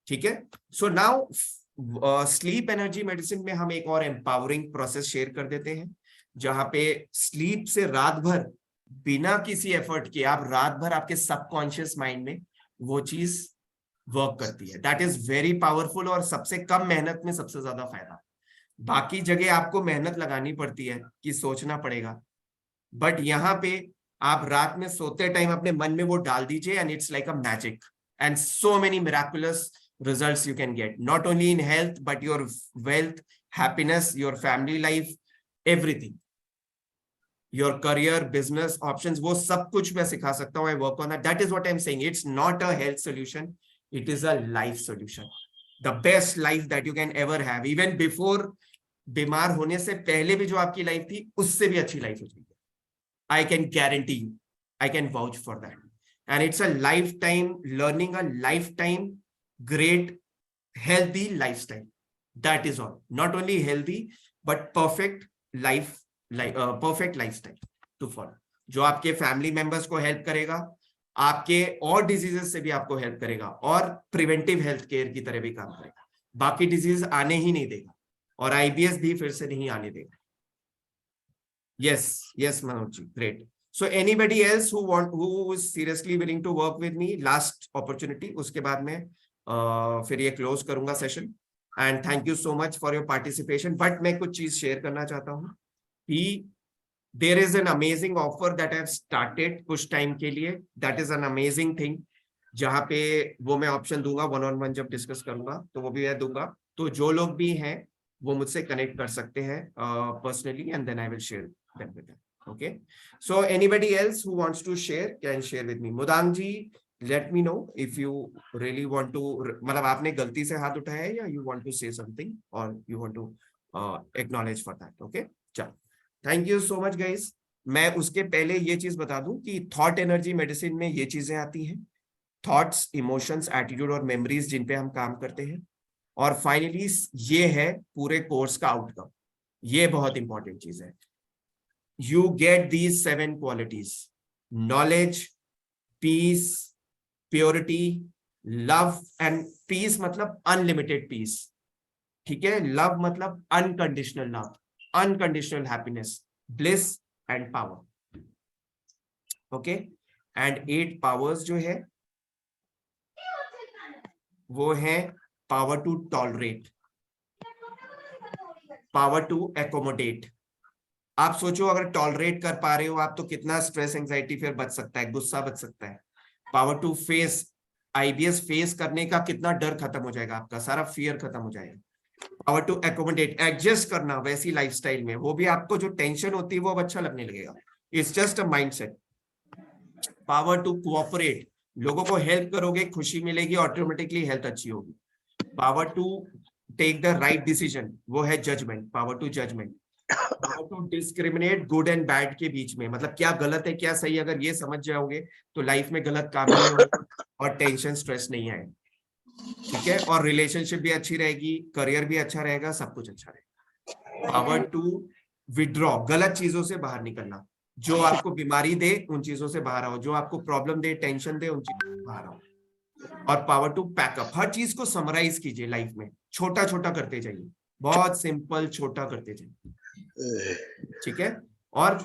ठीक है. So now sleep energy medicine में हम एक और एम्पावरिंग प्रोसेस शेयर कर देते हैं, जहां पे स्लीप से रात भर बिना किसी एफर्ट के आप रात भर आपके सबकॉन्शियस माइंड में वो चीज वर्क करती है. दैट इज वेरी पावरफुल और सबसे कम मेहनत में सबसे ज्यादा फायदा. बाकी जगह आपको मेहनत लगानी पड़ती है कि सोचना पड़ेगा, बट यहाँ पे आप रात में सोते टाइम अपने मन में वो डाल दीजिए and it's like a magic and so many miraculous results you can get, not only in health but your wealth, happiness, your family life, everything, your career, business options, वो सब कुछ मैं सिखा सकता हूँ. I work on that. That is what I'm saying. It's not a health solution, it is a life solution, the best life that you can ever have. Even before बीमार होने से पहले भी जो आपकी लाइफ थी उससे भी अच्छी लाइफ हो जाएगी. I can guarantee you, I can vouch for that. And it's a lifetime learning, a lifetime great healthy lifestyle. That is all. Not only healthy but perfect life, perfect lifestyle to follow, जो आपके family members को help करेगा, आपके और diseases से भी आपको help करेगा, और प्रिवेंटिव हेल्थ केयर की तरह भी काम करेगा. बाकी डिजीज आने ही नहीं देगा, और आईबीएस भी फिर से नहीं आने देगा. yes Manoj ji, great. So anybody else who is seriously willing to work with me, last opportunity, उसके बाद में फिर ये क्लोज करूंगा session. And thank you so much for your participation. But मैं कुछ चीज शेयर करना चाहता हूँ कि there is an amazing offer that I have started कुछ टाइम के लिए. That is an amazing thing, जहाँ पे वो मैं ऑप्शन दूंगा वन ऑन वन जब डिस्कस करूंगा तो वो भी मैं दूंगा. तो जो लोग भी हैं वो मुझसे कनेक्ट कर सकते हैं personally and then I will share them with them. Okay, so anybody else who wants to share can share with me. Mudang ji, let me know if you really want to, मतलब आपने गलती से हाथ उठाया है या you want to say something or you want to acknowledge for that. Okay, चलो, thank you so much guys. मैं उसके पहले ये चीज बता दूं कि थॉट एनर्जी मेडिसिन में ये चीजें आती हैं, थॉट्स, इमोशंस, एटीट्यूड और मेमोरीज जिन पे हम काम करते हैं, और फाइनली ये है पूरे कोर्स का आउटकम. ये बहुत इंपॉर्टेंट चीज है. You get these 7 qualities: knowledge, peace, purity, love, and peace मतलब unlimited peace. ठीक है, love मतलब unconditional love, unconditional happiness, bliss and power. Okay, and 8 powers जो है वो है power to tolerate, power to accommodate. आप सोचो अगर टॉलरेट कर पा रहे हो आप तो कितना स्ट्रेस, एंजाइटी फिर बच सकता है, गुस्सा बच सकता है. Power to face, IBS face करने का कितना डर खत्म हो जाएगा, आपका सारा फियर खत्म हो जाएगा. पावर टू एकोमोडेट, एडजस्ट करना वैसी लाइफस्टाइल में, वो भी आपको जो टेंशन होती है वो अब अच्छा लगने लगेगा. It's just a mindset. Power to cooperate, लोगों को हेल्प करोगे, खुशी मिलेगी, ऑटोमेटिकली हेल्थ अच्छी होगी। Power to take the right decision, वो है judgement, power to judgement. Power to discriminate good and bad के बीच में, मतलब क्या गलत है क्या सही, अगर ये समझ जाओगे तो लाइफ में गलत काम नहीं होगा और टेंशन स्ट्रेस नहीं आएगा, ठीक है। और रिलेशनशिप भी अच्छी रहेगी, करियर भी अच्छा रहेगा, सब कुछ अच्छा रहेगा। पावर टू विड्रॉ, गलत चीजों से बाहर निकलना, जो आपको बीमारी दे उन चीजों से बाहर आओ, जो आपको प्रॉब्लम दे, टेंशन दे, उन चीजों से बाहर आओ। और पावर टू पैकअप, हर चीज को समराइज कीजिए लाइफ में, छोटा छोटा करते जाइए, बहुत सिंपल छोटा करते जाइए, ठीक है। और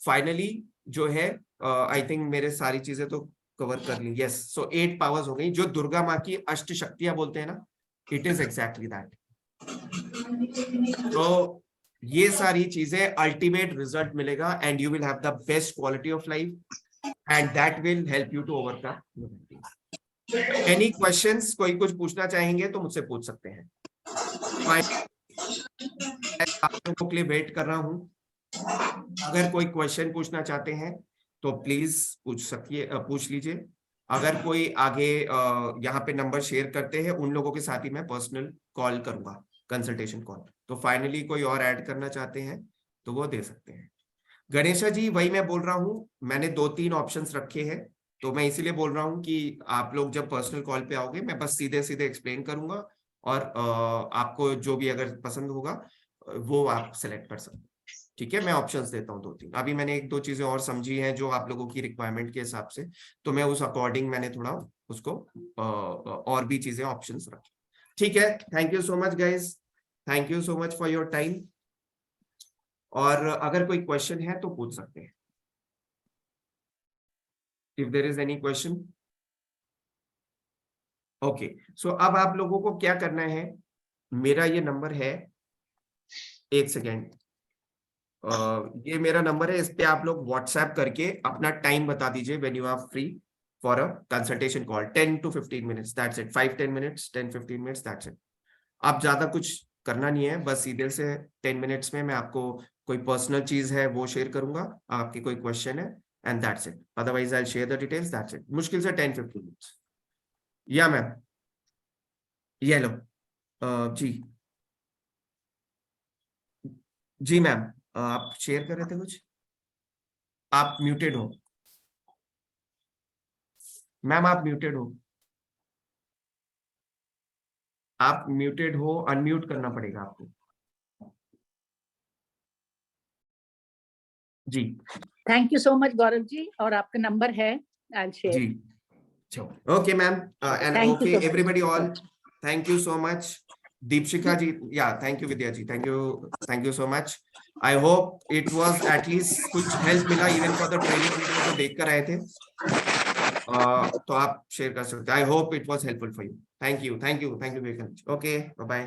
फाइनली जो है आई थिंक मेरे सारी चीजें तो कवर कर ली, यस। सो 8 पावर्स हो गई, जो दुर्गा माँ की अष्ट शक्तियां बोलते हैं ना, इट इज एग्जैक्टली दैट। तो ये सारी चीजें, अल्टीमेट रिजल्ट मिलेगा and you will have the best quality of life and that will help you to overcome. Any questions, कोई कुछ पूछना चाहेंगे तो मुझसे पूछ सकते हैं। आप लोगों के लिए वेट कर रहा हूं, अगर कोई क्वेश्चन पूछना चाहते हैं तो प्लीज पूछ लीजिए। अगर कोई आगे यहाँ पे नंबर शेयर करते हैं, उन लोगों के साथ ही मैं पर्सनल कॉल करूंगा, कंसल्टेशन कॉल। तो फाइनली कोई और ऐड करना चाहते हैं तो वो दे सकते हैं। गणेशा जी, वही मैं बोल रहा हूँ, मैंने 2-3 ऑप्शंस रखे हैं, तो मैं इसीलिए बोल रहा हूँ कि आप लोग जब पर्सनल कॉल पे आओगे, मैं बस सीधे सीधे एक्सप्लेन करूंगा और आपको जो भी अगर पसंद होगा वो आप सेलेक्ट कर सकते हैं, ठीक है। मैं ऑप्शंस देता हूँ 2-3, अभी मैंने 1-2 चीजें और समझी हैं जो आप लोगों की रिक्वायरमेंट के हिसाब से, तो मैं उस अकॉर्डिंग मैंने थोड़ा उसको और भी चीजें ऑप्शंस रखी, ठीक है। Thank you so much guys, thank you so much for your time. और अगर कोई क्वेश्चन है तो पूछ सकते हैं, if there is any question. Okay, so अब आप लोगों को क्या करना है, मेरा ये नंबर है, एक सेकेंड, ये मेरा नंबर है, इस पे आप लोग व्हाट्सएप करके अपना टाइम बता दीजिए when you are free for a consultation call, 10 to 15 minutes, that's it, 5-10 minutes, 10-15 minutes, that's it. आप ज्यादा कुछ करना नहीं है, बस सीधे से 10 minutes में मैं आपको कोई पर्सनल चीज है वो शेयर करूंगा, आपके कोई क्वेश्चन है, and that's it. Otherwise I share the details, that's it. मुश्किल से 10-15 minutes। या मैम, ये लो जी जी मैम, आप शेयर कर रहे थे कुछ, आप म्यूटेड हो मैम, आप म्यूटेड हो, आप म्यूटेड हो, अनम्यूट करना पड़ेगा आपको जी। Thank you so much Gaurav ji, और आपका नंबर है, आई विल शेयर जी, okay ma'am, and okay everybody all, thank you so much. Deepshikha ji, yeah thank you, Vidya ji, thank you so much. I hope it was at least कुछ help मिला, even for the training video जो देख कर आए थे, तो आप शेयर कर सकते हैं। I hope it was helpful for you. Thank you very much. Okay, bye bye.